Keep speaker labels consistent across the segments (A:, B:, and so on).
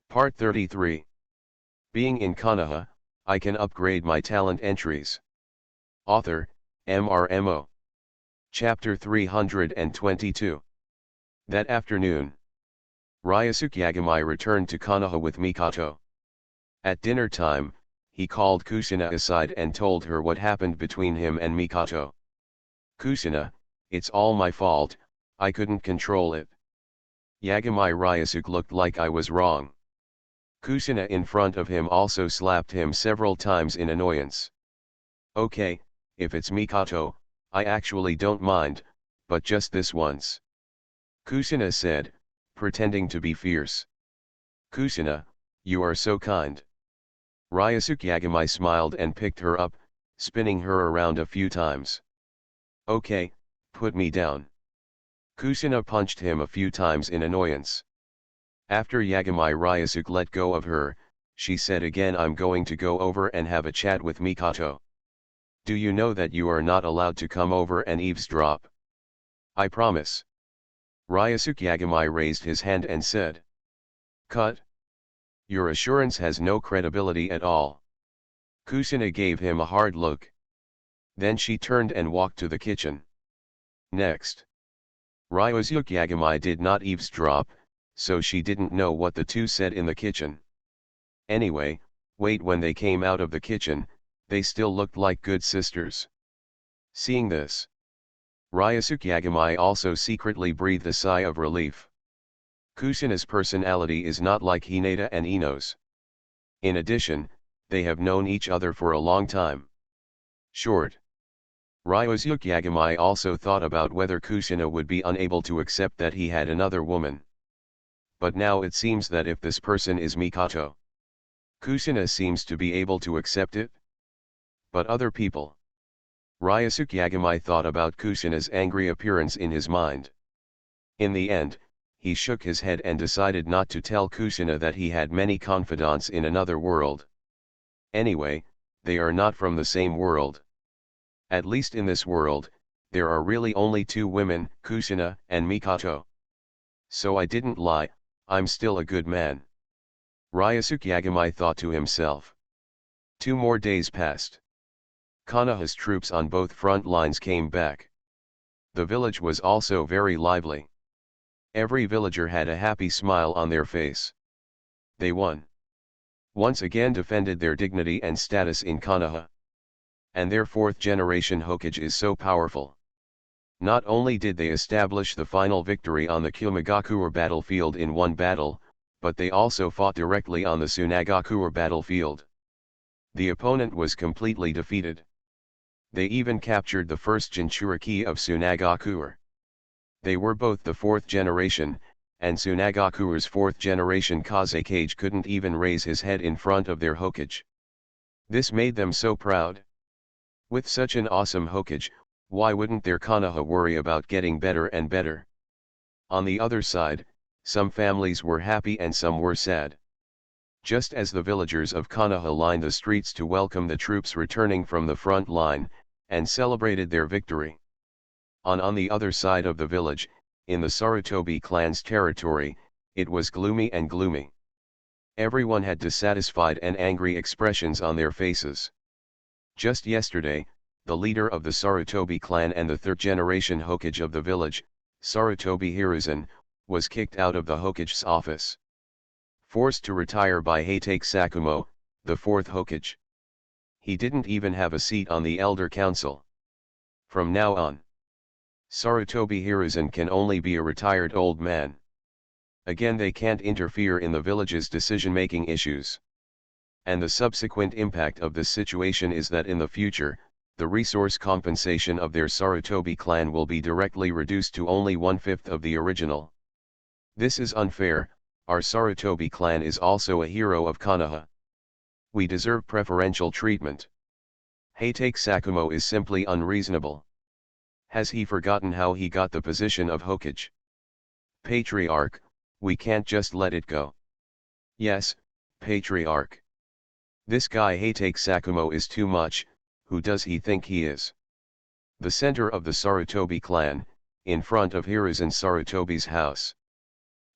A: Part 33. Being in Konoha, I can upgrade my talent entries. Author, MRMO. Chapter 322. That afternoon, Ryosuke Yagamai returned to Konoha with Mikoto. At dinner time, he called Kushina aside and told her what happened between him and Mikoto. "Kushina, it's all my fault, I couldn't control it." Yagamai Ryosuke looked like I was wrong. Kushina in front of him also slapped him several times in annoyance. "Okay, if it's Mikoto, I actually don't mind, but just this once," Kushina said, pretending to be fierce. "Kushina, you are so kind." Ryosuke Yagamai smiled and picked her up, spinning her around a few times. "Okay, put me down." Kushina punched him a few times in annoyance. After Yagamai Ryosuke let go of her, she said again, "I'm going to go over and have a chat with Mikoto. Do you know that you are not allowed to come over and eavesdrop?" "I promise." Ryosuke Yagamai raised his hand and said. "Cut. Your assurance has no credibility at all." Kushina gave him a hard look. Then she turned and walked to the kitchen. Next, Ryosuke Yagamai did not eavesdrop, so she didn't know what the two said in the kitchen. Anyway, when they came out of the kitchen, they still looked like good sisters. Seeing this, Ryosuke Yagamai also secretly breathed a sigh of relief. Kushina's personality is not like Hinata and Ino's. In addition, they have known each other for a long time. Short. Ryosuke Yagamai also thought about whether Kushina would be unable to accept that he had another woman. But now it seems that if this person is Mikoto, Kushina seems to be able to accept it. But other people. Ryosuke Yagamai thought about Kushina's angry appearance in his mind. In the end, he shook his head and decided not to tell Kushina that he had many confidants in another world. Anyway, they are not from the same world. At least in this world, there are really only two women, Kushina and Mikoto. So I didn't lie, I'm still a good man. Ryosuke Yagamai thought to himself. 2 more days passed. Konoha's troops on both front lines came back. The village was also very lively. Every villager had a happy smile on their face. They won. Once again defended their dignity and status in Konoha. And their 4th generation Hokage is so powerful. Not only did they establish the final victory on the Kyomigakure battlefield in one battle, but they also fought directly on the Tsunagakure battlefield. The opponent was completely defeated. They even captured the first Jinchuriki of Tsunagakure. They were both the 4th generation, and Tsunagakure's 4th generation Kazekage couldn't even raise his head in front of their Hokage. This made them so proud. With such an awesome Hokage, why wouldn't their Konoha worry about getting better and better? On the other side, some families were happy and some were sad. Just as the villagers of Konoha lined the streets to welcome the troops returning from the front line, and celebrated their victory. On the other side of the village, in the Sarutobi clan's territory, it was gloomy and gloomy. Everyone had dissatisfied and angry expressions on their faces. Just yesterday, the leader of the Sarutobi clan and the 3rd generation Hokage of the village, Sarutobi Hiruzen, was kicked out of the Hokage's office. Forced to retire by Heitake Sakumo, the 4th Hokage. He didn't even have a seat on the Elder Council. From now on, Sarutobi Hiruzen can only be a retired old man. Again, they can't interfere in the village's decision-making issues. And the subsequent impact of this situation is that in the future, the resource compensation of their Sarutobi clan will be directly reduced to only 1/5 of the original. This is unfair. Our Sarutobi clan is also a hero of Konoha. We deserve preferential treatment. Heitake Sakumo is simply unreasonable. Has he forgotten how he got the position of Hokage? Patriarch, we can't just let it go. Yes, Patriarch. This guy Heitake Sakumo is too much. Who does he think he is? The center of the Sarutobi clan, in front of Hiruzen Sarutobi's house.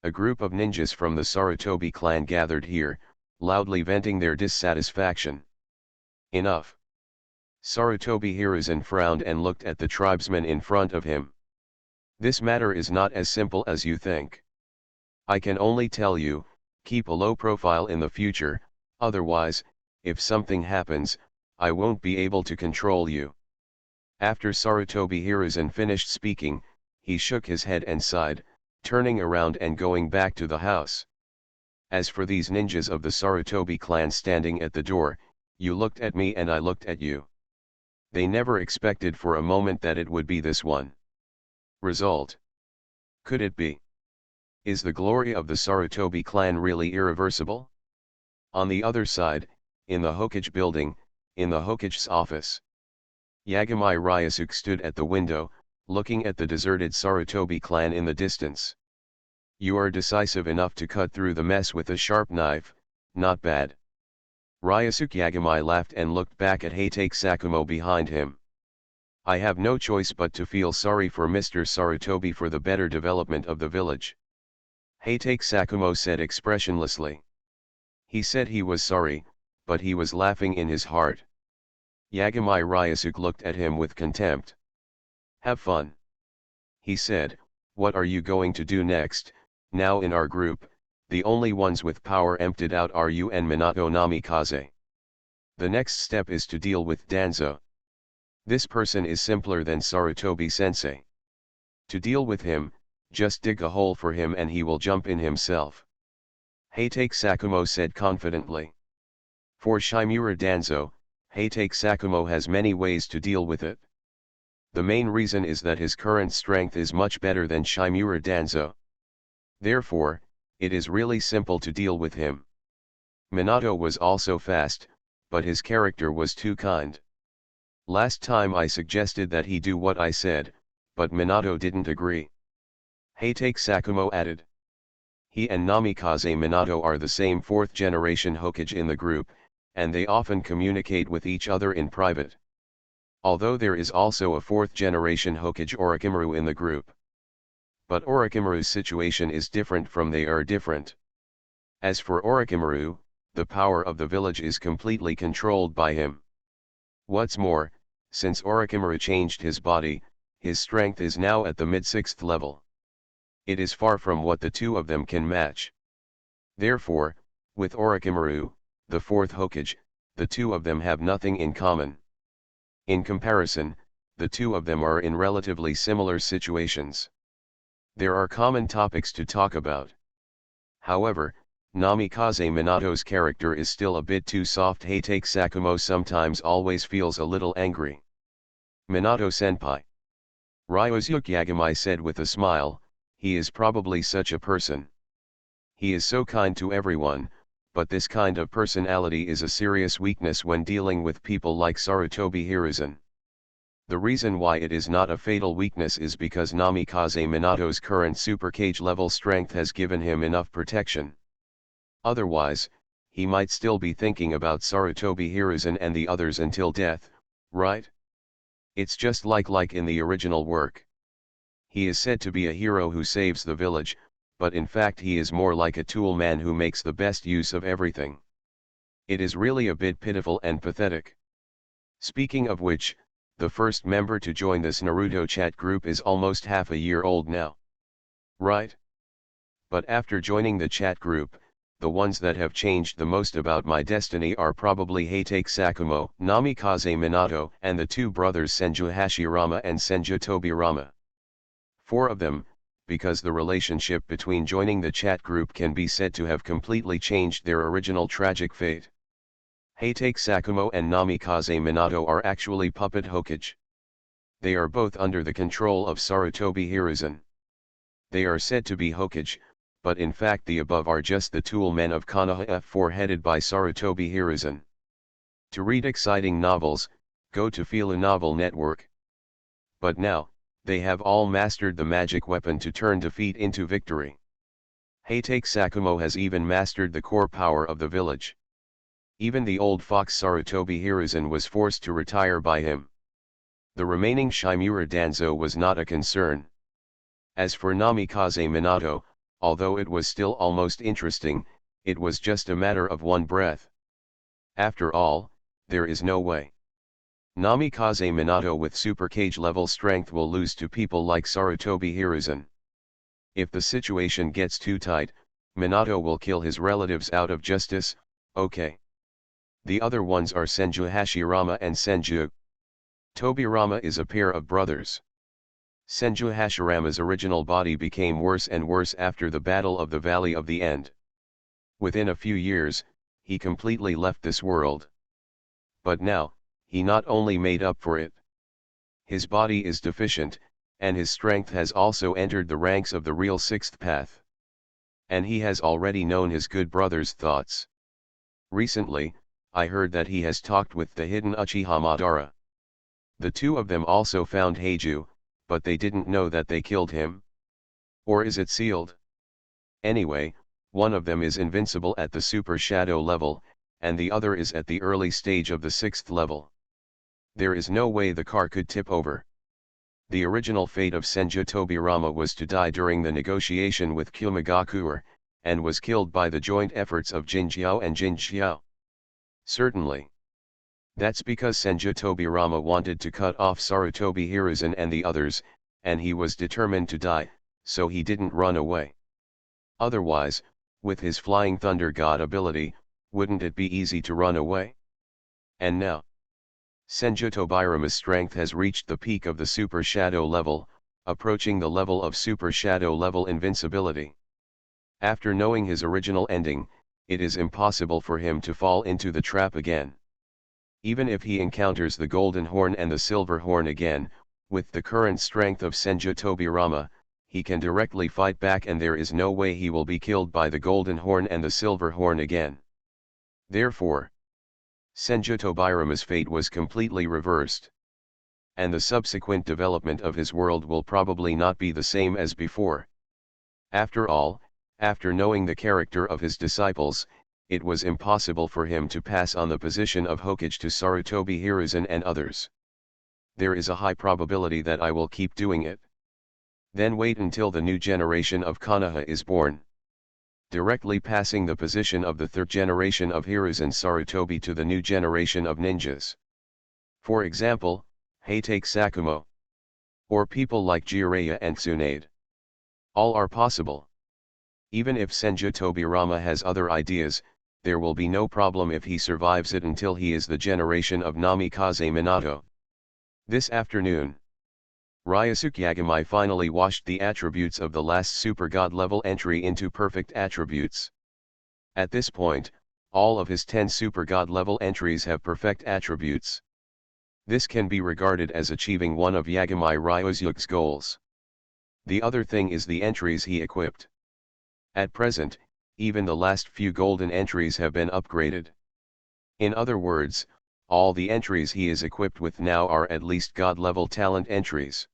A: A group of ninjas from the Sarutobi clan gathered here, loudly venting their dissatisfaction. Enough. Sarutobi Hiruzen frowned and looked at the tribesmen in front of him. This matter is not as simple as you think. I can only tell you, keep a low profile in the future, otherwise, if something happens, I won't be able to control you. After Sarutobi Hiruzen finished speaking, he shook his head and sighed, turning around and going back to the house. As for these ninjas of the Sarutobi clan standing at the door, you looked at me and I looked at you. They never expected for a moment that it would be this one. Result. Could it be? Is the glory of the Sarutobi clan really irreversible? On the other side, in the Hokage building, in the Hokage's office, Yagami Ryusuke stood at the window, looking at the deserted Sarutobi clan in the distance. You are decisive enough to cut through the mess with a sharp knife, not bad. Ryusuke Yagami laughed and looked back at Hatake Sakumo behind him. I have no choice but to feel sorry for Mr. Sarutobi for the better development of the village. Hatake Sakumo said expressionlessly. He said he was sorry, but he was laughing in his heart. Yagami Ryusuke looked at him with contempt. Have fun. He said, what are you going to do next? Now in our group, the only ones with power emptied out are you and Minato Namikaze. The next step is to deal with Danzo. This person is simpler than Sarutobi-sensei. To deal with him, just dig a hole for him and he will jump in himself. Hatake Sakumo said confidently. For Shimura Danzo, Hatake Sakumo has many ways to deal with it. The main reason is that his current strength is much better than Shimura Danzo. Therefore, it is really simple to deal with him. Minato was also fast, but his character was too kind. Last time I suggested that he do what I said, but Minato didn't agree. Hatake Sakumo added. He and Namikaze Minato are the same fourth-generation Hokage in the group, and they often communicate with each other in private. Although there is also a fourth-generation Hokage Orochimaru in the group. But Orochimaru's situation is different from they are different. As for Orochimaru, the power of the village is completely controlled by him. What's more, since Orochimaru changed his body, his strength is now at the mid-6th level. It is far from what the two of them can match. Therefore, with Orochimaru, the fourth Hokage, the two of them have nothing in common. In comparison, the two of them are in relatively similar situations. There are common topics to talk about. However, Namikaze Minato's character is still a bit too soft. Hatake Sakumo sometimes always feels a little angry. Minato-senpai. Ryusuke Yagami said with a smile, he is probably such a person. He is so kind to everyone, but this kind of personality is a serious weakness when dealing with people like Sarutobi Hiruzen. The reason why it is not a fatal weakness is because Namikaze Minato's current Super Cage level strength has given him enough protection. Otherwise, he might still be thinking about Sarutobi Hiruzen and the others until death, right? It's just like in the original work. He is said to be a hero who saves the village, but in fact he is more like a tool man who makes the best use of everything. It is really a bit pitiful and pathetic. Speaking of which, the first member to join this Naruto chat group is almost half a year old now. Right? But after joining the chat group, the ones that have changed the most about my destiny are probably Hatake Sakumo, Namikaze Minato, and the two brothers Senju Hashirama and Senju Tobirama. Four of them, because the relationship between joining the chat group can be said to have completely changed their original tragic fate. Hatake Sakumo and Namikaze Minato are actually puppet Hokage. They are both under the control of Sarutobi Hiruzen. They are said to be Hokage, but in fact the above are just the tool men of Konoha F4 headed by Sarutobi Hiruzen. To read exciting novels, go to Fila Novel Network. But now, they have all mastered the magic weapon to turn defeat into victory. Hatake Sakumo has even mastered the core power of the village. Even the old fox Sarutobi Hiruzen was forced to retire by him. The remaining Shimura Danzo was not a concern. As for Namikaze Minato, although it was still almost interesting, it was just a matter of one breath. After all, there is no way Namikaze Minato with Super Cage level strength will lose to people like Sarutobi Hiruzen. If the situation gets too tight, Minato will kill his relatives out of justice. Okay. The other ones are Senju Hashirama and Senju Tobirama is a pair of brothers. Senju Hashirama's original body became worse and worse after the Battle of the Valley of the End. Within a few years, he completely left this world. But now, he not only made up for it. His body is deficient, and his strength has also entered the ranks of the real sixth path. And he has already known his good brother's thoughts. Recently, I heard that he has talked with the hidden Uchiha Madara. The two of them also found Heiju, but they didn't know that they killed him. Or is it sealed? Anyway, one of them is invincible at the Super Shadow level, and the other is at the early stage of the 6th level. There is no way the car could tip over. The original fate of Senju Tobirama was to die during the negotiation with Kyumigakuer, and was killed by the joint efforts of Jinjiao and Jinxiao. Certainly. That's because Senju Tobirama wanted to cut off Sarutobi Hiruzen and the others, and he was determined to die, so he didn't run away. Otherwise, with his Flying Thunder God ability, wouldn't it be easy to run away? And now, Senju Tobirama's strength has reached the peak of the Super Shadow level, approaching the level of Super Shadow level invincibility. After knowing his original ending, it is impossible for him to fall into the trap again. Even if he encounters the Golden Horn and the Silver Horn again, with the current strength of Senju Tobirama, he can directly fight back and there is no way he will be killed by the Golden Horn and the Silver Horn again. Therefore, Senju Tobirama's fate was completely reversed. And the subsequent development of his world will probably not be the same as before. After all, after knowing the character of his disciples, it was impossible for him to pass on the position of Hokage to Sarutobi Hiruzen and others. There is a high probability that I will keep doing it. Then wait until the new generation of Konoha is born. Directly passing the position of the third generation of Hiruzen Sarutobi to the new generation of ninjas. For example, take Sakumo. Or people like Jiraiya and Tsunade. All are possible. Even if Senju Tobirama has other ideas, there will be no problem if he survives it until he is the generation of Namikaze Minato. This afternoon, Ryosuke Yagami finally washed the attributes of the last Super God level entry into perfect attributes. At this point, all of his 10 Super God level entries have perfect attributes. This can be regarded as achieving one of Yagami Ryosuke's goals. The other thing is the entries he equipped. At present, even the last few golden entries have been upgraded. In other words, all the entries he is equipped with now are at least God-level talent entries.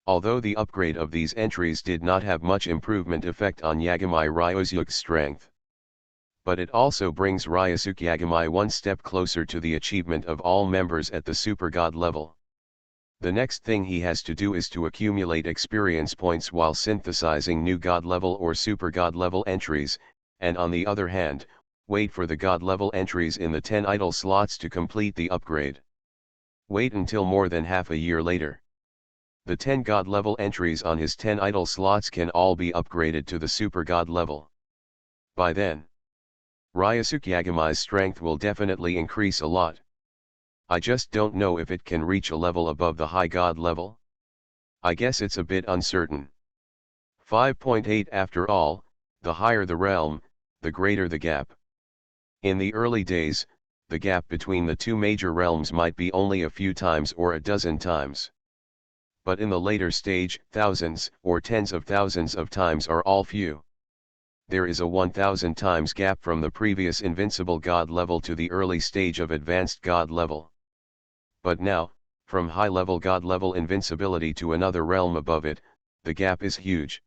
A: Although the upgrade of these entries did not have much improvement effect on Yagami Ryosuke's strength. But it also brings Ryosuke Yagami one step closer to the achievement of all members at the Super God level. The next thing he has to do is to accumulate experience points while synthesizing new God level or Super God level entries, and on the other hand, wait for the God level entries in the 10 idle slots to complete the upgrade. Wait until more than half a year later. The 10 God level entries on his 10 idle slots can all be upgraded to the Super God level. By then, Ryosuke Yagami's strength will definitely increase a lot. I just don't know if it can reach a level above the high God level. I guess it's a bit uncertain. 5.8 After all, the higher the realm, the greater the gap. In the early days, the gap between the two major realms might be only a few times or a dozen times. But in the later stage, thousands or tens of thousands of times are all few. There is a 1000 times gap from the previous invincible God level to the early stage of advanced God level. But now, from high-level God level invincibility to another realm above it, the gap is huge.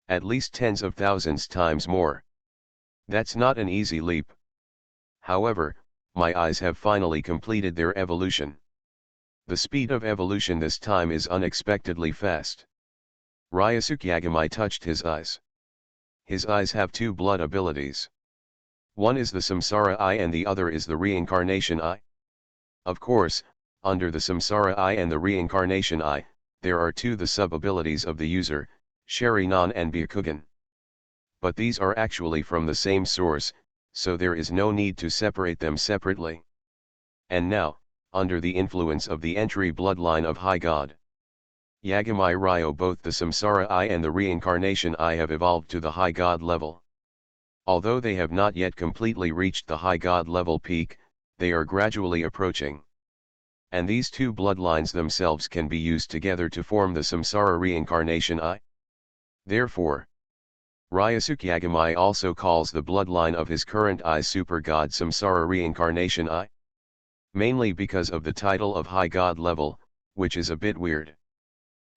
A: At least tens of thousands times more. That's not an easy leap. However, my eyes have finally completed their evolution. The speed of evolution this time is unexpectedly fast. Ryosuke Yagami touched his eyes. His eyes have two blood abilities. One is the Samsara eye and the other is the reincarnation eye. Of course, under the Samsara eye and the reincarnation eye, there are the sub-abilities of the user, Sharinan and Byakugan. But these are actually from the same source, so there is no need to separate them separately. And now, under the influence of the entry bloodline of High God Yagami Ryo, both the Samsara eye and the reincarnation eye have evolved to the High God level. Although they have not yet completely reached the High God level peak, they are gradually approaching. And these two bloodlines themselves can be used together to form the Samsara reincarnation eye. Therefore, Ryosuke Yagami also calls the bloodline of his current eye Super God Samsara reincarnation eye. Mainly because of the title of High God level, which is a bit weird.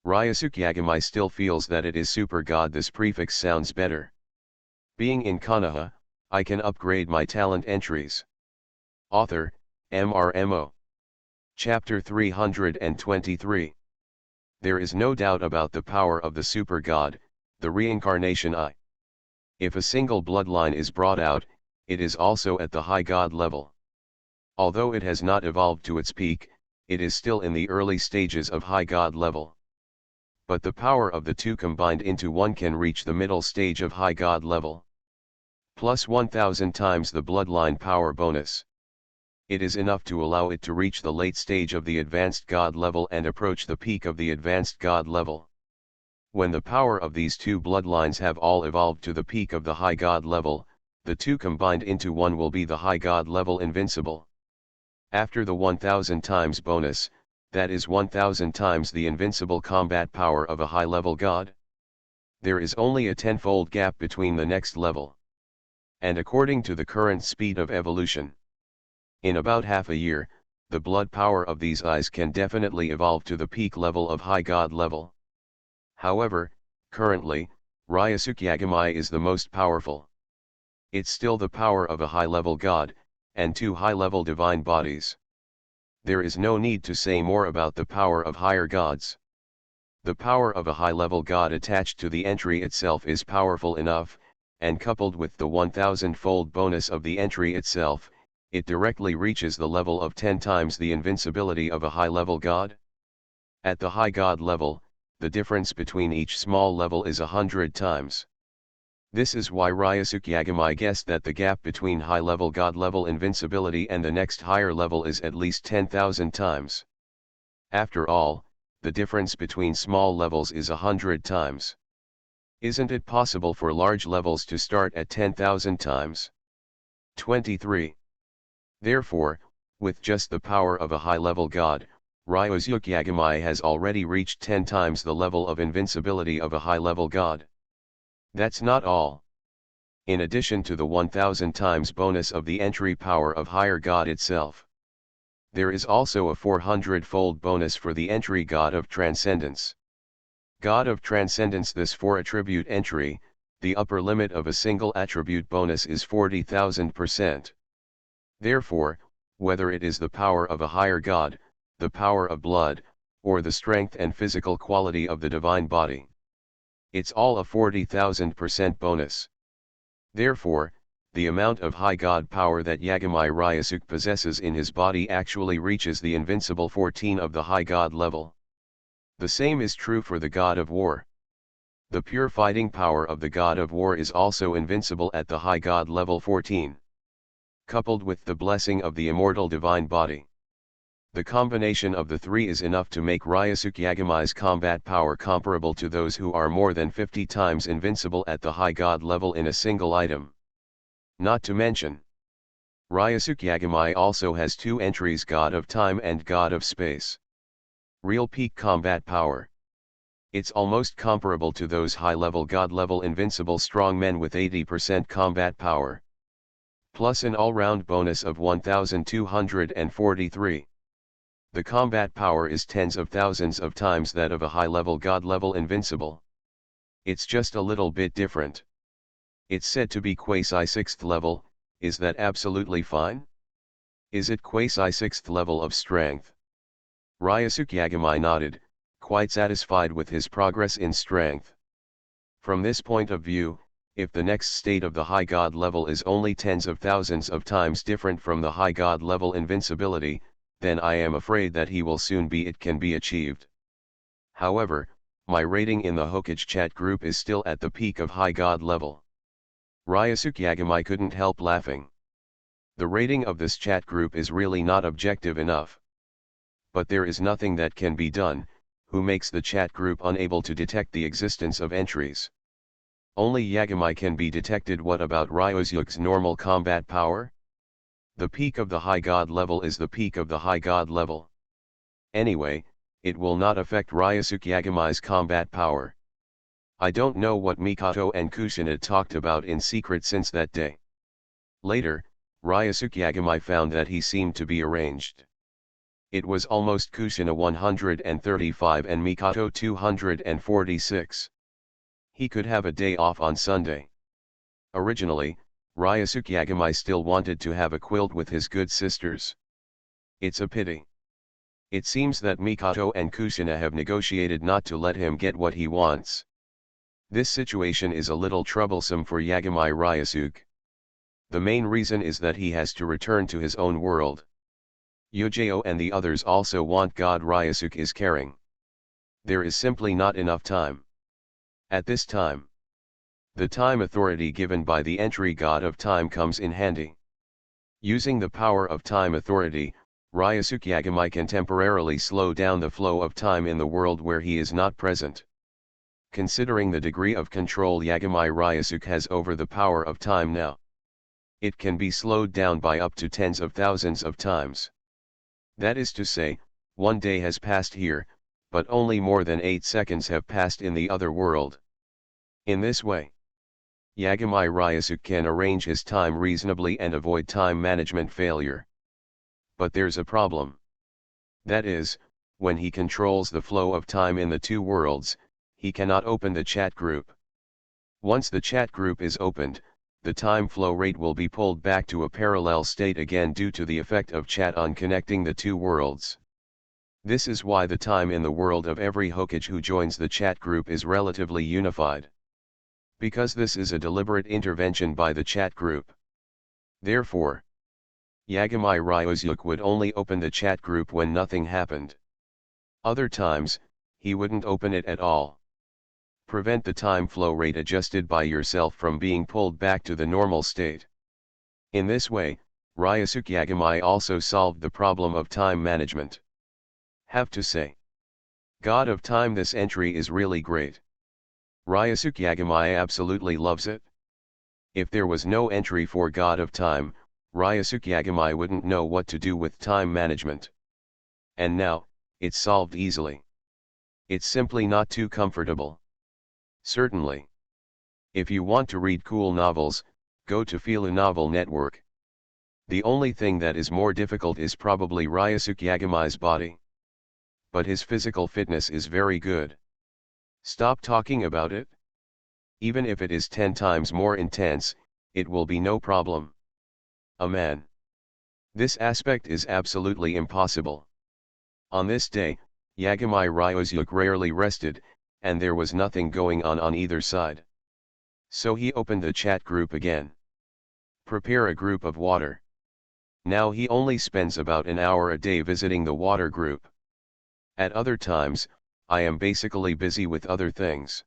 A: Ryosuke Yagami still feels that it is Super God. This prefix sounds better. Being in Konoha, I can upgrade my talent entries. Author, MRMO. Chapter 323. There is no doubt about the power of the Super God, the reincarnation eye. If a single bloodline is brought out, it is also at the High God level. Although it has not evolved to its peak, it is still in the early stages of High God level. But the power of the two combined into one can reach the middle stage of High God level. Plus 1000 times the bloodline power bonus. It is enough to allow it to reach the late stage of the advanced God level and approach the peak of the advanced God level. When the power of these two bloodlines have all evolved to the peak of the High God level, the two combined into one will be the High God level invincible. After the 1000 times bonus, that is 1000 times the invincible combat power of a high-level god. There is only a tenfold gap between the next level. And according to the current speed of evolution, in about half a year, the blood power of these eyes can definitely evolve to the peak level of High God level. However, currently, Ryosuke Yagami is the most powerful. It's still the power of a high-level god, and two high-level divine bodies. There is no need to say more about the power of higher gods. The power of a high-level god attached to the entry itself is powerful enough, and coupled with the 1000-fold bonus of the entry itself, it directly reaches the level of 10 times the invincibility of a high-level god. At the High God level, the difference between each small level is 100 times. This is why Ryosuke Yagami guessed that the gap between high-level god-level invincibility and the next higher level is at least 10,000 times. After all, the difference between small levels is 100 times. Isn't it possible for large levels to start at 10,000 times? 23. Therefore, with just the power of a high-level god, Ryosuke Yagami has already reached 10 times the level of invincibility of a high-level god. That's not all. In addition to the 1000 times bonus of the entry power of higher god itself, there is also a 400-fold bonus for the entry god of transcendence. God of Transcendence. This 4-attribute entry, the upper limit of a single attribute bonus is 40,000%. Therefore, whether it is the power of a higher god, the power of blood, or the strength and physical quality of the divine body, it's all a 40,000% bonus. Therefore, the amount of high god power that Yagami Ryosuke possesses in his body actually reaches the invincible 14 of the high god level. The same is true for the God of War. The pure fighting power of the God of War is also invincible at the high God level 14. Coupled with the blessing of the immortal divine body, the combination of the three is enough to make Ryosuke Yagami's combat power comparable to those who are more than 50 times invincible at the high God level in a single item. Not to mention, Ryosuke Yagami also has two entries: God of Time and God of Space. Real peak combat power. It's almost comparable to those high-level god-level invincible strongmen with 80% combat power. Plus an all-round bonus of 1243. The combat power is tens of thousands of times that of a high-level god-level invincible. It's just a little bit different. It's said to be quasi 6th level. Is that absolutely fine? Is it quasi 6th level of strength? Ryosuke Yagami nodded, quite satisfied with his progress in strength. From this point of view, If the next state of the high god level is only tens of thousands of times different from the high god level invincibility, then I am afraid that he will soon be it can be achieved. However, my rating in the Hokage chat group is still at the peak of high god level. Ryosuke Yagami couldn't help laughing. The rating of this chat group is really not objective enough. But there is nothing that can be done, who makes the chat group unable to detect the existence of entries. Only Yagami can be detected. What about Ryosuke's normal combat power? The peak of the high god level is the peak of the high god level. Anyway, it will not affect Ryosuke Yagami's combat power. I don't know what Mikoto and Kushina talked about in secret since that day. Later, Ryosuke Yagami found that he seemed to be arranged. It was almost Kushina 135 and Mikoto 246. He could have a day off on Sunday. Originally, Ryosuke Yagami still wanted to have a quilt with his good sisters. It's a pity. It seems that Mikoto and Kushina have negotiated not to let him get what he wants. This situation is a little troublesome for Yagami Ryosuke. The main reason is that he has to return to his own world. Yujao and the others also want God Ryosuke is caring. There is simply not enough time. At this time, the time authority given by the entry god of time comes in handy. Using the power of time authority, Ryosuke Yagami can temporarily slow down the flow of time in the world where he is not present. Considering the degree of control Yagami Ryosuke has over the power of time now, it can be slowed down by up to tens of thousands of times. That is to say, one day has passed here, but only more than 8 seconds have passed in the other world. In this way, Yagami Ryosuke can arrange his time reasonably and avoid time management failure. But there's a problem. That is, when he controls the flow of time in the two worlds, he cannot open the chat group. Once the chat group is opened, the time flow rate will be pulled back to a parallel state again due to the effect of chat on connecting the two worlds. This is why the time in the world of every Hokage who joins the chat group is relatively unified. Because this is a deliberate intervention by the chat group. Therefore, Yagami Ryosuke would only open the chat group when nothing happened. Other times, he wouldn't open it at all. Prevent the time flow rate adjusted by yourself from being pulled back to the normal state. In this way, Ryosuke Yagami also solved the problem of time management. Have to say, God of Time, this entry is really great. Ryosuke Yagami absolutely loves it. If there was no entry for God of Time, Ryosuke Yagami wouldn't know what to do with time management. And now, it's solved easily. It's simply not too comfortable. Certainly. If you want to read cool novels, go to Fila Novel Network. The only thing that is more difficult is probably Ryosuke Yagami's body. But his physical fitness is very good. Stop talking about it. Even if it is 10 times more intense, it will be no problem. A man. This aspect is absolutely impossible. On this day, Yagami Ryosuke rarely rested, and there was nothing going on either side. So he opened the chat group again. Prepare a group of water. Now he only spends about an hour a day visiting the water group. At other times, I am basically busy with other things.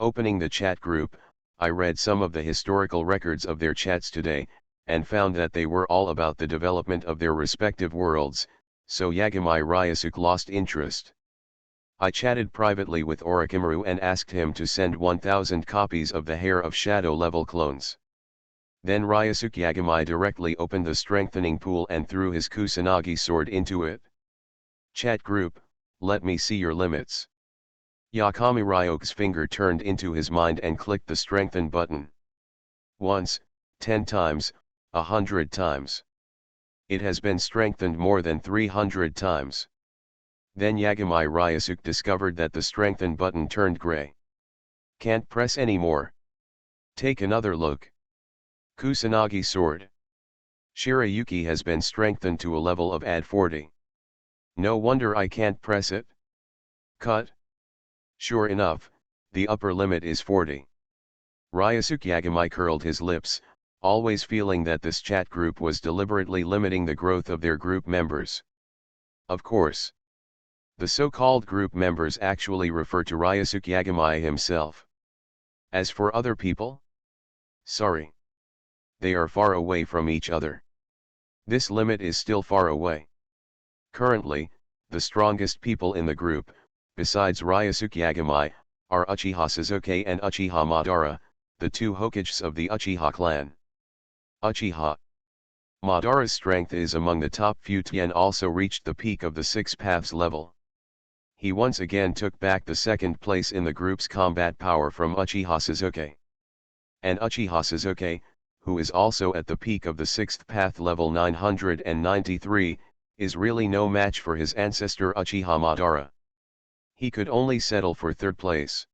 A: Opening the chat group, I read some of the historical records of their chats today, and found that they were all about the development of their respective worlds, so Yagami Ryosuke lost interest. I chatted privately with Orochimaru and asked him to send 1,000 copies of the Hair of Shadow level clones. Then Ryosuke Yagami directly opened the strengthening pool and threw his Kusanagi sword into it. Chat group, let me see your limits. Yagami Ryosuke's finger turned into his mind and clicked the strengthen button. Once, 10 times, 100 times. It has been strengthened more than 300 times. Then Yagami Ryosuke discovered that the strengthen button turned gray. Can't press anymore. Take another look. Kusanagi sword. Shirayuki has been strengthened to a level of add 40. No wonder I can't press it. Cut. Sure enough, the upper limit is 40. Ryusuke Yagami curled his lips, always feeling that this chat group was deliberately limiting the growth of their group members. Of course, the so-called group members actually refer to Ryusuke Yagami himself. As for other people, sorry, they are far away from each other. This limit is still far away. Currently, the strongest people in the group, besides Ryusuke Yagami, are Uchiha Sasuke and Uchiha Madara, the two Hokages of the Uchiha clan. Uchiha Madara's strength is among the top few and also reached the peak of the Six Paths level. He once again took back the second place in the group's combat power from Uchiha Sasuke. And Uchiha Sasuke, who is also at the peak of the Sixth Path level 993, is really no match for his ancestor Uchiha Madara. He could only settle for third place.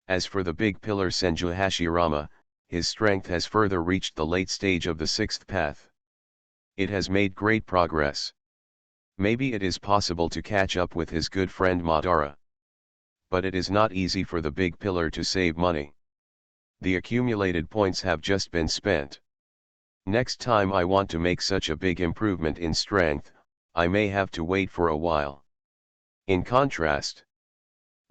A: As for the big pillar Senju Hashirama, his strength has further reached the late stage of the Sixth Path. It has made great progress. Maybe it is possible to catch up with his good friend Madara. But it is not easy for the big pillar to save money. The accumulated points have just been spent. Next time I want to make such a big improvement in strength, I may have to wait for a while. In contrast,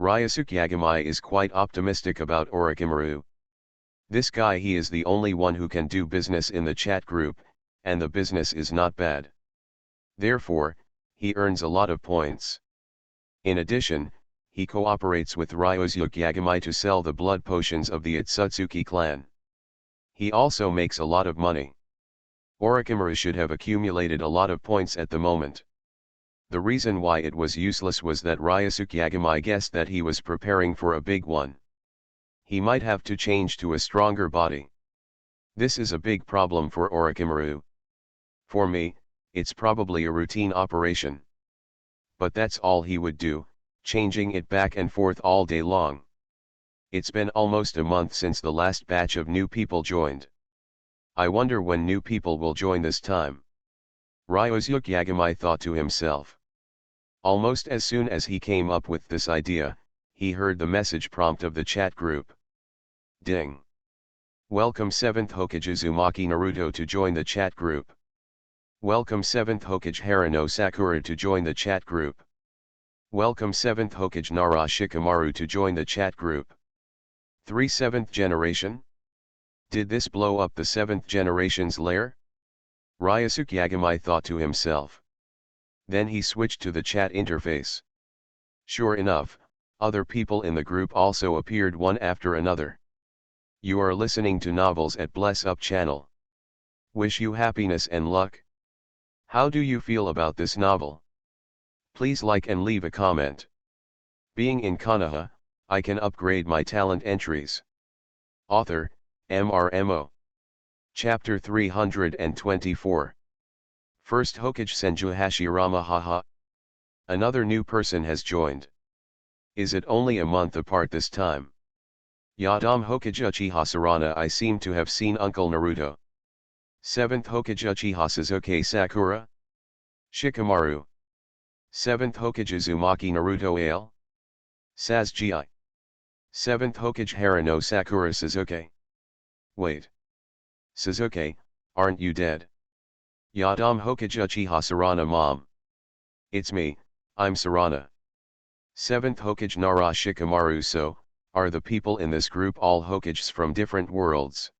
A: Ryusuke Yagami is quite optimistic about Orochimaru. This guy, he is the only one who can do business in the chat group, and the business is not bad. Therefore, he earns a lot of points. In addition, he cooperates with Ryusuke Yagami to sell the blood potions of the Otsutsuki clan. He also makes a lot of money. Orochimaru should have accumulated a lot of points at the moment. The reason why it was useless was that Ryusuke Yagami guessed that he was preparing for a big one. He might have to change to a stronger body. This is a big problem for Orochimaru. For me, it's probably a routine operation. But that's all he would do, changing it back and forth all day long. It's been almost a month since the last batch of new people joined. I wonder when new people will join this time. Ryusuke Yagami thought to himself. Almost as soon as he came up with this idea, he heard the message prompt of the chat group. Ding! Welcome 7th Hokage Uzumaki Naruto to join the chat group. Welcome 7th Hokage Harano Sakura to join the chat group. Welcome 7th Hokage Nara Shikamaru to join the chat group. 7th generation? Did this blow up the 7th generation's lair? Ryusuke Yagami thought to himself. Then he switched to the chat interface. Sure enough, other people in the group also appeared one after another. You are listening to Novels at Bless Up channel. Wish you happiness and luck. How do you feel about this novel? Please like and leave a comment. Being in Konoha, I can upgrade my talent entries. Author, MRMO. Chapter 324. First Hokage Senju Hashirama haha. Another new person has joined. Is it only a month apart this time? Yadam Hokage Uchiha Sarana, I seem to have seen Uncle Naruto. 7th Hokage Uchiha Sasuke Sakura? Shikamaru. 7th Hokage Uzumaki Naruto Ale? Sasuke. 7th Hokage Harano Sakura Sasuke. Wait. Sasuke, aren't you dead? Yadam Hokage Uchiha Sarana Mom. It's me, I'm Sarana. 7th Hokage Nara Shikamaru. So, are the people in this group all Hokages from different worlds?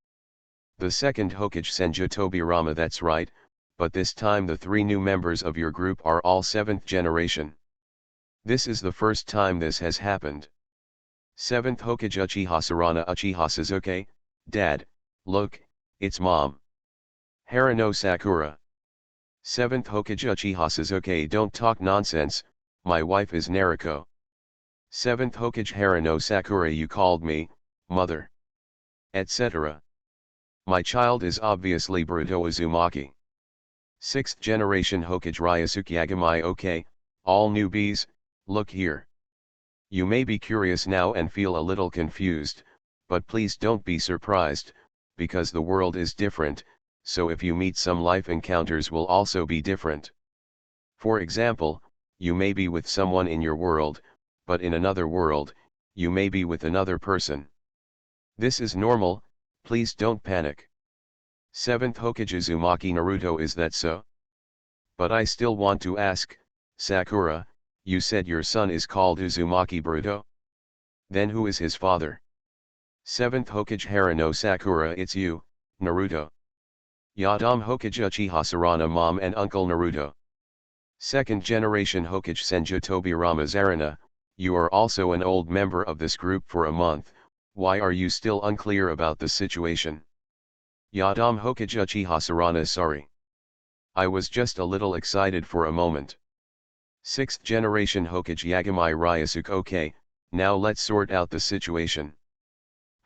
A: The second Hokage Senju Tobirama, that's right, but this time the 3 new members of your group are all 7th generation. This is the first time this has happened. 7th Hokage Uchiha Sarana Uchiha Sasuke, Dad, look, it's Mom. Harano Sakura. 7th Hokage Uchiha Sasuke, don't talk nonsense, my wife is Naruko. 7th Hokage Harano Sakura, you called me, mother. Etc. My child is obviously Boruto Uzumaki. 6th generation Hokage Ryusuke Yagami. Okay, all newbies, look here. You may be curious now and feel a little confused, but please don't be surprised, because the world is different, so if you meet some life encounters will also be different. For example, you may be with someone in your world, but in another world, you may be with another person. This is normal, please don't panic. 7th Hokage Uzumaki Naruto, is that so? But I still want to ask, Sakura, you said your son is called Uzumaki Bruto? Then who is his father? 7th Hokage Harano Sakura, it's you, Naruto. Yadam Hokage Uchiha Sarana, mom and uncle Naruto. 2nd generation Hokage Senju Tobirama Zarana, you are also an old member of this group for a month, why are you still unclear about the situation? Yadam Hokage Uchiha Sarana, sorry. I was just a little excited for a moment. 6th generation Hokage Yagami Ryusuke, okay, now let's sort out the situation.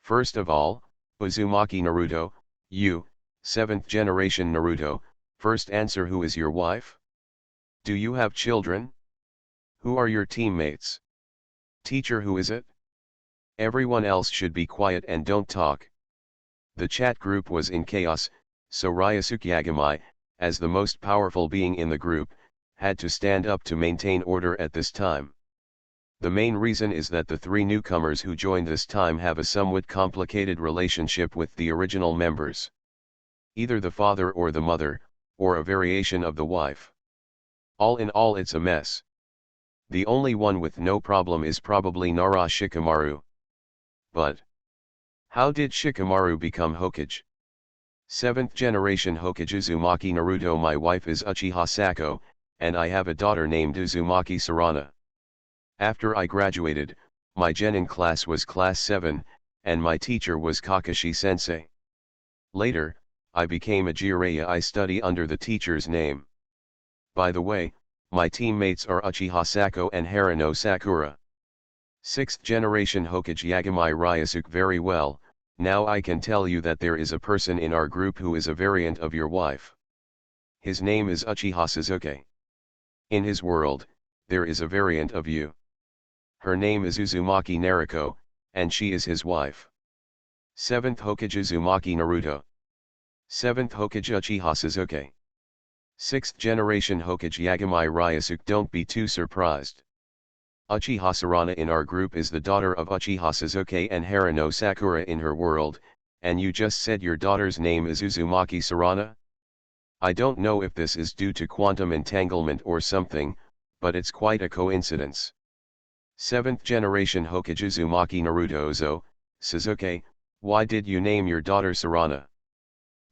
A: First of all, Uzumaki Naruto, you, 7th generation Naruto, first answer, who is your wife? Do you have children? Who are your teammates? Teacher, who is it? Everyone else should be quiet and don't talk. The chat group was in chaos, so Ryusuke Yagami, as the most powerful being in the group, had to stand up to maintain order at this time. The main reason is that the 3 newcomers who joined this time have a somewhat complicated relationship with the original members. Either the father or the mother, or a variation of the wife. All in all, it's a mess. The only one with no problem is probably Nara Shikamaru. But how did Shikamaru become Hokage? 7th generation Hokage Uzumaki Naruto, my wife is Uchiha Sako, and I have a daughter named Uzumaki Sarana. After I graduated, my genin class was class 7, and my teacher was Kakashi sensei. Later, I became a Jiraiya, I study under the teacher's name. By the way, my teammates are Uchiha Sako and Harano Sakura. 6th generation Hokage Yagami Ryusuke, very well, now I can tell you that there is a person in our group who is a variant of your wife. His name is Uchiha Sasuke. In his world, there is a variant of you. Her name is Uzumaki Naruko, and she is his wife. 7th Hokage Uzumaki Naruto. 7th Hokage Uchiha Sasuke. 6th generation Hokage Yagami Ryusuke, don't be too surprised. Uchiha Sarana in our group is the daughter of Uchiha Sasuke and Harano Sakura in her world, and you just said your daughter's name is Uzumaki Sarana? I don't know if this is due to quantum entanglement or something, but it's quite a coincidence. 7th generation Hokage Uzumaki Naruto Zo, Sasuke, why did you name your daughter Sarana?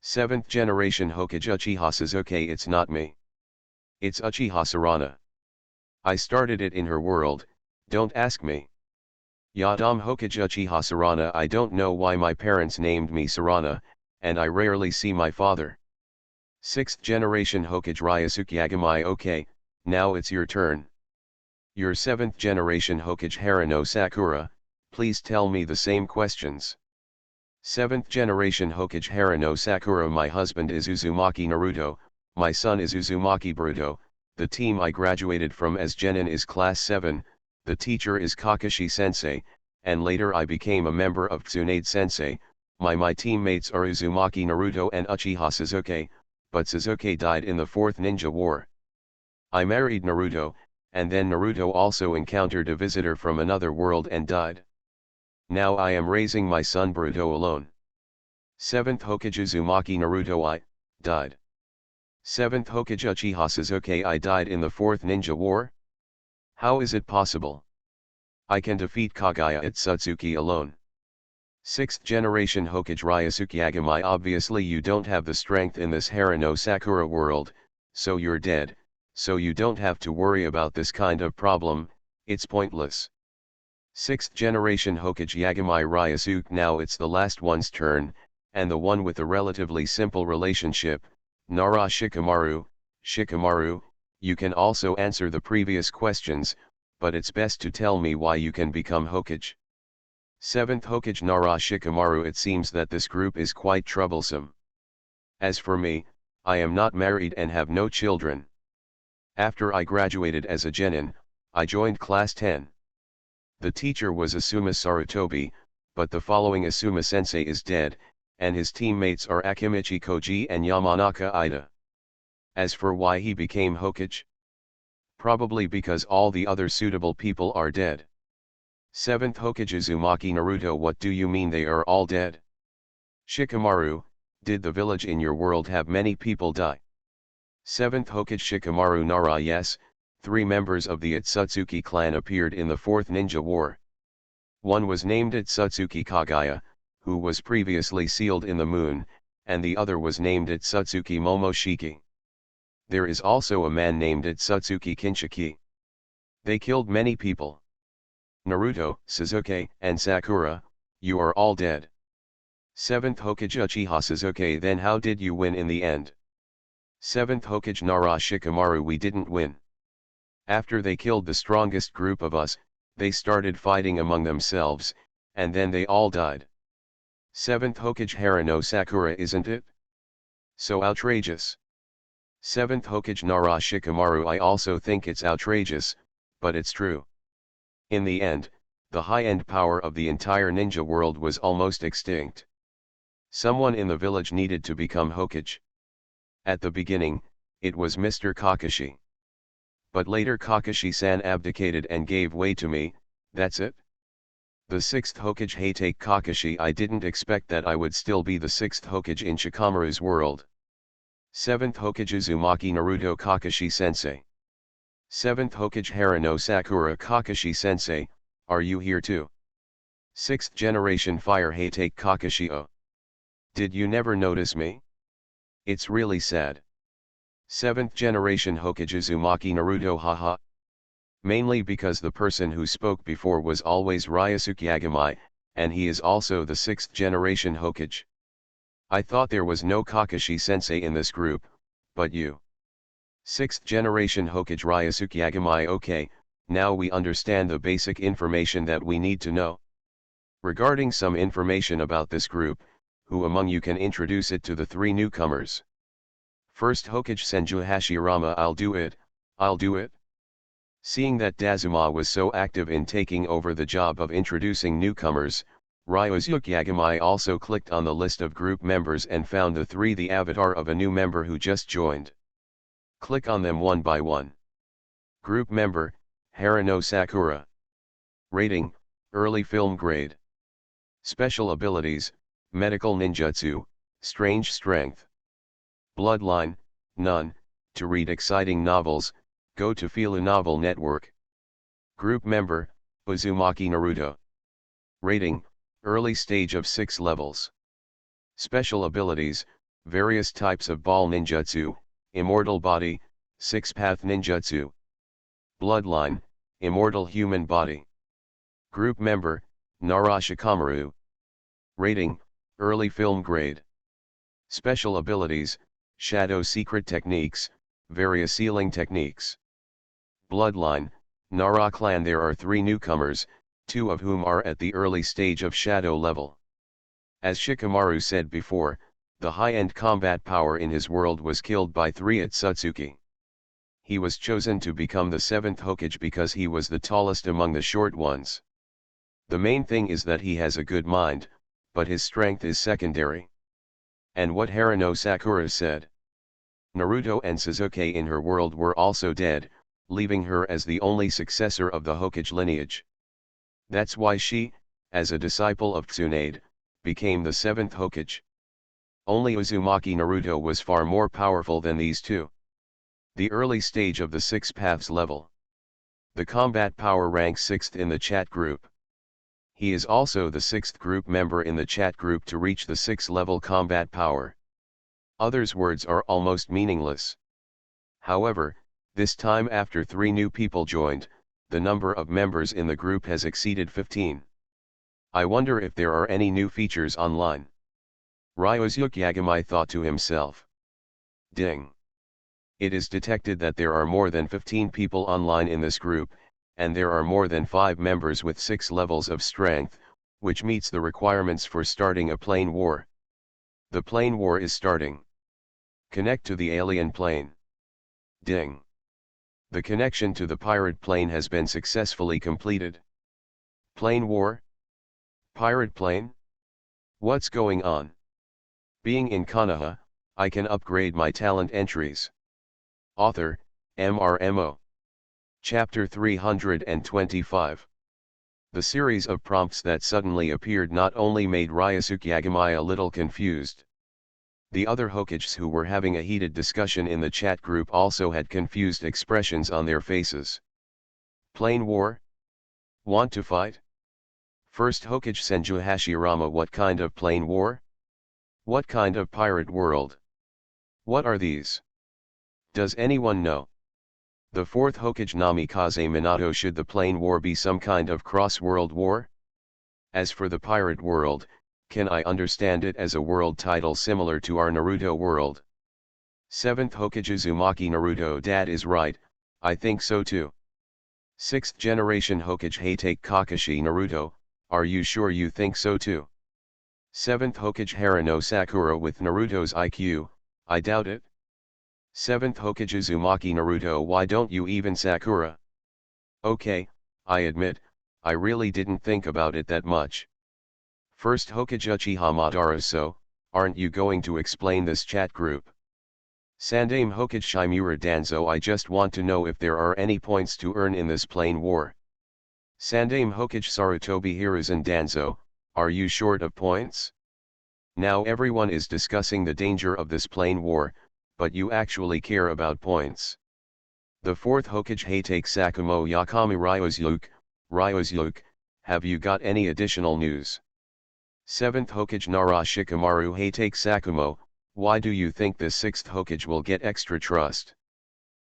A: 7th generation Hokage Uchiha Sasuke, it's not me. It's Uchiha Sarana. I started it in her world, don't ask me. Yadam Hokage Uchiha Sarana, I don't know why my parents named me Sarana, and I rarely see my father. 6th generation Hokage Ryusuke Yagami, okay, now it's your turn. Your 7th generation Hokage Harano Sakura, please tell me the same questions. 7th generation Hokage Harano Sakura, my husband is Uzumaki Naruto, my son is Uzumaki Bruto, the team I graduated from as genin is class 7, the teacher is Kakashi sensei, and later I became a member of Tsunade sensei, my teammates are Uzumaki Naruto and Uchiha Sasuke, but Sasuke died in the 4th Ninja War. I married Naruto, and then Naruto also encountered a visitor from another world and died. Now I am raising my son Bruto alone. 7th Hokage Uzumaki Naruto, I died. 7th Hokage Uchiha Sasuke, I died in the 4th Ninja War? How is it possible? I can defeat Kaguya Otsutsuki alone. 6th generation Hokage Ryusuke Yagami, obviously you don't have the strength in this Harano Sakura world, so you're dead, so you don't have to worry about this kind of problem, it's pointless. 6th generation Hokage Yagami Ryusuke, now it's the last one's turn, and the one with a relatively simple relationship, Nara Shikamaru. Shikamaru, you can also answer the previous questions, but it's best to tell me why you can become Hokage. 7th Hokage Nara Shikamaru, it seems that this group is quite troublesome. As for me, I am not married and have no children. After I graduated as a genin, I joined class 10. The teacher was Asuma Sarutobi, but the following Asuma sensei is dead, and his teammates are Akimichi Koji and Yamanaka Ida. As for why he became Hokage? Probably because all the other suitable people are dead. 7th Hokage Uzumaki Naruto. What do you mean they are all dead? Shikamaru, did the village in your world have many people die? 7th Hokage Shikamaru Nara. Yes, 3 members of the Itsutsuki clan appeared in the 4th Ninja War. One was named Itsutsuki Kagaya, who was previously sealed in the moon, and the other was named Itsutsuki Momoshiki. There is also a man named Itsutsuki Kinshiki. They killed many people. Naruto, Sasuke, and Sakura, you are all dead. 7th Hokage Uchiha Sasuke. Then how did you win in the end? 7th Hokage Nara Shikamaru. We didn't win. After they killed the strongest group of us, they started fighting among themselves, and then they all died. 7th Hokage Harano Sakura. Isn't it so outrageous? 7th Hokage Nara Shikamaru. I also think it's outrageous, but it's true. In the end, the high-end power of the entire ninja world was almost extinct. Someone in the village needed to become Hokage. At the beginning, it was Mr. Kakashi. But later Kakashi-san abdicated and gave way to me. That's it. The 6th Hokage Hatake Kakashi. I didn't expect that I would still be the 6th Hokage in Shikamaru's world. 7th Hokage Uzumaki Naruto Kakashi-sensei. 7th Hokage Harano Sakura Kakashi-sensei, are you here too? 6th generation Fire Hatake Kakashi. Oh. Did you never notice me? It's really sad. 7th generation Hokage Uzumaki Naruto. Haha. Mainly because the person who spoke before was always Ryosuke Agamai, and he is also the 6th generation Hokage. I thought there was no Kakashi-sensei in this group, but you. 6th generation Hokage Ryosuke Agamai. Okay, now we understand the basic information that we need to know. Regarding some information about this group, who among you can introduce it to the 3 newcomers? First Hokage Senju Hashirama. I'll do it. Seeing that Dazuma was so active in taking over the job of introducing newcomers, Ryosuke Agamai also clicked on the list of group members and found the 3 the avatar of a new member who just joined. Click on them one by one. Group member, Harano Sakura. Rating, early film grade. Special abilities, medical ninjutsu, strange strength. Bloodline, none. To read exciting novels, go to Fila Novel Network. Group member, Uzumaki Naruto. Rating, early stage of 6 levels. Special abilities, various types of ball ninjutsu, immortal body, 6-path ninjutsu. Bloodline, immortal human body. Group member, Nara Shikamaru. Rating, early film grade. Special abilities, shadow secret techniques, various sealing techniques. Bloodline, Nara clan. There are 3 newcomers, 2 of whom are at the early stage of shadow level. As Shikamaru said before, the high-end combat power in his world was killed by 3 Itsutsuki. He was chosen to become the 7th Hokage because he was the tallest among the short ones. The main thing is that he has a good mind, but his strength is secondary. And what Harano Sakura said. Naruto and Sasuke in her world were also dead, leaving her as the only successor of the Hokage lineage. That's why she, as a disciple of Tsunade, became the 7th Hokage. Only Uzumaki Naruto was far more powerful than these 2. The early stage of the 6 paths level. The combat power ranks 6th in the chat group. He is also the 6th group member in the chat group to reach the 6th level combat power. Others' words are almost meaningless. However, this time after 3 new people joined, the number of members in the group has exceeded 15. I wonder if there are any new features online. Ryosuke Agamai thought to himself. Ding. It is detected that there are more than 15 people online in this group, and there are more than 5 members with 6 levels of strength, which meets the requirements for starting a plane war. The plane war is starting. Connect to the alien plane. Ding. The connection to the pirate plane has been successfully completed. Plane war? Pirate plane? What's going on? Being in Konoha, I can upgrade my talent entries. Author, MRMO. Chapter 325. The series of prompts that suddenly appeared not only made Ryosuke Yagami a little confused. The other Hokages who were having a heated discussion in the chat group also had confused expressions on their faces. Plain war? Want to fight? First Hokage Senju Hashirama, what kind of plain war? What kind of pirate world? What are these? Does anyone know? The fourth Hokage Namikaze Minato, should the plain war be some kind of cross-world war? As for the pirate world, can I understand it as a world title similar to our Naruto world? Seventh Hokage Uzumaki Naruto, dad is right, I think so too. Sixth generation Hokage Hatake Kakashi Naruto, are you sure you think so too? Seventh Hokage Harano Sakura, with Naruto's IQ, I doubt it. Seventh Hokage Uzumaki Naruto, why don't you even Sakura? Okay, I admit, I really didn't think about it that much. First Hokage Uchiha Madara, so, aren't you going to explain this chat group? Sandaime Hokage Shimura Danzo, I just want to know if there are any points to earn in this plain war. Sandaime Hokage Sarutobi Hiruzen Danzo, are you short of points? Now everyone is discussing the danger of this plain war, but you actually care about points. The fourth Hokage Hatake Sakumo Yakami Ryosuke, have you got any additional news? Seventh Hokage Nara Shikamaru Hatake Sakumo, why do you think this sixth Hokage will get extra trust?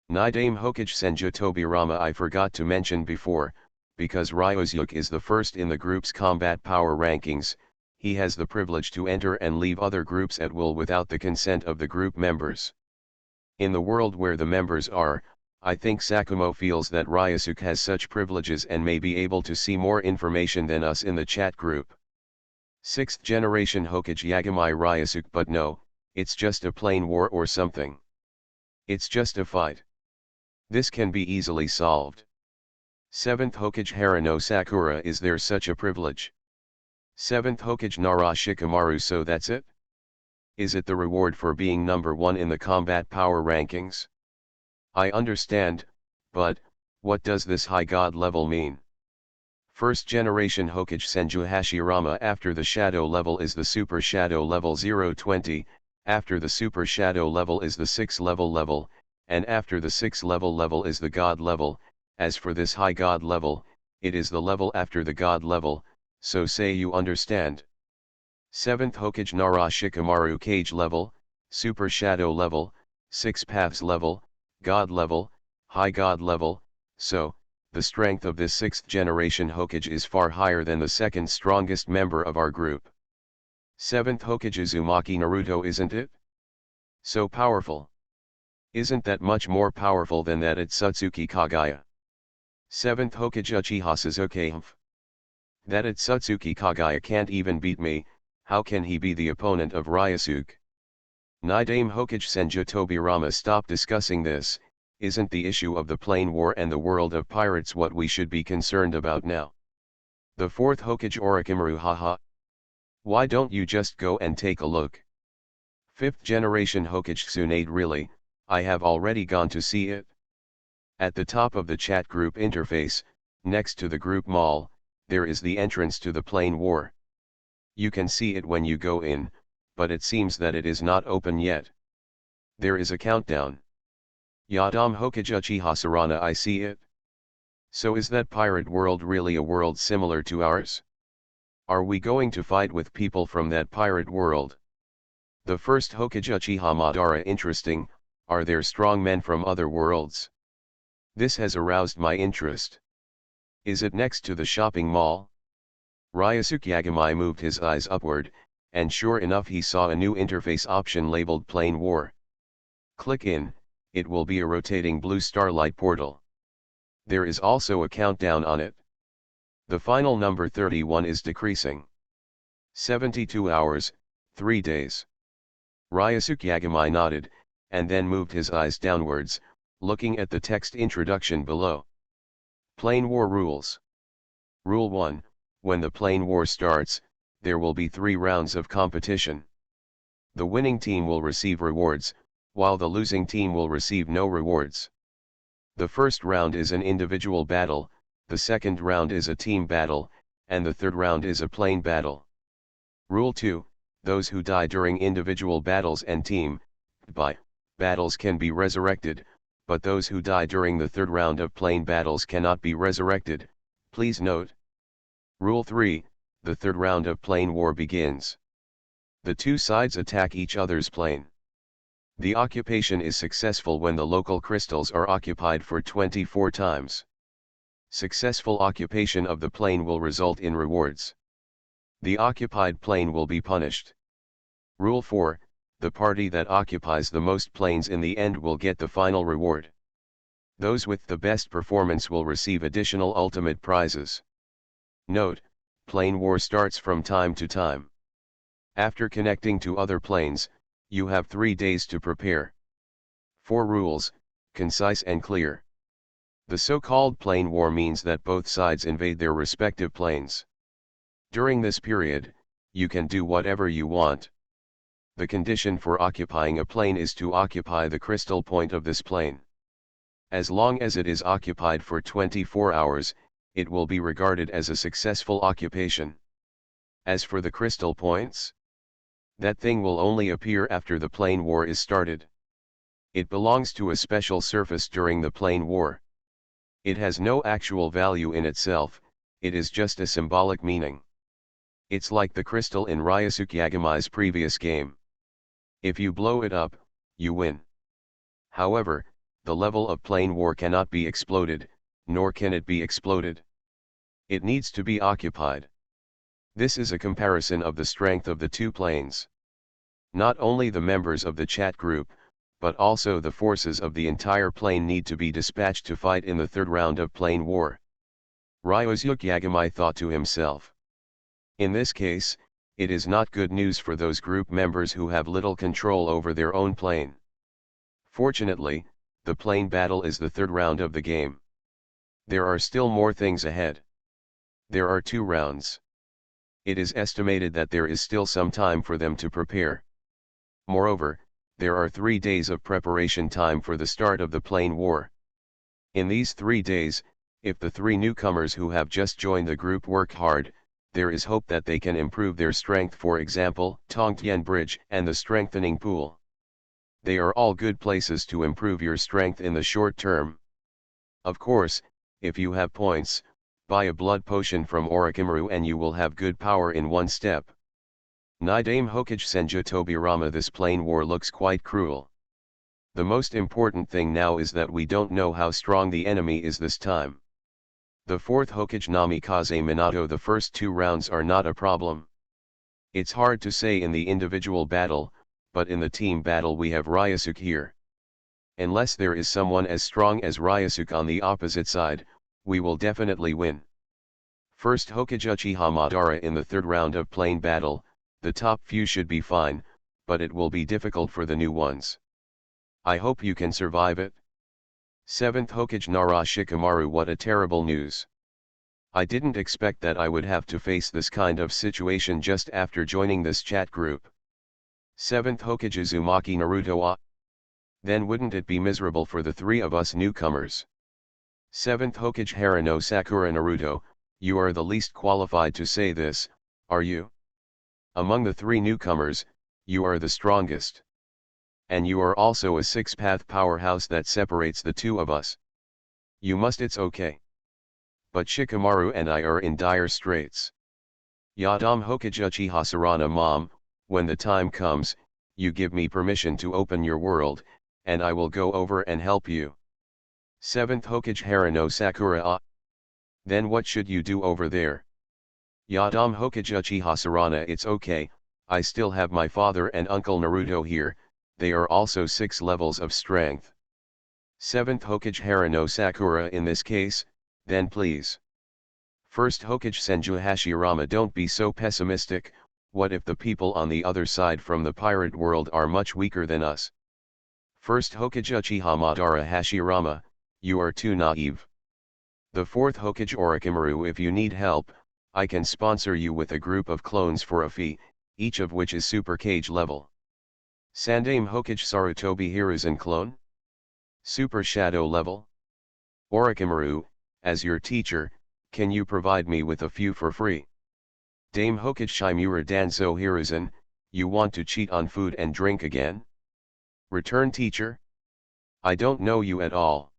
A: Nidaime Hokage Senju Tobirama, I forgot to mention before, because Ryosuke is the first in the group's combat power rankings, he has the privilege to enter and leave other groups at will without the consent of the group members. In the world where the members are, I think Sakumo feels that Ryosuke has such privileges and may be able to see more information than us in the chat group. Sixth generation Hokage Yagami Ryosuke, but no, it's just a plain war or something. It's just a fight. This can be easily solved. Seventh Hokage Harano Sakura, is there such a privilege? Seventh Hokage Nara Shikamaru, so that's it? Is it the reward for being number one in the combat power rankings? I understand, but, what does this high god level mean? First generation Hokage Senju Hashirama, after the shadow level is the super shadow level 020, after the super shadow level is the 6th level, and after the 6th level is the god level. As for this high god level, it is the level after the god level, so say you understand. 7th Hokage Nara Shikamaru, cage level, super shadow level, 6 paths level, god level, high god level, so, the strength of this 6th generation Hokage is far higher than the second strongest member of our group. 7th Hokage Uzumaki Naruto, isn't it? So powerful. Isn't that much more powerful than that at Satsuki Kagaya? 7th Hokage Uchiha Sasuke. That at Satsuki Kagaya can't even beat me, how can he be the opponent of Ryosuke? Nidaime Hokage Senju Tobirama, stop discussing this. Isn't the issue of the plain war and the world of pirates what we should be concerned about now? The fourth Hokage Orochimaru, haha. Why don't you just go and take a look? 5th generation Hokage Tsunade, really, I have already gone to see it. At the top of the chat group interface, next to the group mall, there is the entrance to the plain war. You can see it when you go in, but it seems that it is not open yet. There is a countdown. Yadam Hokage Uchiha Sarana, I see it. So is that pirate world really a world similar to ours? Are we going to fight with people from that pirate world? The first Hokage Uchiha Madara, interesting, are there strong men from other worlds? This has aroused my interest. Is it next to the shopping mall? Ryosuke Yagami moved his eyes upward, and sure enough he saw a new interface option labeled Plain War. Click in, it will be a rotating blue starlight portal. There is also a countdown on it. The final number 31 is decreasing. 72 hours, 3 days. Ryosuke Yagami nodded, and then moved his eyes downwards, looking at the text introduction below. Plain War Rules. Rule 1, when the Plain War starts, there will be 3 rounds of competition. The winning team will receive rewards, while the losing team will receive no rewards. The first round is an individual battle, the second round is a team battle, and the third round is a plane battle. Rule 2, those who die during individual battles and team battles can be resurrected, but those who die during the third round of plane battles cannot be resurrected, please note. Rule 3, the third round of plane war begins. The two sides attack each other's plane. The occupation is successful when the local crystals are occupied for 24 times. Successful occupation of the plane will result in rewards. The occupied plane will be punished. Rule 4, the party that occupies the most planes in the end will get the final reward. Those with the best performance will receive additional ultimate prizes. Note, plane war starts from time to time. After connecting to other planes, you have 3 days to prepare. 4 rules, concise and clear. The so-called plane war means that both sides invade their respective planes. During this period, you can do whatever you want. The condition for occupying a plane is to occupy the crystal point of this plane. As long as it is occupied for 24 hours, it will be regarded as a successful occupation. As for the crystal points, that thing will only appear after the plane war is started. It belongs to a special surface during the plane war. It has no actual value in itself, it is just a symbolic meaning. It's like the crystal in Ryosuke Yagami's previous game. If you blow it up, you win. However, the level of plane war cannot be exploded, nor can it be exploded. It needs to be occupied. This is a comparison of the strength of the two planes. Not only the members of the chat group, but also the forces of the entire plane need to be dispatched to fight in the third round of plane war. Ryosuke Yagami thought to himself. In this case, it is not good news for those group members who have little control over their own plane. Fortunately, the plane battle is the third round of the game. There are still more things ahead. There are 2 rounds. It is estimated that there is still some time for them to prepare. Moreover, there are 3 days of preparation time for the start of the plane war. In these 3 days, if the 3 newcomers who have just joined the group work hard, there is hope that they can improve their strength, for example, Tongtian Bridge and the strengthening pool. They are all good places to improve your strength in the short term. Of course, if you have points, buy a blood potion from Orochimaru and you will have good power in one step. Nidame Hokage Senju Tobirama, this plane war looks quite cruel. The most important thing now is that we don't know how strong the enemy is this time. The 4th Hokage Namikaze Minato, the first 2 rounds are not a problem. It's hard to say in the individual battle, but in the team battle we have Ryosuke here. Unless there is someone as strong as Ryosuke on the opposite side, we will definitely win. 1st Hokage Uchiha Madara in the third round of plane battle, the top few should be fine, but it will be difficult for the new ones. I hope you can survive it. 7th Hokage Nara Shikamaru, what a terrible news. I didn't expect that I would have to face this kind of situation just after joining this chat group. 7th Hokage Uzumaki Naruto. Then wouldn't it be miserable for the 3 of us newcomers? 7th Hokage Harano Sakura Naruto, you are the least qualified to say this, are you? Among the 3 newcomers, you are the strongest. And you are also a 6-path powerhouse that separates the 2 of us. You must, it's okay. But Shikamaru and I are in dire straits. Yadam Hokage Uchiha Sarana, mom, when the time comes, you give me permission to open your world, and I will go over and help you. 7th Hokage Harano Sakura. Then what should you do over there? Yadam Hokage Uchiha Sarana, it's okay, I still have my father and uncle Naruto here, they are also 6 levels of strength. 7th Hokage Harano Sakura, in this case, then please. 1st Hokage Senju Hashirama, don't be so pessimistic, what if the people on the other side from the pirate world are much weaker than us? 1st Hokage Uchiha Madara Hashirama, you are too naive. The 4th Hokage Orochimaru, if you need help, I can sponsor you with a group of clones for a fee, each of which is Super Cage level. Sandame Hokage Sarutobi Hiruzen clone? Super Shadow level? Orochimaru, as your teacher, Can you provide me with a few for free? Dame Hokage Shimura Danzo Hiruzen, you want to cheat on food and drink again? Return teacher? I don't know you at all.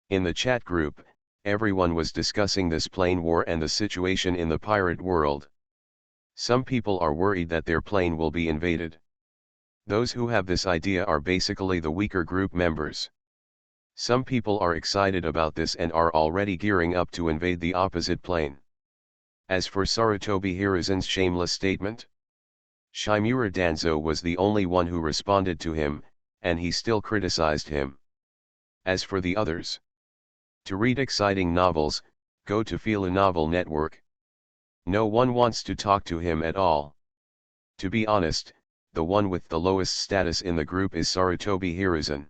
A: In the chat group, everyone was discussing this plane war and the situation in the pirate world. Some people are worried that their plane will be invaded. Those who have this idea are basically the weaker group members. Some people are excited about this and are already gearing up to invade the opposite plane. As for Sarutobi Hiruzen's shameless statement, Shimura Danzo was the only one who responded to him, and he still criticized him. As for the others, to read exciting novels, go to Fila Novel Network. No one wants to talk to him at all. To be honest, the one with the lowest status in the group is Sarutobi Hiruzen.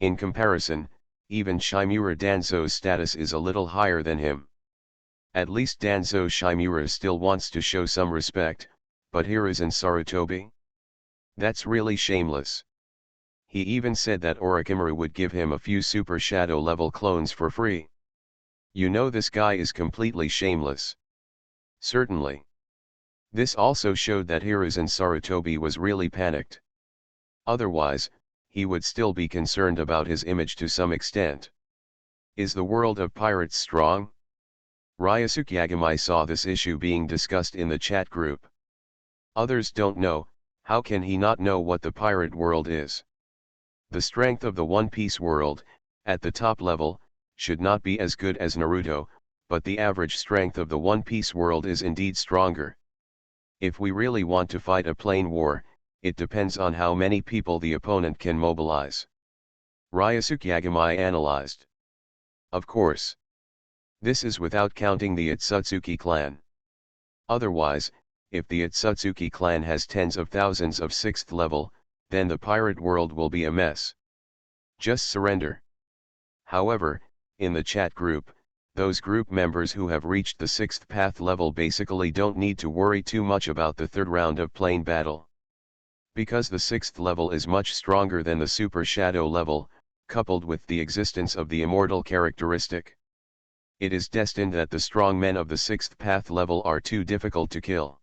A: In comparison, even Shimura Danzo's status is a little higher than him. At least Danzo Shimura still wants to show some respect, but Hiruzen Sarutobi? That's really shameless. He even said that Orochimaru would give him a few Super Shadow level clones for free. You know this guy is completely shameless. Certainly. This also showed that Hiruzen Sarutobi was really panicked. Otherwise, he would still be concerned about his image to some extent. Is the world of pirates strong? Ryosuke Yagami saw this issue being discussed in the chat group. Others don't know, how can he not know what the pirate world is? The strength of the One Piece world, at the top level, should not be as good as Naruto, but the average strength of the One Piece world is indeed stronger. If we really want to fight a plane war, it depends on how many people the opponent can mobilize. Ryosuke Yagami analyzed. Of course. This is without counting the Itsutsuki clan. Otherwise, if the Itsutsuki clan has tens of thousands of 6th level, then the pirate world will be a mess. Just surrender. However, in the chat group, those group members who have reached the 6th path level basically don't need to worry too much about the third round of plane battle. Because the 6th level is much stronger than the Super Shadow level, coupled with the existence of the immortal characteristic. It is destined that the strong men of the 6th path level are too difficult to kill.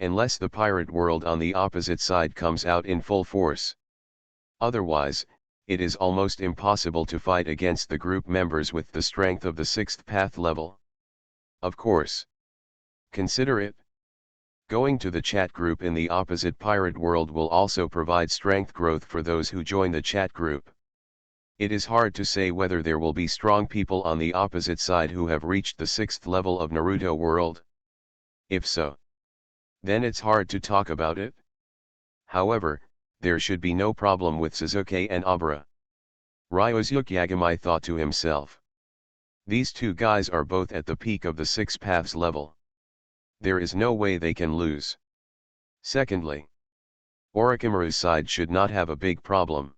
A: Unless the pirate world on the opposite side comes out in full force. Otherwise, it is almost impossible to fight against the group members with the strength of the 6th path level. Of course. Consider it. Going to the chat group in the opposite pirate world will also provide strength growth for those who join the chat group. It is hard to say whether there will be strong people on the opposite side who have reached the 6th level of Naruto world. If so, then it's hard to talk about it. However, there should be no problem with Sasuke and Obara. Ryosuke Yagami thought to himself. These two guys are both at the peak of the 6 paths level. There is no way they can lose. Secondly, Orochimaru's side should not have a big problem.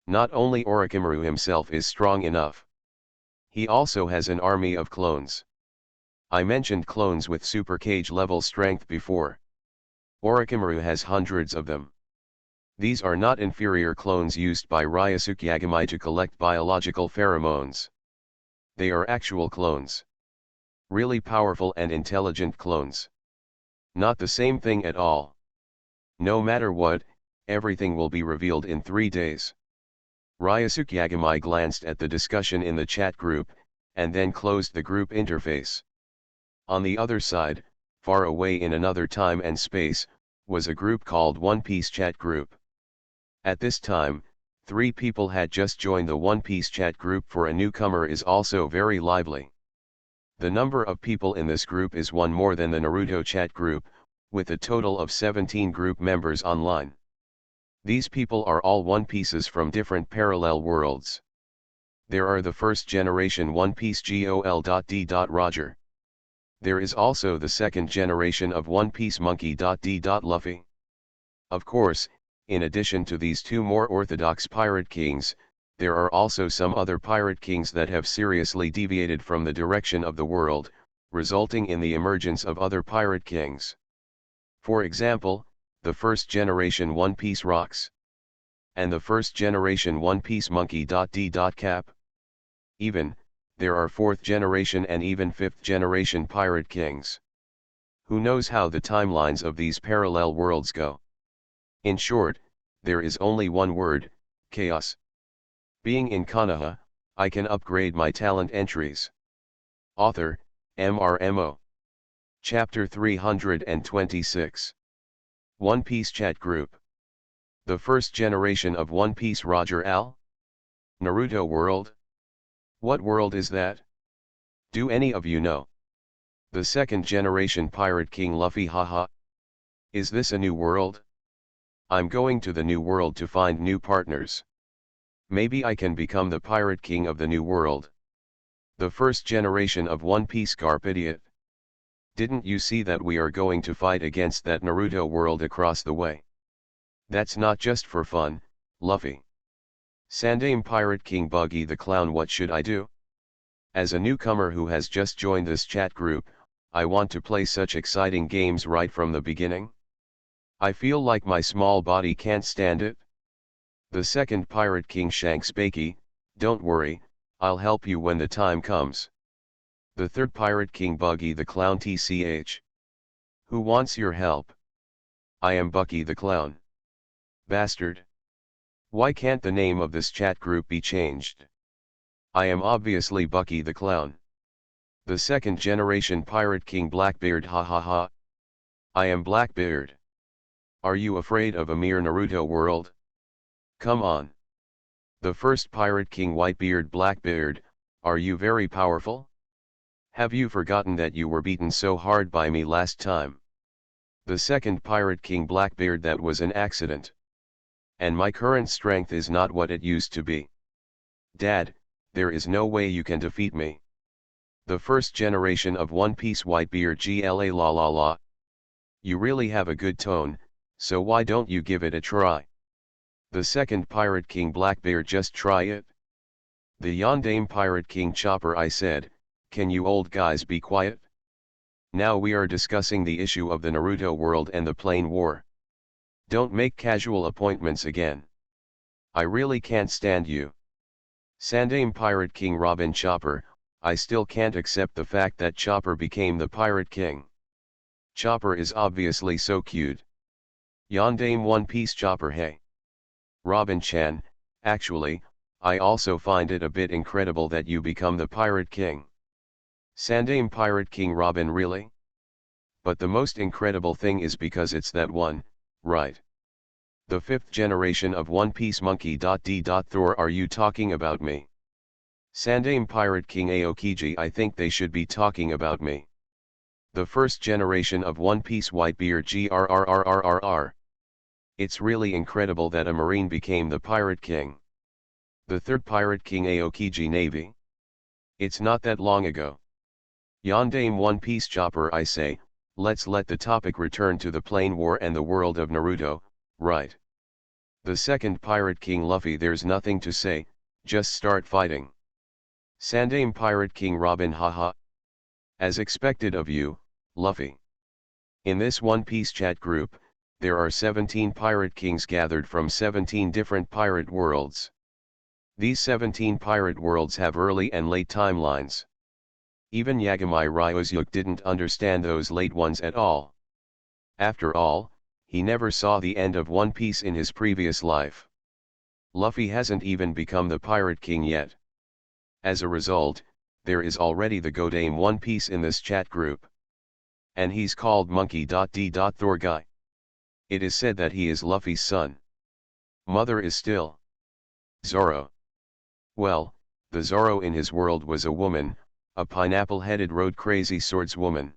A: Not only Orochimaru himself is strong enough. He also has an army of clones. I mentioned clones with Super Cage level strength before. Orochimaru has hundreds of them. These are not inferior clones used by Ryosuke Yagami to collect biological pheromones. They are actual clones. Really powerful and intelligent clones. Not the same thing at all. No matter what, everything will be revealed in 3 days. Ryosuke Yagami glanced at the discussion in the chat group, and then closed the group interface. On the other side, far away in another time and space, was a group called One Piece Chat Group. At this time, 3 people had just joined the One Piece Chat Group. For a newcomer is also very lively. The number of people in this group is one more than the Naruto Chat Group, with a total of 17 group members online. These people are all One Pieces from different parallel worlds. There are the first generation One Piece Gol.D. Roger. There is also the second generation of One Piece Monkey.D. Luffy. Of course, in addition to these 2 more orthodox pirate kings, there are also some other pirate kings that have seriously deviated from the direction of the world, resulting in the emergence of other pirate kings. For example, the first generation One Piece Rocks. And the first generation One Piece Monkey.D. Cap. Even, there are 4th generation and even 5th generation pirate kings. Who knows how the timelines of these parallel worlds go? In short, there is only one word: chaos. Being in Konoha, I can upgrade my talent entries. Author, MRMO. Chapter 326. One Piece Chat Group. The first generation of One Piece. Roger Al? Naruto World? What world is that? Do any of you know? The second generation Pirate King Luffy, haha. Is this a new world? I'm going to the new world to find new partners. Maybe I can become the Pirate King of the new world. The first generation of One Piece. Garp, idiot. Didn't you see that we are going to fight against that Naruto world across the way? That's not just for fun, Luffy. Sandame Pirate King Buggy the Clown, what should I do? As a newcomer who has just joined this chat group, I want to play such exciting games right from the beginning. I feel like my small body can't stand it. The second Pirate King Shanks Bakey, don't worry, I'll help you when the time comes. The third Pirate King Buggy the Clown, TCH. Who wants your help? I am Bucky the Clown. Bastard. Why can't the name of this chat group be changed? I am obviously Bucky the Clown. The second generation Pirate King Blackbeard, ha ha ha. I am Blackbeard. Are you afraid of a mere Naruto world? Come on. The first Pirate King Whitebeard, Blackbeard, are you very powerful? Have you forgotten that you were beaten so hard by me last time? The second Pirate King Blackbeard, that was an accident. And my current strength is not what it used to be. Dad, there is no way you can defeat me. The first generation of One Piece Whitebeard, GLA, la la la. You really have a good tone, so why don't you give it a try? The second Pirate King Blackbeard, just try it. The Yondaime Pirate King Chopper, I said, can you old guys be quiet? Now we are discussing the issue of the Naruto world and the Plain War. Don't make casual appointments again. I really can't stand you. Sandame Pirate King Robin Chopper, I still can't accept the fact that Chopper became the Pirate King. Chopper is obviously so cute. Yondaime One Piece Chopper, hey. Robin-chan, actually, I also find it a bit incredible that you become the Pirate King. Sandame Pirate King Robin, really? But the most incredible thing is because it's that one, right? The 5th generation of One Piece Monkey. D. Thor, are you talking about me? Sandame Pirate King Aokiji, I think they should be talking about me. The first generation of One Piece Whitebeard, GRRRRRR. It's really incredible that a Marine became the Pirate King. The third Pirate King Aokiji Navy. It's not that long ago. Yondaime One Piece Chopper, I say, let's let the topic return to the Plain War and the world of Naruto, right? The second Pirate King Luffy, there's nothing to say, just start fighting. Sandame Pirate King Robin, haha. As expected of you, Luffy. In this One Piece chat group, there are 17 Pirate Kings gathered from 17 different pirate worlds. These 17 pirate worlds have early and late timelines. Even Yagami Ryosuke didn't understand those late ones at all. After all, he never saw the end of One Piece in his previous life. Luffy hasn't even become the Pirate King yet. As a result, there is already the Godame One Piece in this chat group. And he's called Monkey. D. Thor guy. It is said that he is Luffy's son. Mother is still Zoro. Well, the Zoro in his world was a woman, a pineapple-headed road-crazy swordswoman.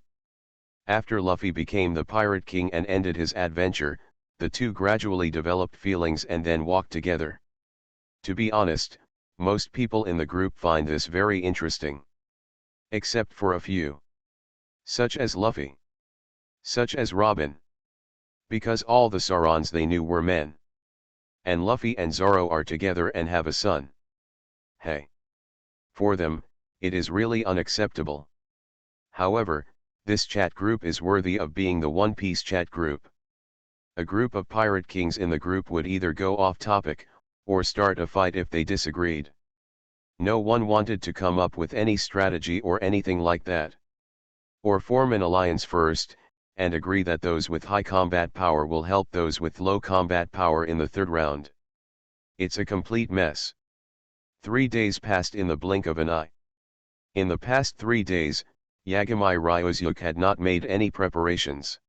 A: After Luffy became the Pirate King and ended his adventure, the two gradually developed feelings and then walked together. To be honest, most people in the group find this very interesting. Except for a few. Such as Luffy. Such as Robin. Because all the Saurons they knew were men. And Luffy and Zoro are together and have a son. Hey. For them, it is really unacceptable. However, this chat group is worthy of being the One Piece chat group. A group of pirate kings in the group would either go off topic, or start a fight if they disagreed. No one wanted to come up with any strategy or anything like that. Or form an alliance first, and agree that those with high combat power will help those with low combat power in the third round. It's a complete mess. 3 days passed in the blink of an eye. In the past 3 days, Yagami Ryosuke had not made any preparations.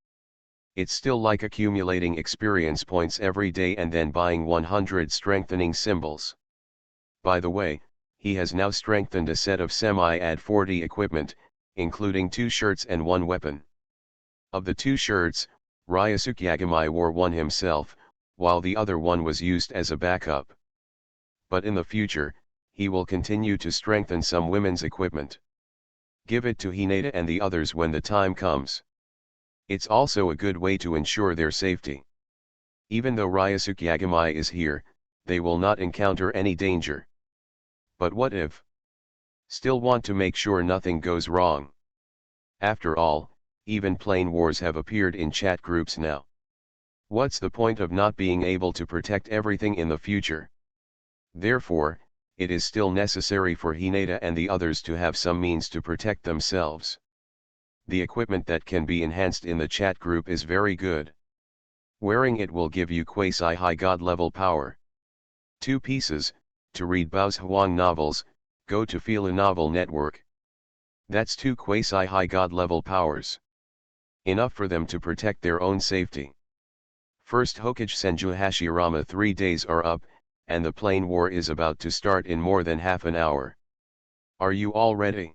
A: It's still like accumulating experience points every day and then buying 100 strengthening symbols. By the way, he has now strengthened a set of semi-ad 40 equipment, including 2 shirts and 1 weapon. Of the 2 shirts, Ryosuke Yagami wore one himself, while the other one was used as a backup. But in the future, he will continue to strengthen some women's equipment. Give it to Hinata and the others when the time comes. It's also a good way to ensure their safety. Even though Ryosuke Yagami is here, they will not encounter any danger. But what if? Still want to make sure nothing goes wrong. After all, even plain wars have appeared in chat groups now. What's the point of not being able to protect everything in the future? Therefore, it is still necessary for Hinata and the others to have some means to protect themselves. The equipment that can be enhanced in the chat group is very good. Wearing it will give you quasi-high god level power. 2 pieces, to read Bao's Huang novels, go to Fila Novel Network. That's 2 quasi-high god level powers. Enough for them to protect their own safety. First Hokage Senju Hashirama 3 days are up, and the plain war is about to start in more than half an hour. Are you all ready?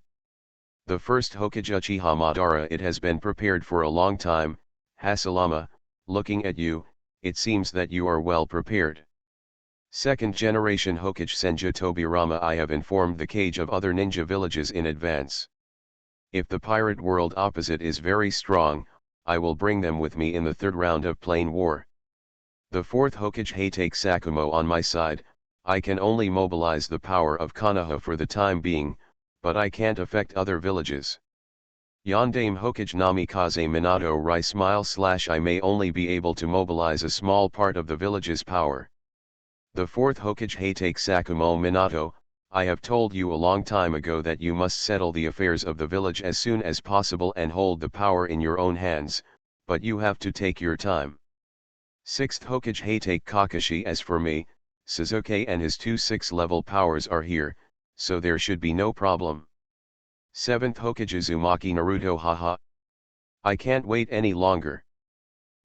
A: The first Hokage Uchiha Madara. It has been prepared for a long time. Hasalama, looking at you, it seems that you are well prepared. Second generation Hokage Senju Tobirama. I have informed the cage of other ninja villages in advance. If the pirate world opposite is very strong, I will bring them with me in the third round of plain war. The fourth Hokage Hatake Sakumo on my side. I can only mobilize the power of Konoha for the time being, but I can't affect other villages. Yondame Hokage Namikaze Minato Rai smile / I may only be able to mobilize a small part of the village's power. The fourth Hokage Hatake Sakumo Minato, I have told you a long time ago that you must settle the affairs of the village as soon as possible and hold the power in your own hands, but you have to take your time. Sixth Hokage Hatake Kakashi. As for me, Suzuki and his 2 6-level powers are here, so there should be no problem. 7th Hokage Uzumaki Naruto. Haha. I can't wait any longer.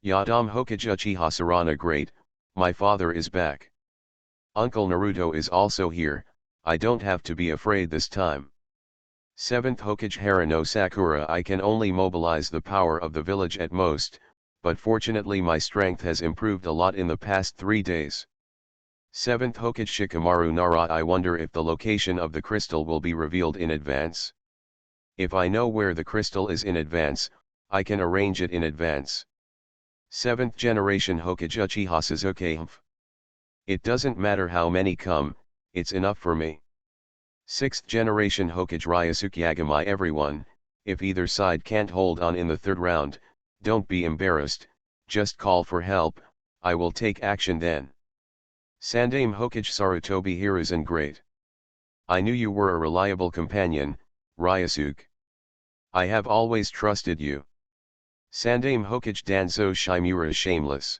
A: Yadam Hokage Uchiha Sarana. Great, my father is back. Uncle Naruto is also here, I don't have to be afraid this time. 7th Hokage Harano Sakura. I can only mobilize the power of the village at most, but fortunately my strength has improved a lot in the past 3 days. 7th Hokage Shikamaru Nara. I wonder if the location of the crystal will be revealed in advance. If I know where the crystal is in advance, I can arrange it in advance. 7th generation Hokage Uchiha Suzuki. It doesn't matter how many come, it's enough for me. 6th generation Hokage Ryosuke Yagami. Everyone, if either side can't hold on in the third round, don't be embarrassed, just call for help, I will take action then. Sandame Hokage Sarutobi Hiruzen. Great. I knew you were a reliable companion, Ryosuke. I have always trusted you. Sandame Hokage Danzo Shimura. Shameless.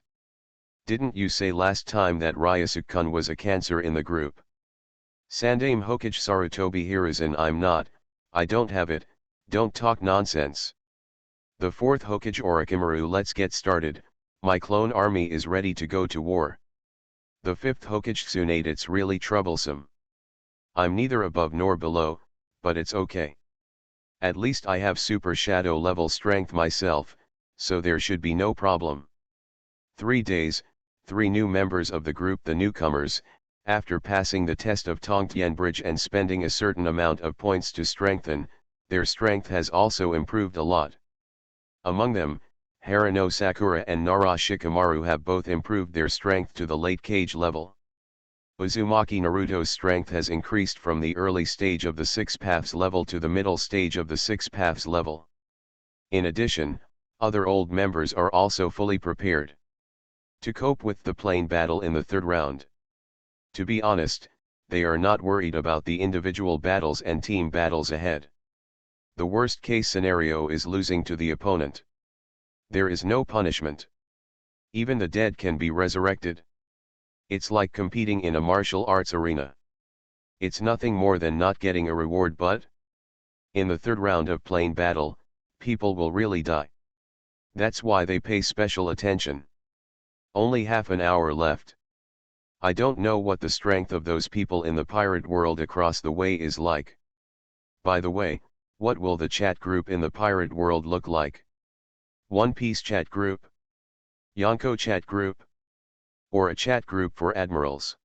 A: Didn't you say last time that Ryosuke-kun was a cancer in the group? Sandame Hokage Sarutobi Hiruzen. I'm not, I don't have it, don't talk nonsense. The fourth Hokage Orochimaru. Let's get started, my clone army is ready to go to war. The fifth Hokage Tsunade. It's really troublesome. I'm neither above nor below, but it's okay. At least I have super shadow level strength myself, so there should be no problem. 3 days, 3 new members of the group. The newcomers, after passing the test of Tongtian Bridge and spending a certain amount of points to strengthen, their strength has also improved a lot. Among them, Harano Sakura and Nara Shikamaru have both improved their strength to the late Kage level. Uzumaki Naruto's strength has increased from the early stage of the 6 paths level to the middle stage of the 6 paths level. In addition, other old members are also fully prepared to cope with the plain battle in the third round. To be honest, they are not worried about the individual battles and team battles ahead. The worst case scenario is losing to the opponent. There is no punishment. Even the dead can be resurrected. It's like competing in a martial arts arena. It's nothing more than not getting a reward, but in the third round of plain battle, people will really die. That's why they pay special attention. Only half an hour left. I don't know what the strength of those people in the pirate world across the way is like. By the way, what will the chat group in the pirate world look like? One Piece chat group? Yonko chat group? Or a chat group for admirals?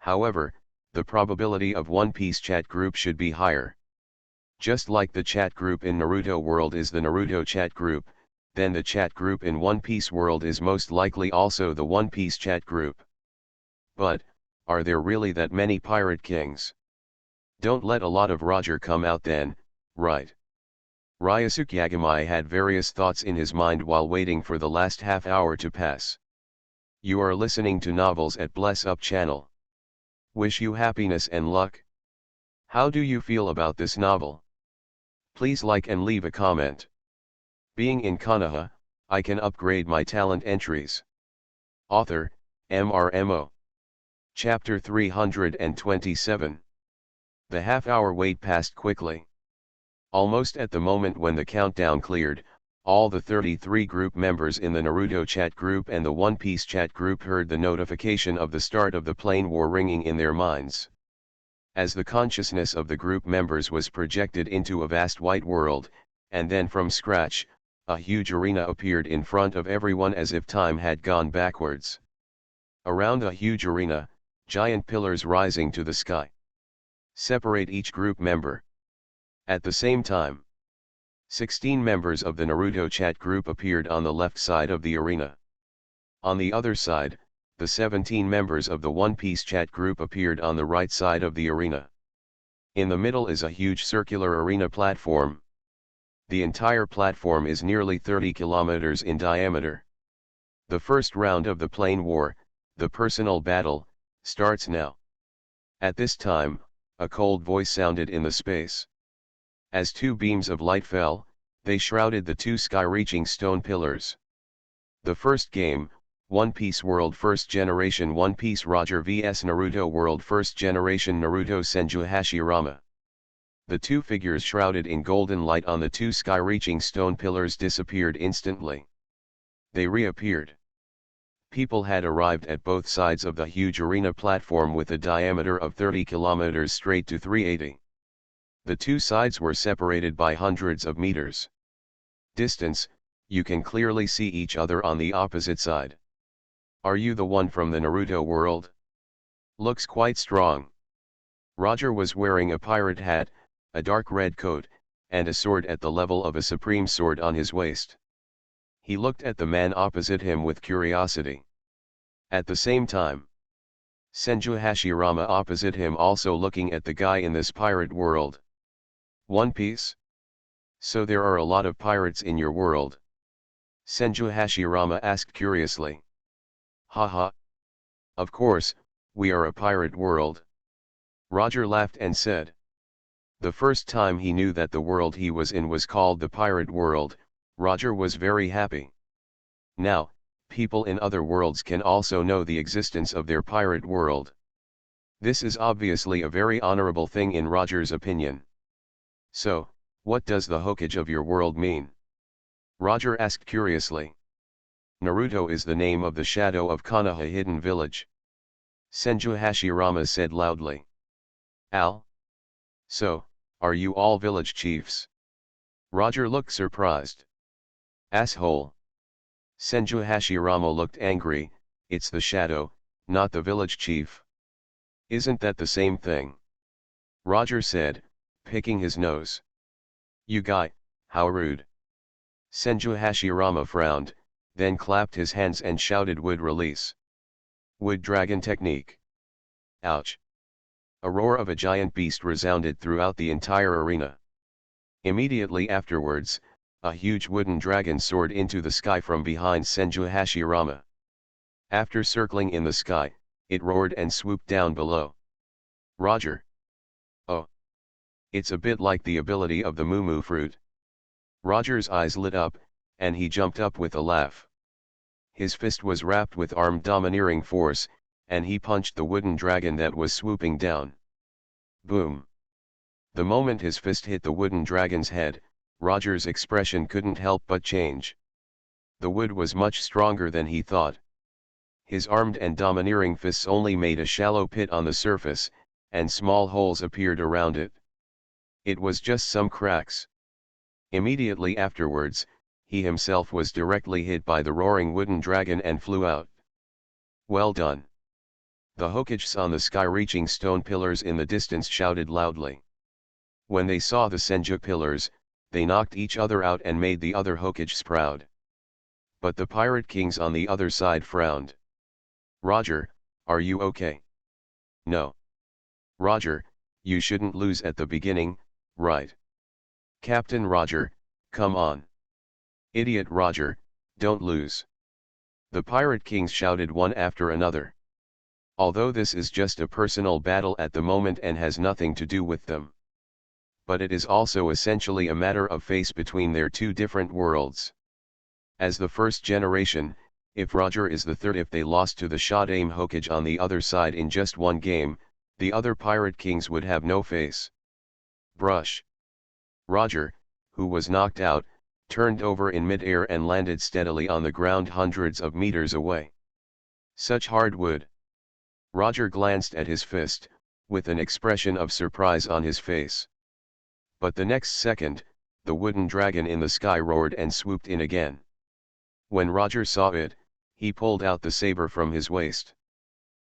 A: However, the probability of One Piece chat group should be higher. Just like the chat group in Naruto world is the Naruto chat group, then the chat group in One Piece world is most likely also the One Piece chat group. But, are there really that many pirate kings? Don't let a lot of Roger come out then, right? Ryosuke Yagamai had various thoughts in his mind while waiting for the last half hour to pass. You are listening to Novels at Bless Up channel. Wish you happiness and luck. How do you feel about this novel? Please like and leave a comment. Being in Konoha, I can upgrade my talent entries. Author, MRMO. Chapter 327. The half-hour wait passed quickly. Almost at the moment when the countdown cleared, all the 33 group members in the Naruto chat group and the One Piece chat group heard the notification of the start of the plane war ringing in their minds. As the consciousness of the group members was projected into a vast white world, and then from scratch, a huge arena appeared in front of everyone as if time had gone backwards. Around the huge arena, giant pillars rising to the sky separate each group member. At the same time, 16 members of the Naruto chat group appeared on the left side of the arena. On the other side, the 17 members of the One Piece chat group appeared on the right side of the arena. In the middle is a huge circular arena platform. The entire platform is nearly 30 kilometers in diameter. The first round of the plane war, the personal battle, starts now. At this time, a cold voice sounded in the space. As two beams of light fell, they shrouded the two sky-reaching stone pillars. The first game, One Piece World First Generation One Piece Roger vs Naruto World First Generation Naruto Senju Hashirama. The two figures shrouded in golden light on the two sky-reaching stone pillars disappeared instantly. They reappeared. People had arrived at both sides of the huge arena platform with a diameter of 30 kilometers straight to 380. The two sides were separated by hundreds of meters distance. You can clearly see each other on the opposite side. Are you the one from the Naruto world? Looks quite strong. Roger was wearing a pirate hat, a dark red coat, and a sword at the level of a supreme sword on his waist. He looked at the man opposite him with curiosity. At the same time, Senju Hashirama opposite him also looking at the guy in this pirate world. One Piece? So there are a lot of pirates in your world? Senju Hashirama asked curiously. Haha. Of course, we are a pirate world. Roger laughed and said. The first time he knew that the world he was in was called the pirate world, Roger was very happy. Now, people in other worlds can also know the existence of their pirate world. This is obviously a very honorable thing in Roger's opinion. So, what does the Hokage of your world mean? Roger asked curiously. Naruto is the name of the shadow of Konoha hidden village. Senju Hashirama said loudly. Al? So, are you all village chiefs? Roger looked surprised. Asshole. Senju Hashirama looked angry. It's the shadow, not the village chief. Isn't that the same thing? Roger said, picking his nose. You guy, how rude. Senju Hashirama frowned, then clapped his hands and shouted wood release. Wood dragon technique. Ouch. A roar of a giant beast resounded throughout the entire arena. Immediately afterwards, a huge wooden dragon soared into the sky from behind Senju Hashirama. After circling in the sky, it roared and swooped down below. Roger. Oh. It's a bit like the ability of the moo fruit. Roger's eyes lit up, and he jumped up with a laugh. His fist was wrapped with armed domineering force, and he punched the wooden dragon that was swooping down. Boom. The moment his fist hit the wooden dragon's head, Roger's expression couldn't help but change. The wood was much stronger than he thought. His armed and domineering fists only made a shallow pit on the surface, and small holes appeared around it. It was just some cracks. Immediately afterwards, he himself was directly hit by the roaring wooden dragon and flew out. Well done. The Hokages on the sky-reaching stone pillars in the distance shouted loudly. When they saw the Senju pillars, they knocked each other out and made the other Hokages proud. But the pirate kings on the other side frowned. Roger, are you okay? No. Roger, you shouldn't lose at the beginning, right? Captain Roger, come on. Idiot Roger, don't lose. The pirate kings shouted one after another. Although this is just a personal battle at the moment and has nothing to do with them. But it is also essentially a matter of face between their two different worlds. As the first generation, if Roger is the third, if they lost to the Shodaime Hokage on the other side in just one game, the other pirate kings would have no face. Brush. Roger, who was knocked out, turned over in mid-air and landed steadily on the ground hundreds of meters away. Such hard wood. Roger glanced at his fist, with an expression of surprise on his face. But the next second, the wooden dragon in the sky roared and swooped in again. When Roger saw it, he pulled out the saber from his waist.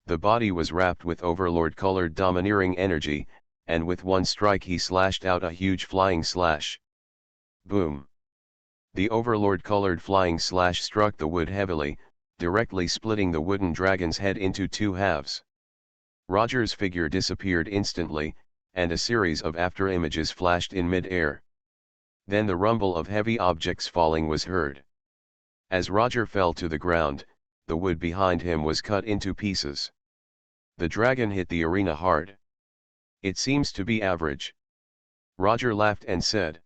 A: The body was wrapped with overlord-colored domineering energy, and with one strike he slashed out a huge flying slash. Boom! The overlord-colored flying slash struck the wood heavily, directly splitting the wooden dragon's head into two halves. Roger's figure disappeared instantly, and a series of afterimages flashed in mid-air. Then the rumble of heavy objects falling was heard. As Roger fell to the ground, the wood behind him was cut into pieces. The dragon hit the arena hard. It seems to be average. Roger laughed and said.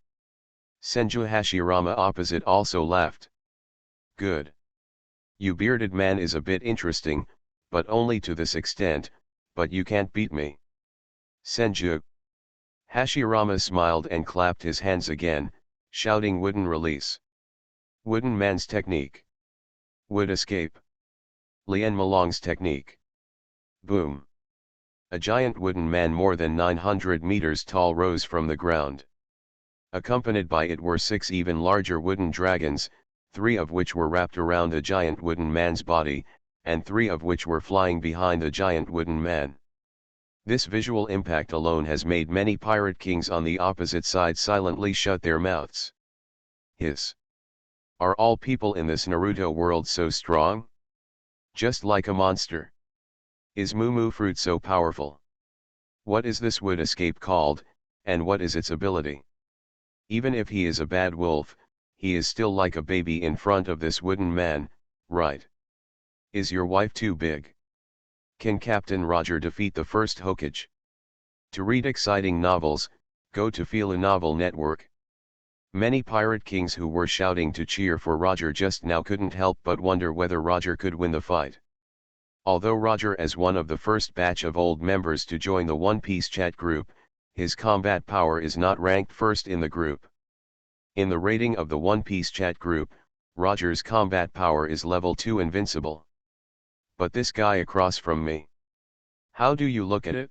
A: Senju Hashirama opposite also laughed. Good. You bearded man is a bit interesting, but only to this extent, but you can't beat me. Senju. Hashirama smiled and clapped his hands again, shouting wooden release. Wooden man's technique. Wood escape. Lien Malong's technique. Boom. A giant wooden man more than 900 meters tall rose from the ground. Accompanied by it were 6 even larger wooden dragons, 3 of which were wrapped around a giant wooden man's body, and 3 of which were flying behind the giant wooden man. This visual impact alone has made many pirate kings on the opposite side silently shut their mouths. Hiss. Are all people in this Naruto world so strong? Just like a monster. Is moo fruit so powerful? What is this wood escape called, and what is its ability? Even if he is a bad wolf, he is still like a baby in front of this wooden man, right? Is your wife too big? Can Captain Roger defeat the first Hokage? To read exciting novels, go to Fila Novel Network. Many pirate kings who were shouting to cheer for Roger just now couldn't help but wonder whether Roger could win the fight. Although Roger as one of the first batch of old members to join the One Piece chat group, his combat power is not ranked first in the group. In the rating of the One Piece chat group, Roger's combat power is level 2 invincible. But this guy across from me. How do you look at it?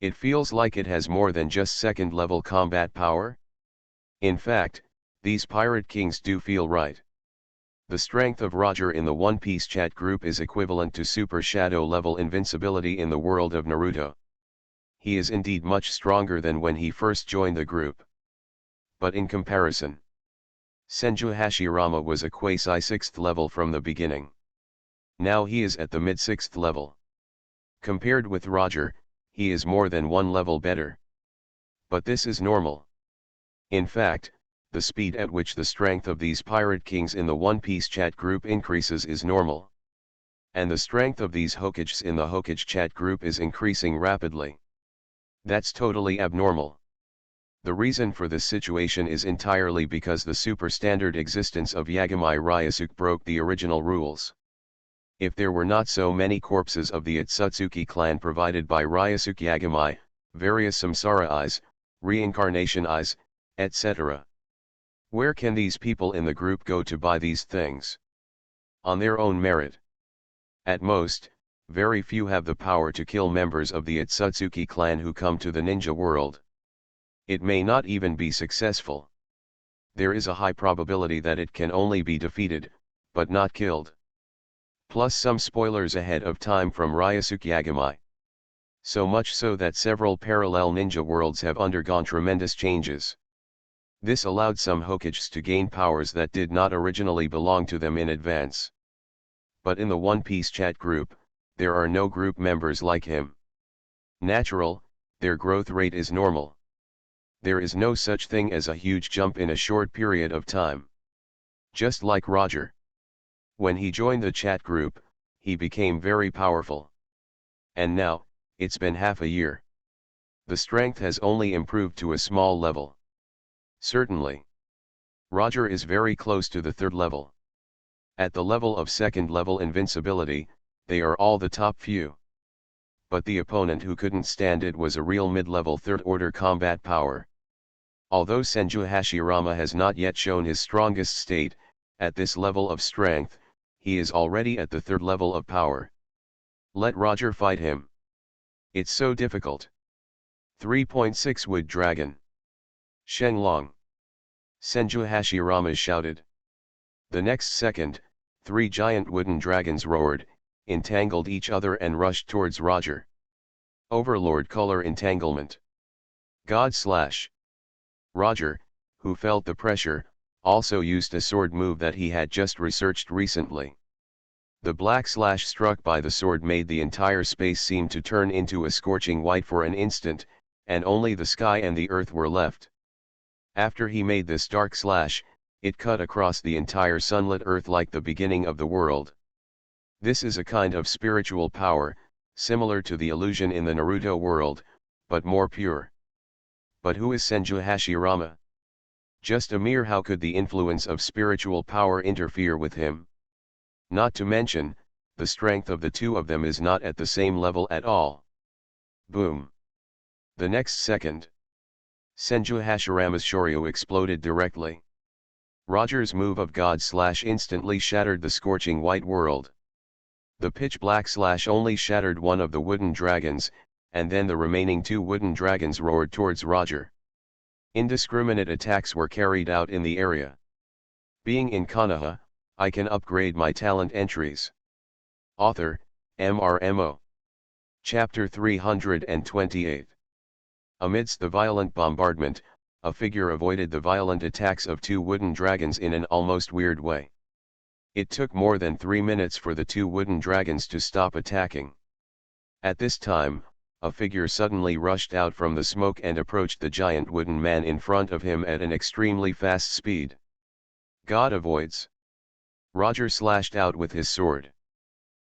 A: It feels like it has more than just second level combat power. In fact, these pirate kings do feel right. The strength of Roger in the One Piece chat group is equivalent to Super Shadow level invincibility in the world of Naruto. He is indeed much stronger than when he first joined the group. But in comparison, Senju Hashirama was a quasi 6th level from the beginning. Now he is at the mid 6th level. Compared with Roger, he is more than 1 level better. But this is normal. In fact, the speed at which the strength of these pirate kings in the One Piece chat group increases is normal. And the strength of these Hokages in the Hokage chat group is increasing rapidly. That's totally abnormal. The reason for this situation is entirely because the super-standard existence of Yagami Ryusuke broke the original rules. If there were not so many corpses of the Otsutsuki clan provided by Ryusuke Yagami, various samsara eyes, reincarnation eyes, etc. Where can these people in the group go to buy these things? On their own merit. At most, very few have the power to kill members of the Otsutsuki clan who come to the ninja world. It may not even be successful. There is a high probability that it can only be defeated, but not killed. Plus some spoilers ahead of time from Ryusuke Yagami. So much so that several parallel ninja worlds have undergone tremendous changes. This allowed some Hokages to gain powers that did not originally belong to them in advance. But in the One Piece chat group, there are no group members like him. Natural, their growth rate is normal. There is no such thing as a huge jump in a short period of time. Just like Roger. When he joined the chat group, he became very powerful. And now, it's been half a year. The strength has only improved to a small level. Certainly. Roger is very close to the third level. At the level of second level invincibility, they are all the top few. But the opponent who couldn't stand it was a real mid-level third order combat power. Although Senju Hashirama has not yet shown his strongest state, at this level of strength, he is already at the third level of power. Let Roger fight him. It's so difficult. 3.6 Wood Dragon. Shenlong. Senju Hashirama shouted. The next second, 3 giant wooden dragons roared, entangled each other and rushed towards Roger. Overlord Color Entanglement. God slash. Roger, who felt the pressure, also used a sword move that he had just researched recently. The black slash struck by the sword made the entire space seem to turn into a scorching white for an instant, and only the sky and the earth were left. After he made this dark slash, it cut across the entire sunlit earth like the beginning of the world. This is a kind of spiritual power, similar to the illusion in the Naruto world, but more pure. But who is Senju Hashirama? Just a mere how could the influence of spiritual power interfere with him? Not to mention, the strength of the two of them is not at the same level at all. Boom. The next second, Senju Hashirama's Shoryu exploded directly. Roger's move of God slash instantly shattered the scorching white world. The pitch black slash only shattered one of the wooden dragons, and then the remaining 2 wooden dragons roared towards Roger. Indiscriminate attacks were carried out in the area. Being in Konoha, I can upgrade my talent entries. Author, MRMO. Chapter 328. Amidst the violent bombardment, a figure avoided the violent attacks of 2 wooden dragons in an almost weird way. It took more than 3 minutes for the 2 wooden dragons to stop attacking. At this time, a figure suddenly rushed out from the smoke and approached the giant wooden man in front of him at an extremely fast speed. God avoids. Roger slashed out with his sword.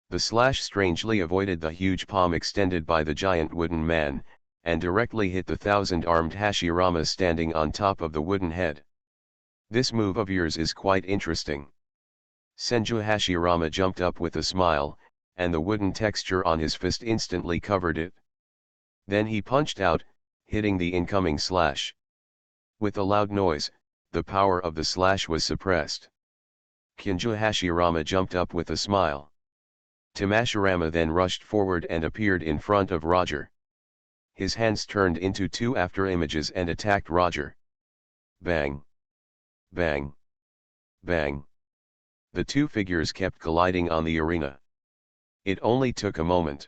A: The slash strangely avoided the huge palm extended by the giant wooden man, and directly hit the 1,000-armed Hashirama standing on top of the wooden head. This move of yours is quite interesting. Senju Hashirama jumped up with a smile, and the wooden texture on his fist instantly covered it. Then he punched out, hitting the incoming slash. With a loud noise, the power of the slash was suppressed. Senju Hashirama jumped up with a smile. Tamashirama then rushed forward and appeared in front of Roger. His hands turned into 2 after-images and attacked Roger. Bang! Bang! Bang! The 2 figures kept colliding on the arena. It only took a moment.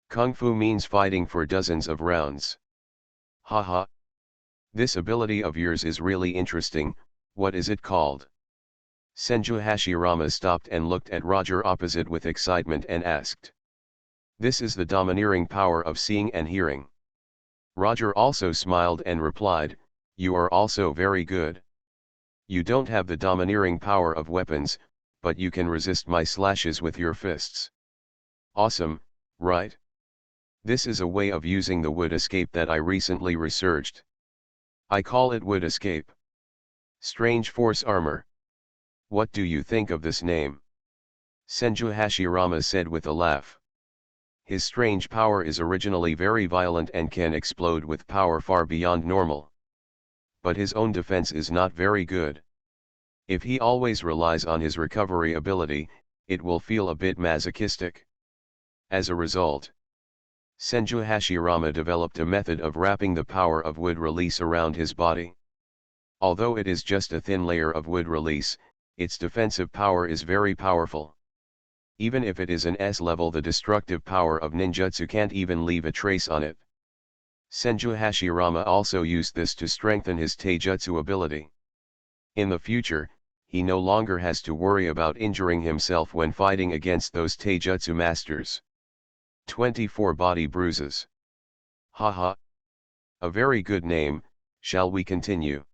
A: Kung Fu means fighting for dozens of rounds. Haha. This ability of yours is really interesting, what is it called? Senju Hashirama stopped and looked at Roger opposite with excitement and asked. This is the domineering power of seeing and hearing. Roger also smiled and replied, you are also very good. You don't have the domineering power of weapons, but you can resist my slashes with your fists. Awesome, right? This is a way of using the wood escape that I recently researched. I call it wood escape. Strange force armor. What do you think of this name? Senju Hashirama said with a laugh. His strange power is originally very violent and can explode with power far beyond normal. But his own defense is not very good. If he always relies on his recovery ability, it will feel a bit masochistic. As a result, Senju Hashirama developed a method of wrapping the power of wood release around his body. Although it is just a thin layer of wood release, its defensive power is very powerful. Even if it is an S level, the destructive power of ninjutsu can't even leave a trace on it. Senju Hashirama also used this to strengthen his taijutsu ability. In the future, he no longer has to worry about injuring himself when fighting against those taijutsu masters. 24 body bruises. Haha. A very good name. Shall we continue?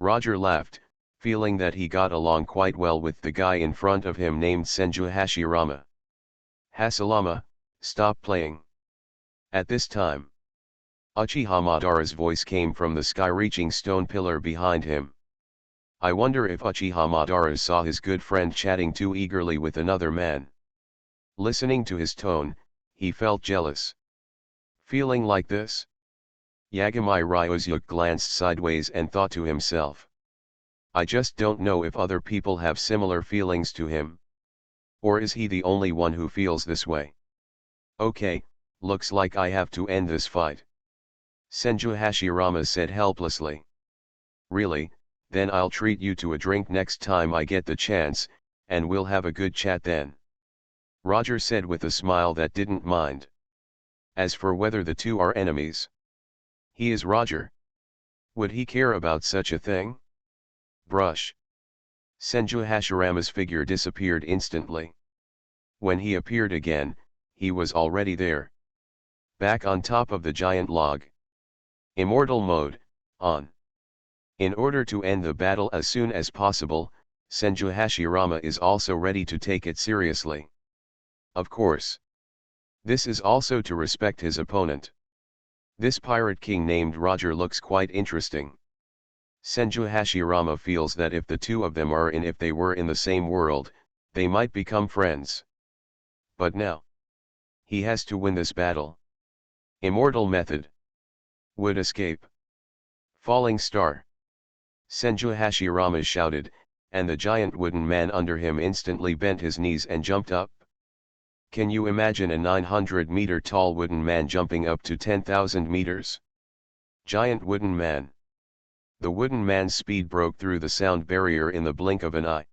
A: Roger laughed, feeling that he got along quite well with the guy in front of him named Senju Hashirama. Hasalama, stop playing. At this time, Uchiha Madara's voice came from the sky-reaching stone pillar behind him. I wonder if Uchiha Madara saw his good friend chatting too eagerly with another man. Listening to his tone, he felt jealous. Feeling like this? Yagami Ryosuke glanced sideways and thought to himself. I just don't know if other people have similar feelings to him. Or is he the only one who feels this way? Okay, looks like I have to end this fight. Senju Hashirama said helplessly. Really, then I'll treat you to a drink next time I get the chance, and we'll have a good chat then. Roger said with a smile that didn't mind. As for whether the two are enemies, he is Roger. Would he care about such a thing? Brush. Senju Hashirama's figure disappeared instantly. When he appeared again, he was already there. Back on top of the giant log. Immortal mode, on. In order to end the battle as soon as possible, Senju Hashirama is also ready to take it seriously. Of course. This is also to respect his opponent. This pirate king named Roger looks quite interesting. Senju Hashirama feels that if the two of them are if they were in the same world, they might become friends. But now, he has to win this battle. Immortal method. Would escape. Falling star. Senju Hashirama shouted, and the giant wooden man under him instantly bent his knees and jumped up. Can you imagine a 900-meter tall wooden man jumping up to 10,000 meters? Giant wooden man. The wooden man's speed broke through the sound barrier in the blink of an eye.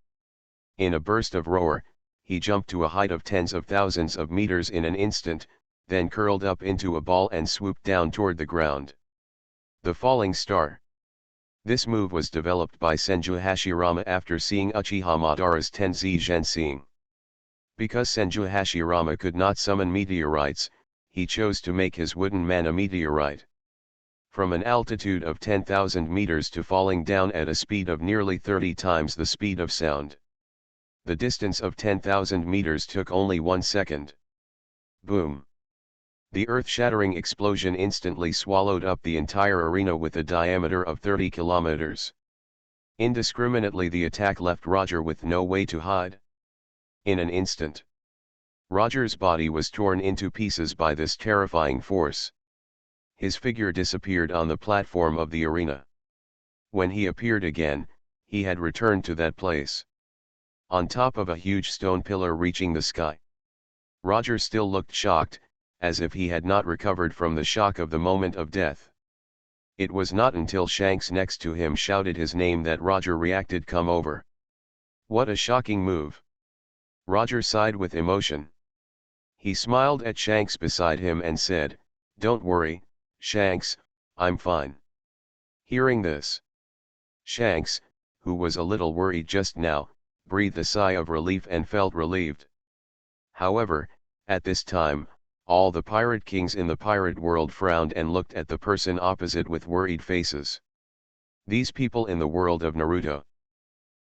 A: In a burst of roar, he jumped to a height of tens of thousands of meters in an instant, then curled up into a ball and swooped down toward the ground. The falling star. This move was developed by Senju Hashirama after seeing Uchiha Madara's Tenzi Genshin. Because Senju Hashirama could not summon meteorites, he chose to make his wooden man a meteorite. From an altitude of 10,000 meters to falling down at a speed of nearly 30 times the speed of sound. The distance of 10,000 meters took only 1 second. Boom! The earth-shattering explosion instantly swallowed up the entire arena with a diameter of 30 kilometers. Indiscriminately, the attack left Roger with no way to hide. In an instant, Roger's body was torn into pieces by this terrifying force. His figure disappeared on the platform of the arena. When he appeared again, he had returned to that place. On top of a huge stone pillar reaching the sky. Roger still looked shocked, as if he had not recovered from the shock of the moment of death. It was not until Shanks next to him shouted his name that Roger reacted. Come over. What a shocking move. Roger sighed with emotion. He smiled at Shanks beside him and said, Don't worry, Shanks, I'm fine. Hearing this, Shanks, who was a little worried just now, breathed a sigh of relief and felt relieved. However, at this time, all the pirate kings in the pirate world frowned and looked at the person opposite with worried faces. These people in the world of Naruto.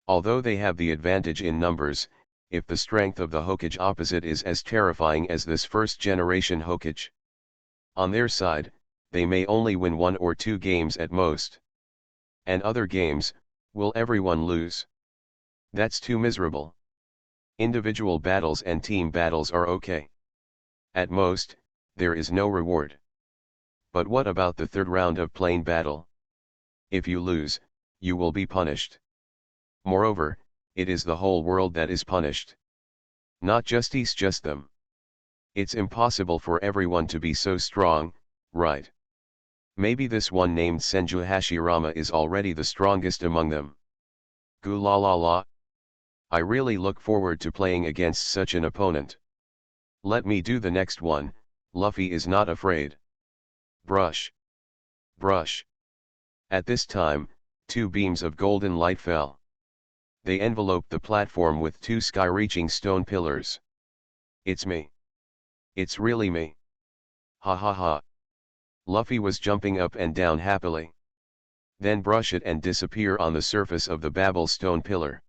A: Although they have the advantage in numbers, if the strength of the Hokage opposite is as terrifying as this first-generation Hokage, On their side, they may only win 1 or 2 games at most. And other games, will everyone lose? That's too miserable. Individual battles and team battles are okay. At most, there is no reward. But what about the third round of plane battle? If you lose, you will be punished. Moreover, it is the whole world that is punished. Not just them. It's impossible for everyone to be so strong, right? Maybe this one named Senju Hashirama is already the strongest among them. Goo la la la. I really look forward to playing against such an opponent. Let me do the next one. Luffy is not afraid. Brush. Brush. At this time, 2 beams of golden light fell. They enveloped the platform with 2 sky-reaching stone pillars. It's me. It's really me. Ha ha ha. Luffy was jumping up and down happily. Then brush it and disappear on the surface of the Babel stone pillar.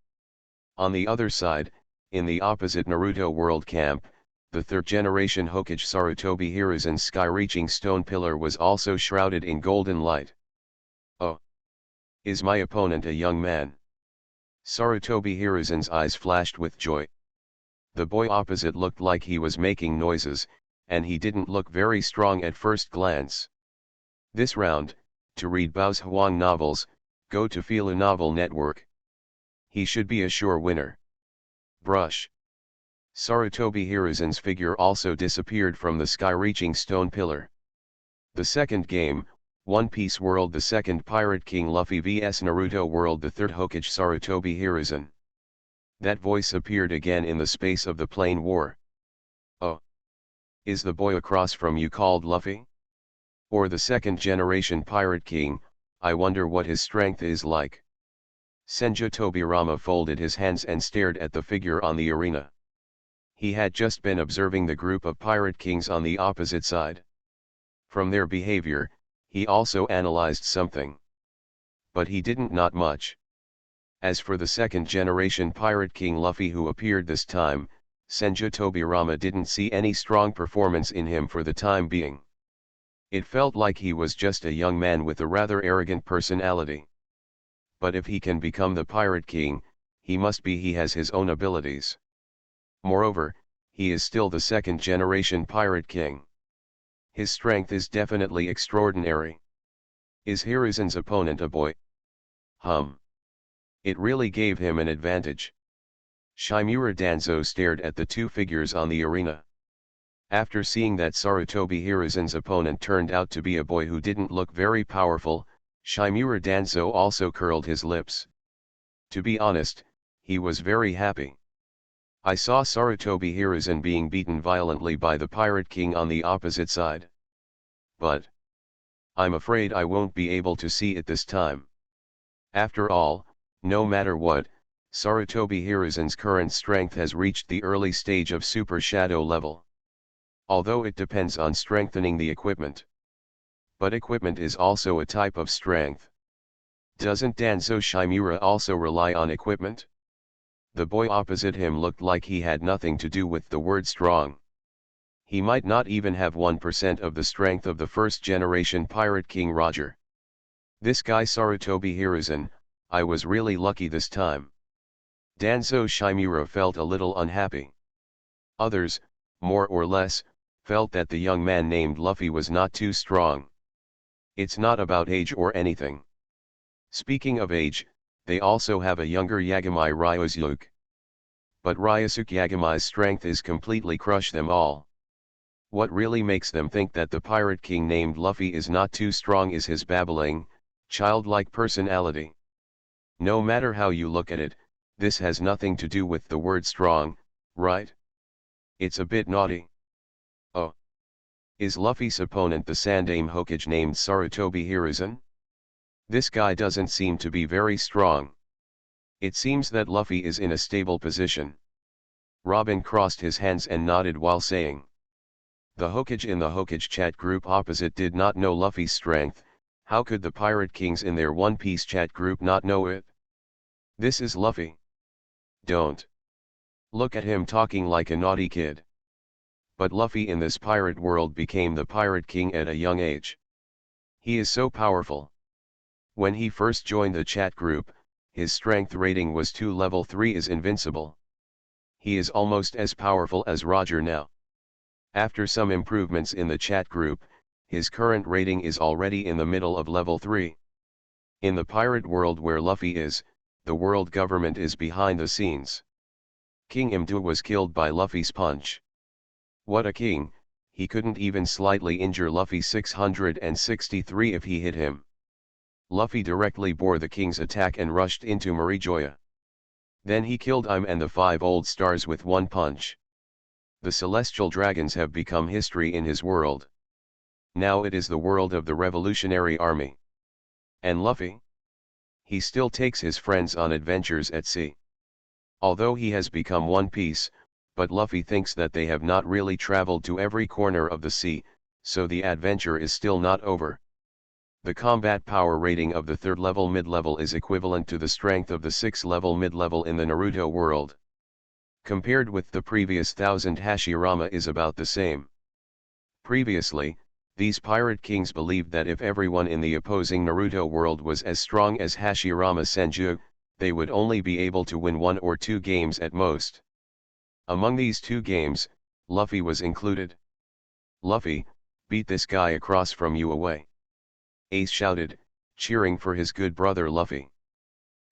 A: On the other side, in the opposite Naruto world camp, the third generation Hokage Sarutobi Hiruzen's sky-reaching stone pillar was also shrouded in golden light. Oh! Is my opponent a young man? Sarutobi Hiruzen's eyes flashed with joy. The boy opposite looked like he was making noises, and he didn't look very strong at first glance. This round, to read Bao's Huang novels, go to Fila Novel Network. He should be a sure winner. Brush. Sarutobi Hiruzen's figure also disappeared from the sky-reaching stone pillar. The second game, One Piece World, the second Pirate King Luffy vs Naruto World, the third Hokage Sarutobi Hiruzen. That voice appeared again in the space of the plane war. Oh! Is the boy across from you called Luffy? Or the second generation Pirate King? I wonder what his strength is like. Senju Tobirama folded his hands and stared at the figure on the arena. He had just been observing the group of Pirate Kings on the opposite side. From their behavior, he also analyzed something. But he didn't not much. As for the second generation Pirate King Luffy who appeared this time, Senju Tobirama didn't see any strong performance in him for the time being. It felt like he was just a young man with a rather arrogant personality. But if he can become the Pirate King, he has his own abilities. Moreover, he is still the second generation Pirate King. His strength is definitely extraordinary. Is Hiruzen's opponent a boy? It really gave him an advantage. Shimura Danzo stared at the 2 figures on the arena. After seeing that Sarutobi Hiruzen's opponent turned out to be a boy who didn't look very powerful, Shimura Danzo also curled his lips. To be honest, he was very happy. I saw Sarutobi Hiruzen being beaten violently by the Pirate King on the opposite side. But I'm afraid I won't be able to see it this time. After all, no matter what, Sarutobi Hiruzen's current strength has reached the early stage of Super Shadow level. Although it depends on strengthening the equipment. But equipment is also a type of strength. Doesn't Danzo Shimura also rely on equipment? The boy opposite him looked like he had nothing to do with the word strong. He might not even have 1% of the strength of the first generation Pirate King Roger. This guy Sarutobi Hiruzen, I was really lucky this time. Danzo Shimura felt a little unhappy. Others, more or less, felt that the young man named Luffy was not too strong. It's not about age or anything. Speaking of age, they also have a younger Yagami Ryusuke. But Ryusuke Yagami's strength is completely crush them all. What really makes them think that the Pirate King named Luffy is not too strong is his babbling, childlike personality. No matter how you look at it, this has nothing to do with the word strong, right? It's a bit naughty. Oh. Is Luffy's opponent the Sandaime Hokage named Sarutobi Hiruzen? This guy doesn't seem to be very strong. It seems that Luffy is in a stable position. Robin crossed his hands and nodded while saying. The Hokage in the Hokage chat group opposite did not know Luffy's strength. How could the Pirate Kings in their One Piece chat group not know it? This is Luffy. Don't look at him talking like a naughty kid. But Luffy in this pirate world became the Pirate King at a young age. He is so powerful. When he first joined the chat group, his strength rating was 2, level 3 is invincible. He is almost as powerful as Roger now. After some improvements in the chat group, his current rating is already in the middle of level 3. In the pirate world where Luffy is, the world government is behind the scenes. King Imdu was killed by Luffy's punch. What a king, he couldn't even slightly injure Luffy 663 if he hit him. Luffy directly bore the king's attack and rushed into Marijoya. Then he killed him and the 5 old stars with one punch. The celestial dragons have become history in his world. Now it is the world of the Revolutionary Army. And Luffy? He still takes his friends on adventures at sea. Although he has become One Piece, but Luffy thinks that they have not really traveled to every corner of the sea, so the adventure is still not over. The combat power rating of the 3rd level mid-level is equivalent to the strength of the 6th level mid-level in the Naruto world. Compared with the previous 1000, Hashirama is about the same. Previously, these pirate kings believed that if everyone in the opposing Naruto world was as strong as Hashirama Senju, they would only be able to win 1 or 2 games at most. Among these 2 games, Luffy was included. "Luffy, beat this guy across from you away," Ace shouted, cheering for his good brother Luffy.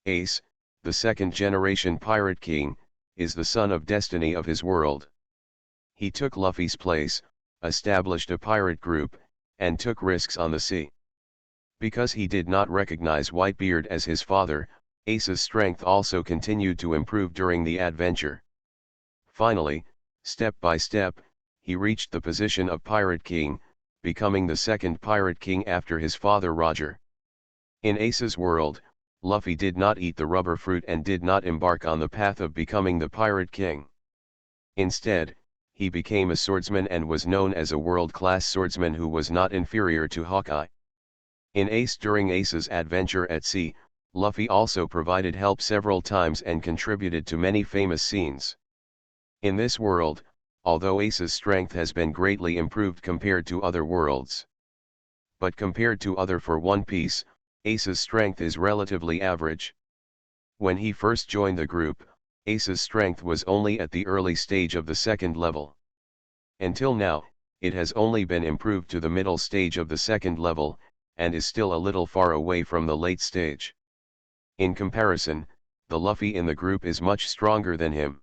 A: Ace, the 2nd-generation Pirate King, is the son of destiny of his world. He took Luffy's place, established a pirate group, and took risks on the sea. Because he did not recognize Whitebeard as his father, Ace's strength also continued to improve during the adventure. Finally, step by step, he reached the position of Pirate King, becoming the 2nd Pirate King after his father Roger. In Ace's world, Luffy did not eat the rubber fruit and did not embark on the path of becoming the Pirate King. Instead, he became a swordsman and was known as a world-class swordsman who was not inferior to Hawkeye. During Ace's adventure at sea, Luffy also provided help several times and contributed to many famous scenes. In this world, although Ace's strength has been greatly improved compared to other worlds. But compared to other for One Piece, Ace's strength is relatively average. When he first joined the group, Ace's strength was only at the early stage of the 2nd level. Until now, it has only been improved to the middle stage of the 2nd level, and is still a little far away from the late stage. In comparison, the Luffy in the group is much stronger than him.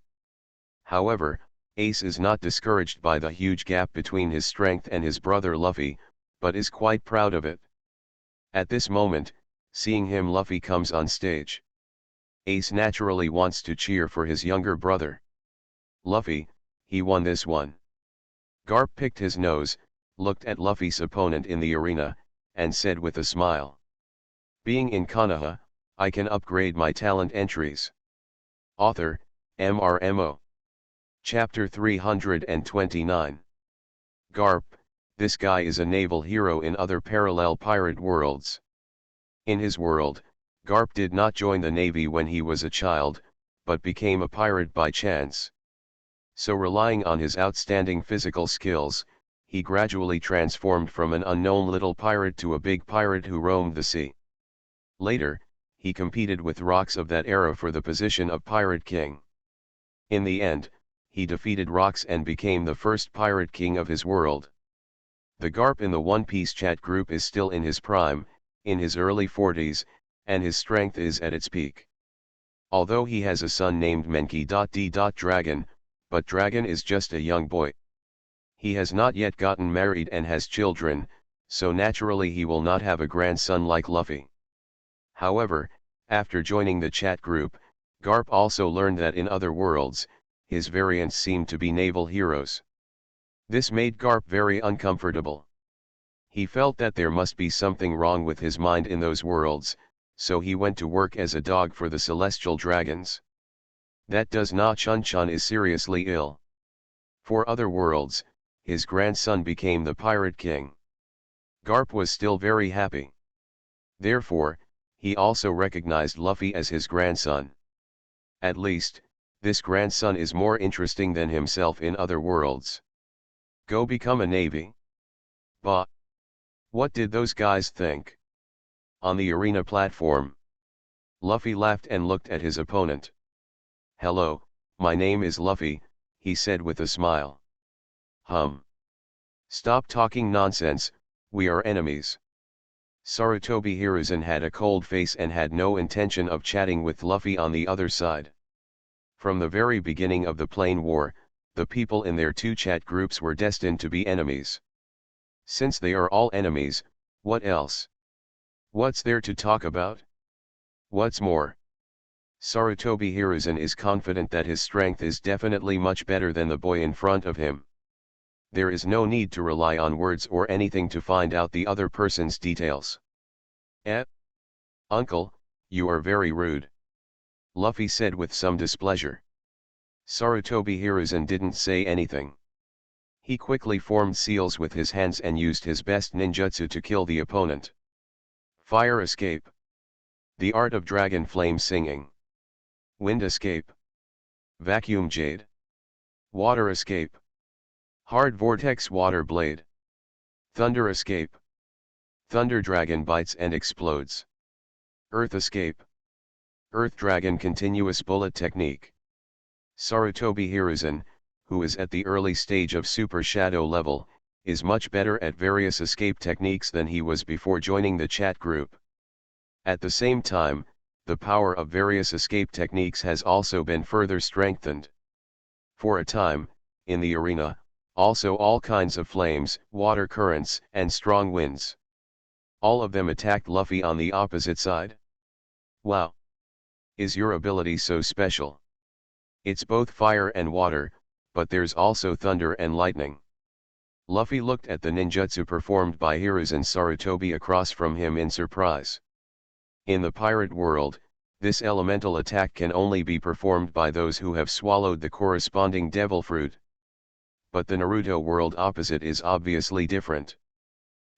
A: However, Ace is not discouraged by the huge gap between his strength and his brother Luffy, but is quite proud of it. At this moment, seeing him, Luffy comes on stage. Ace naturally wants to cheer for his younger brother. "Luffy, he won this one." Garp picked his nose, looked at Luffy's opponent in the arena, and said with a smile, "Being in Konoha, I can upgrade my talent entries." Author, MRMO. Chapter 329. Garp, this guy is a naval hero in other parallel pirate worlds. In his world, Garp did not join the navy when he was a child, but became a pirate by chance. So relying on his outstanding physical skills, he gradually transformed from an unknown little pirate to a big pirate who roamed the sea. Later, he competed with Rocks of that era for the position of Pirate King. In the end, he defeated Rocks and became the first Pirate King of his world. The Garp in the One Piece chat group is still in his prime, in his early 40s, and his strength is at its peak. Although he has a son named Menki.D. Dragon, but Dragon is just a young boy. He has not yet gotten married and has children, so naturally he will not have a grandson like Luffy. However, after joining the chat group, Garp also learned that in other worlds, his variants seemed to be naval heroes. This made Garp very uncomfortable. He felt that there must be something wrong with his mind in those worlds, so he went to work as a dog for the celestial dragons. That does not Chun-Chun is seriously ill. For other worlds, his grandson became the Pirate King. Garp was still very happy. Therefore, he also recognized Luffy as his grandson. At least, this grandson is more interesting than himself in other worlds. Go become a navy? Bah! What did those guys think? On the arena platform, Luffy laughed and looked at his opponent. Hello, my name is Luffy, he said with a smile. Stop talking nonsense, we are enemies. Sarutobi Hiruzen had a cold face and had no intention of chatting with Luffy on the other side. From the very beginning of the Plain War, the people in their two chat groups were destined to be enemies. Since they are all enemies, what else? What's there to talk about? What's more? Sarutobi Hiruzen is confident that his strength is definitely much better than the boy in front of him. There is no need to rely on words or anything to find out the other person's details. Uncle, you are very rude. Luffy said with some displeasure. Sarutobi Hiruzen didn't say anything. He quickly formed seals with his hands and used his best ninjutsu to kill the opponent. Fire escape. The art of dragon flame singing. Wind escape. Vacuum jade. Water escape. Hard vortex water blade. Thunder escape. Thunder dragon bites and explodes. Earth escape. Earth dragon continuous bullet technique. Sarutobi Hiruzen, who is at the early stage of Super Shadow level, is much better at various escape techniques than he was before joining the chat group. At the same time, the power of various escape techniques has also been further strengthened. For a time, in the arena, also all kinds of flames, water currents, and strong winds. All of them attacked Luffy on the opposite side. Wow! Is your ability so special? It's both fire and water, but there's also thunder and lightning. Luffy looked at the ninjutsu performed by Hiruzen Sarutobi across from him in surprise. In the pirate world, this elemental attack can only be performed by those who have swallowed the corresponding devil fruit. But the Naruto world opposite is obviously different.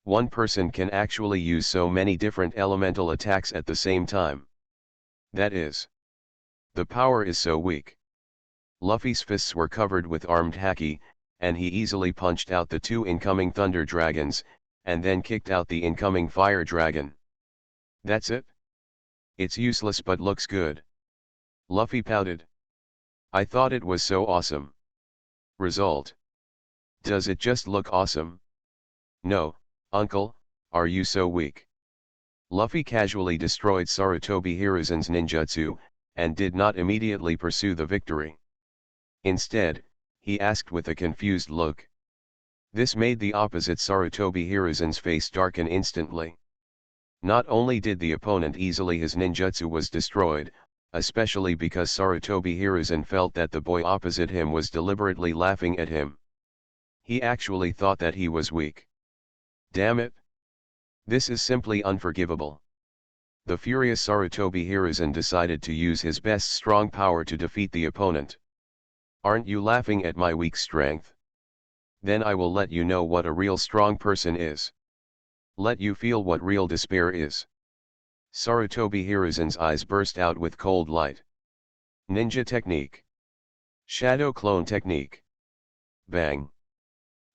A: One person can actually use so many different elemental attacks at the same time. That is, the power is so weak. Luffy's fists were covered with armed haki, and he easily punched out the two incoming thunder dragons, and then kicked out the incoming fire dragon. That's it? It's useless but looks good. Luffy pouted. I thought it was so awesome. Result. Does it just look awesome? No, uncle, are you so weak? Luffy casually destroyed Sarutobi Hiruzen's ninjutsu, and did not immediately pursue the victory. Instead, he asked with a confused look. This made the opposite Sarutobi Hiruzen's face darken instantly. Not only did the opponent easily his ninjutsu was destroyed, especially because Sarutobi Hiruzen felt that the boy opposite him was deliberately laughing at him. He actually thought that he was weak. Damn it! This is simply unforgivable. The furious Sarutobi Hiruzen decided to use his best strong power to defeat the opponent. Aren't you laughing at my weak strength? Then I will let you know what a real strong person is. Let you feel what real despair is. Sarutobi Hiruzen's eyes burst out with cold light. Ninja technique. Shadow clone technique. Bang.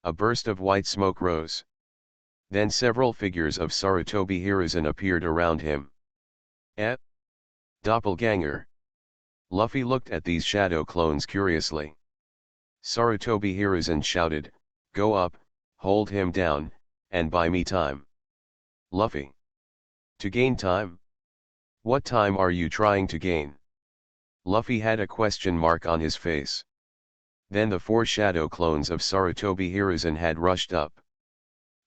A: A burst of white smoke rose. Then several figures of Sarutobi Hiruzen appeared around him. Doppelganger. Luffy looked at these shadow clones curiously. Sarutobi Hiruzen shouted, Go up, hold him down, and buy me time. Luffy. To gain time? What time are you trying to gain? Luffy had a question mark on his face. Then the four shadow clones of Sarutobi Hiruzen had rushed up.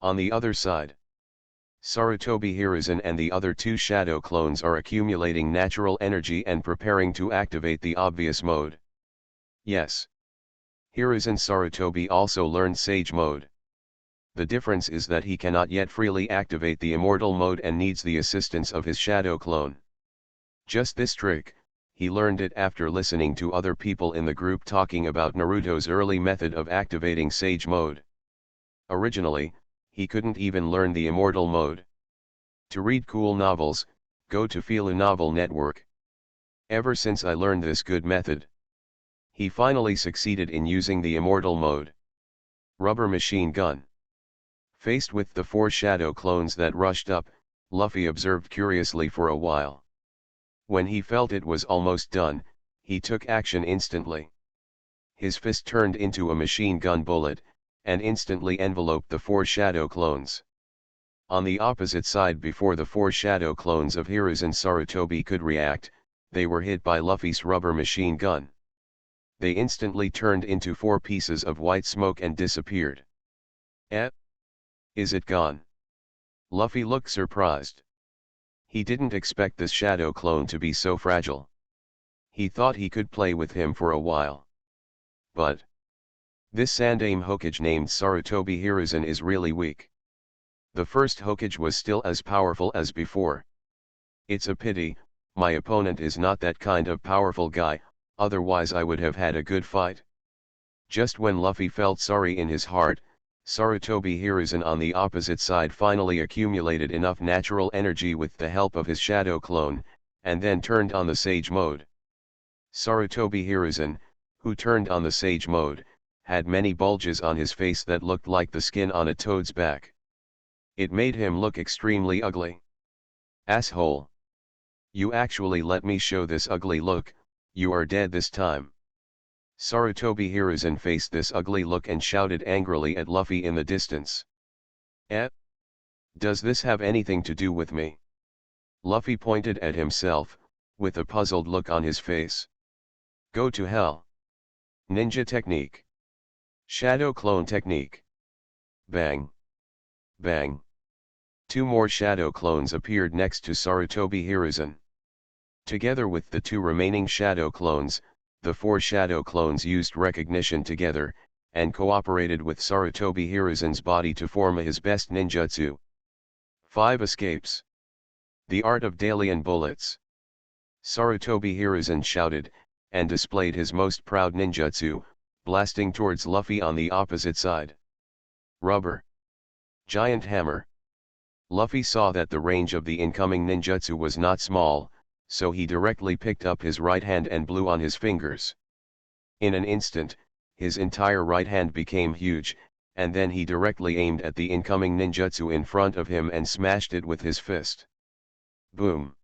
A: On the other side, Sarutobi Hiruzen and the other two shadow clones are accumulating natural energy and preparing to activate the obvious mode. Yes. Hiruzen Sarutobi also learned Sage mode. The difference is that he cannot yet freely activate the immortal mode and needs the assistance of his shadow clone. Just this trick, he learned it after listening to other people in the group talking about Naruto's early method of activating Sage mode. Originally, he couldn't even learn the immortal mode. To read cool novels, go to Fila Novel Network. Ever since I learned this good method, he finally succeeded in using the immortal mode. Rubber machine gun. Faced with the 4 shadow clones that rushed up, Luffy observed curiously for a while. When he felt it was almost done, he took action instantly. His fist turned into a machine gun bullet, and instantly enveloped the 4 shadow clones. On the opposite side, before the 4 shadow clones of Hiruzen Sarutobi could react, they were hit by Luffy's rubber machine gun. They instantly turned into 4 pieces of white smoke and disappeared. Is it gone? Luffy looked surprised. He didn't expect this shadow clone to be so fragile. He thought he could play with him for a while. But this Sandaime Hokage named Sarutobi Hiruzen is really weak. The first Hokage was still as powerful as before. It's a pity, my opponent is not that kind of powerful guy, otherwise I would have had a good fight. Just when Luffy felt sorry in his heart, Sarutobi Hiruzen on the opposite side finally accumulated enough natural energy with the help of his shadow clone, and then turned on the Sage mode. Sarutobi Hiruzen, who turned on the Sage mode, had many bulges on his face that looked like the skin on a toad's back. It made him look extremely ugly. Asshole! You actually let me show this ugly look, you are dead this time. Sarutobi Hiruzen faced this ugly look and shouted angrily at Luffy in the distance. Does this have anything to do with me? Luffy pointed at himself, with a puzzled look on his face. Go to hell. Ninja technique. Shadow clone technique. Bang. Bang. 2 more shadow clones appeared next to Sarutobi Hiruzen. Together with the 2 remaining shadow clones, the 4 shadow clones used recognition together, and cooperated with Sarutobi Hiruzen's body to form his best ninjutsu. 5 escapes. The art of Dalian bullets. Sarutobi Hiruzen shouted, and displayed his most proud ninjutsu, blasting towards Luffy on the opposite side. Rubber. Giant hammer. Luffy saw that the range of the incoming ninjutsu was not small, so he directly picked up his right hand and blew on his fingers. In an instant, his entire right hand became huge, and then he directly aimed at the incoming ninjutsu in front of him and smashed it with his fist. Boom!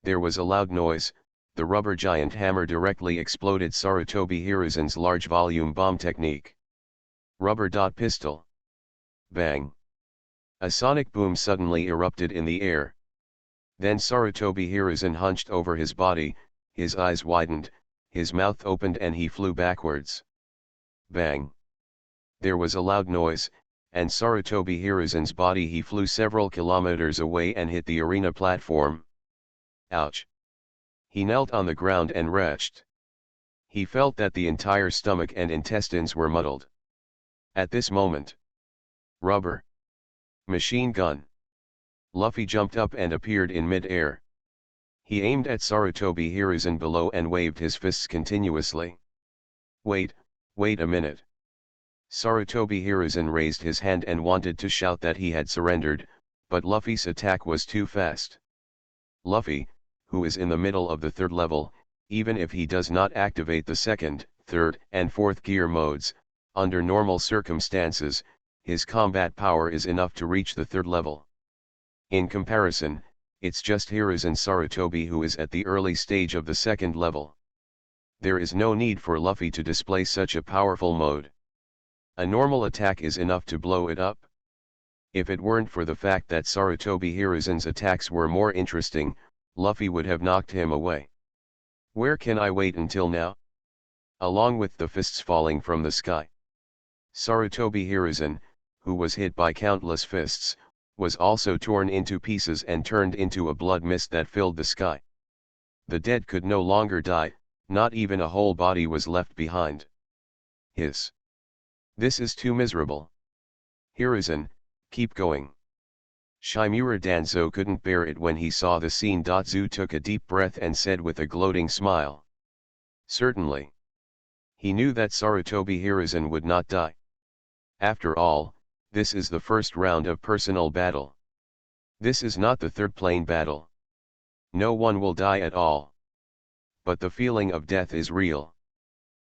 A: There was a loud noise, the rubber giant hammer directly exploded Sarutobi Hiruzen's large volume bomb technique. Rubber dot pistol. Bang! A sonic boom suddenly erupted in the air. Then Sarutobi Hiruzen hunched over his body, his eyes widened, his mouth opened and he flew backwards. Bang! There was a loud noise, and Sarutobi Hiruzen's body he flew several kilometers away and hit the arena platform. Ouch! He knelt on the ground and retched. He felt that the entire stomach and intestines were muddled. At this moment, rubber machine gun. Luffy jumped up and appeared in mid-air. He aimed at Sarutobi Hiruzen below and waved his fists continuously. Wait a minute. Sarutobi Hiruzen raised his hand and wanted to shout that he had surrendered, but Luffy's attack was too fast. Luffy, who is in the middle of the 3rd level, even if he does not activate the 2nd, 3rd, and 4th gear modes, under normal circumstances, his combat power is enough to reach the 3rd level. In comparison, it's just Hiruzen Sarutobi who is at the early stage of the 2nd level. There is no need for Luffy to display such a powerful mode. A normal attack is enough to blow it up. If it weren't for the fact that Sarutobi Hiruzen's attacks were more interesting, Luffy would have knocked him away. Where can I wait until now? Along with the fists falling from the sky. Sarutobi Hiruzen, who was hit by countless fists, was also torn into pieces and turned into a blood mist that filled the sky. The dead could no longer die, not even a whole body was left behind. Hiss! This is too miserable. Hiruzen, keep going. Shimura Danzo couldn't bear it when he saw the scene. Zu took a deep breath and said with a gloating smile. Certainly. He knew that Sarutobi Hiruzen would not die. After all, this is the first round of personal battle. This is not the 3rd plane battle. No one will die at all. But the feeling of death is real.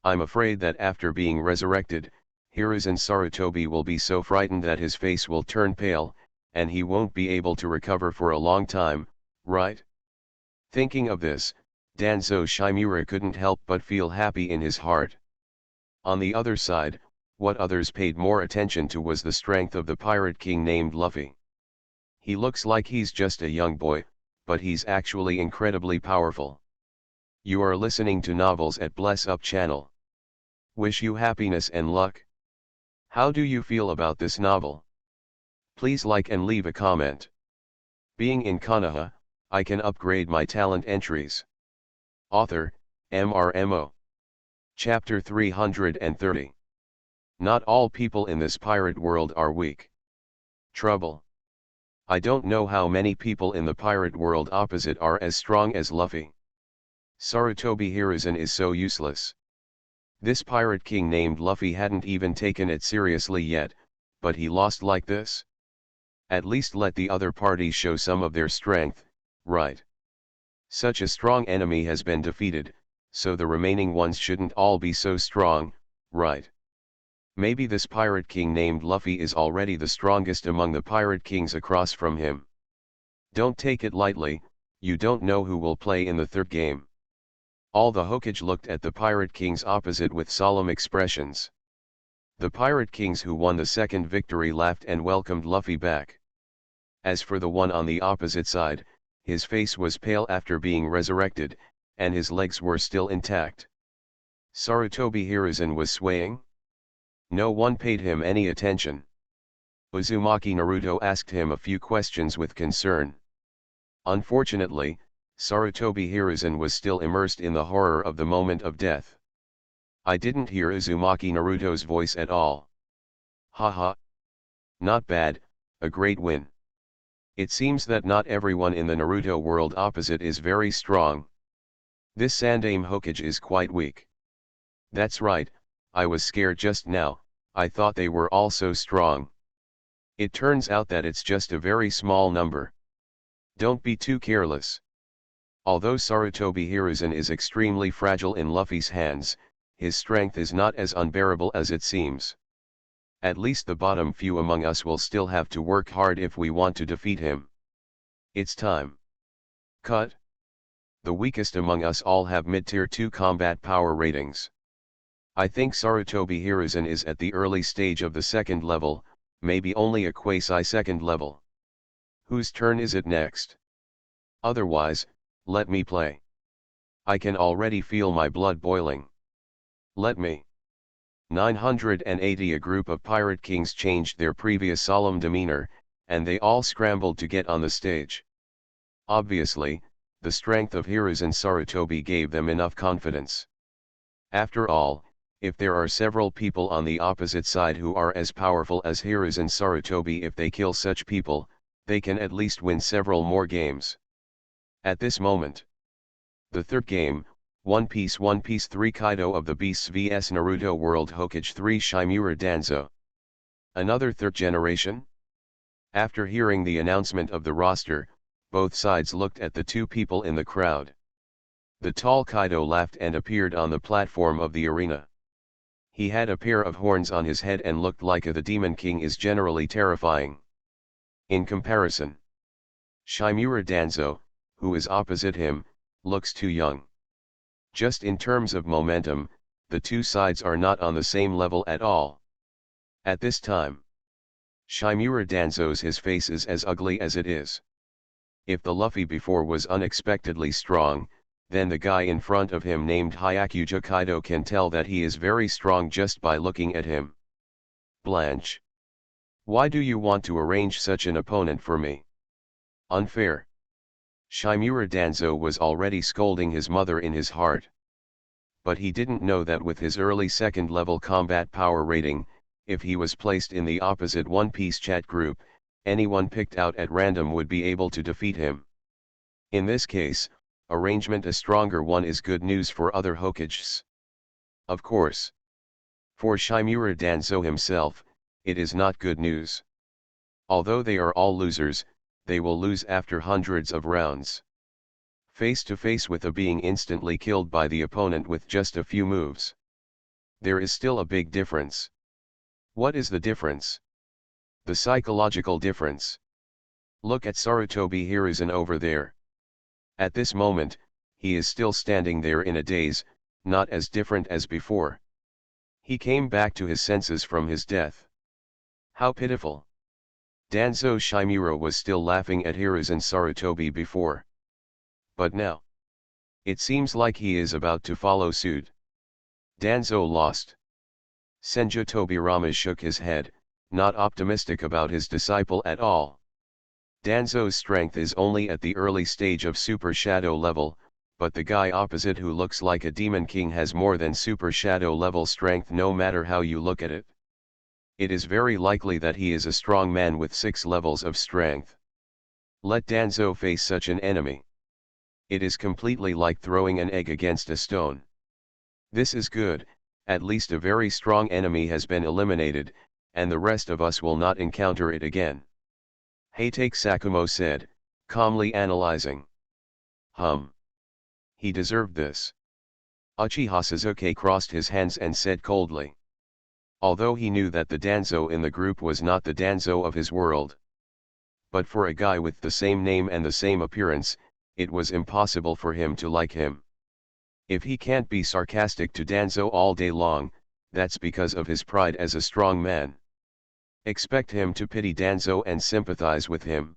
A: I'm afraid that after being resurrected, Hiruzen Sarutobi will be so frightened that his face will turn pale, and he won't be able to recover for a long time, right? Thinking of this, Danzo Shimura couldn't help but feel happy in his heart. On the other side, what others paid more attention to was the strength of the pirate king named Luffy. He looks like he's just a young boy, but he's actually incredibly powerful. You are listening to Novels at Bless Up channel. Wish you happiness and luck. How do you feel about this novel? Please like and leave a comment. Being in Konoha, I can upgrade my talent entries. Author, MRMO. Chapter 330. Not all people in this pirate world are weak. Trouble. I don't know how many people in the pirate world opposite are as strong as Luffy. Sarutobi Hiruzen is so useless. This pirate king named Luffy hadn't even taken it seriously yet, but he lost like this? At least let the other party show some of their strength, right? Such a strong enemy has been defeated, so the remaining ones shouldn't all be so strong, right? Maybe this pirate king named Luffy is already the strongest among the pirate kings across from him. Don't take it lightly, you don't know who will play in the third game. All the Hokage looked at the pirate kings opposite with solemn expressions. The pirate kings who won the second victory laughed and welcomed Luffy back. As for the one on the opposite side, his face was pale after being resurrected, and his legs were still intact. Sarutobi Hiruzen was swaying. No one paid him any attention. Uzumaki Naruto asked him a few questions with concern. Unfortunately, Sarutobi Hiruzen was still immersed in the horror of the moment of death. I didn't hear Uzumaki Naruto's voice at all. Haha. Not bad, a great win. It seems that not everyone in the Naruto world opposite is very strong. This Sandaime Hokage is quite weak. That's right, I was scared just now, I thought they were all so strong. It turns out that it's just a very small number. Don't be too careless. Although Sarutobi Hiruzen is extremely fragile in Luffy's hands, his strength is not as unbearable as it seems. At least the bottom few among us will still have to work hard if we want to defeat him. It's time. Cut. The weakest among us all have mid-tier 2 combat power ratings. I think Sarutobi Hiruzen is at the early stage of the second level, maybe only a quasi-second level. Whose turn is it next? Otherwise, let me play. I can already feel my blood boiling. Let me. 980. A group of pirate kings changed their previous solemn demeanor, and they all scrambled to get on the stage. Obviously, the strength of Hiruzen Sarutobi gave them enough confidence. After all, if there are several people on the opposite side who are as powerful as Hiruzen Sarutobi, if they kill such people, they can at least win several more games. At this moment, the third game, One Piece 3 Kaido of the Beasts vs Naruto World Hokage 3 Shimura Danzo. Another third generation? After hearing the announcement of the roster, both sides looked at the two people in the crowd. The tall Kaido laughed and appeared on the platform of the arena. He had a pair of horns on his head and looked like the Demon King is generally terrifying. In comparison, Shimura Danzo, who is opposite him, looks too young. Just in terms of momentum, the two sides are not on the same level at all. At this time, Shimura Danzo's face is as ugly as it is. If the Luffy before was unexpectedly strong, then the guy in front of him named Hyakuja Kaido can tell that he is very strong just by looking at him. Blanche. Why do you want to arrange such an opponent for me? Unfair. Shimura Danzo was already scolding his mother in his heart. But he didn't know that with his early second level combat power rating, if he was placed in the opposite One Piece chat group, anyone picked out at random would be able to defeat him. In this case, arrangement a stronger one is good news for other Hokages. Of course. For Shimura Danzo himself, it is not good news. Although they are all losers, they will lose after hundreds of rounds. Face to face with a being instantly killed by the opponent with just a few moves. There is still a big difference. What is the difference? The psychological difference. Look at Sarutobi Hiruzen over there. At this moment, he is still standing there in a daze, not as different as before. He came back to his senses from his death. How pitiful. Danzo Shimura was still laughing at Hiruzen Sarutobi before. But now, it seems like he is about to follow suit. Danzo lost. Senju Tobirama shook his head, not optimistic about his disciple at all. Danzo's strength is only at the early stage of Super Shadow level, but the guy opposite who looks like a Demon King has more than Super Shadow level strength no matter how you look at it. It is very likely that he is a strong man with 6 levels of strength. Let Danzo face such an enemy. It is completely like throwing an egg against a stone. This is good, at least a very strong enemy has been eliminated, and the rest of us will not encounter it again. Heitake Sakumo said, calmly analyzing. He deserved this. Uchiha Sasuke crossed his hands and said coldly. Although he knew that the Danzo in the group was not the Danzo of his world. But for a guy with the same name and the same appearance, it was impossible for him to like him. If he can't be sarcastic to Danzo all day long, that's because of his pride as a strong man. Expect him to pity Danzo and sympathize with him.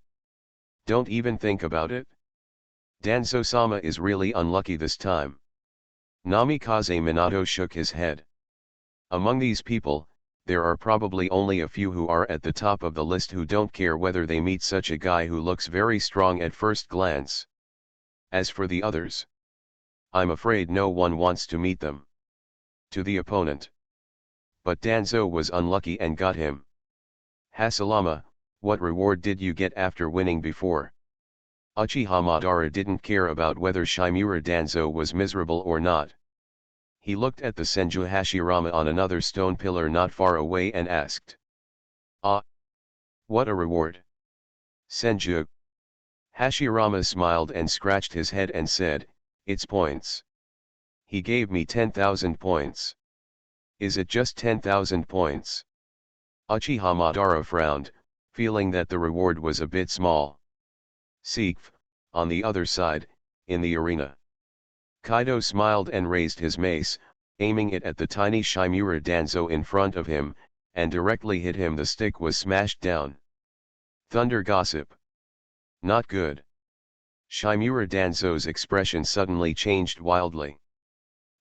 A: Don't even think about it. Danzo-sama is really unlucky this time. Namikaze Minato shook his head. Among these people, there are probably only a few who are at the top of the list who don't care whether they meet such a guy who looks very strong at first glance. As for the others, I'm afraid no one wants to meet them. To the opponent. But Danzo was unlucky and got him. Hasalama, what reward did you get after winning before? Uchiha Madara didn't care about whether Shimura Danzo was miserable or not. He looked at the Senju Hashirama on another stone pillar not far away and asked. Ah! What a reward! Senju. Hashirama smiled and scratched his head and said, it's points. He gave me 10,000 points. Is it just 10,000 points? Uchiha Madara frowned, feeling that the reward was a bit small. Sekf, on the other side, in the arena. Kaido smiled and raised his mace, aiming it at the tiny Shimura Danzo in front of him, and directly hit him. The stick was smashed down. Thunder gossip. Not good. Shimura Danzo's expression suddenly changed wildly.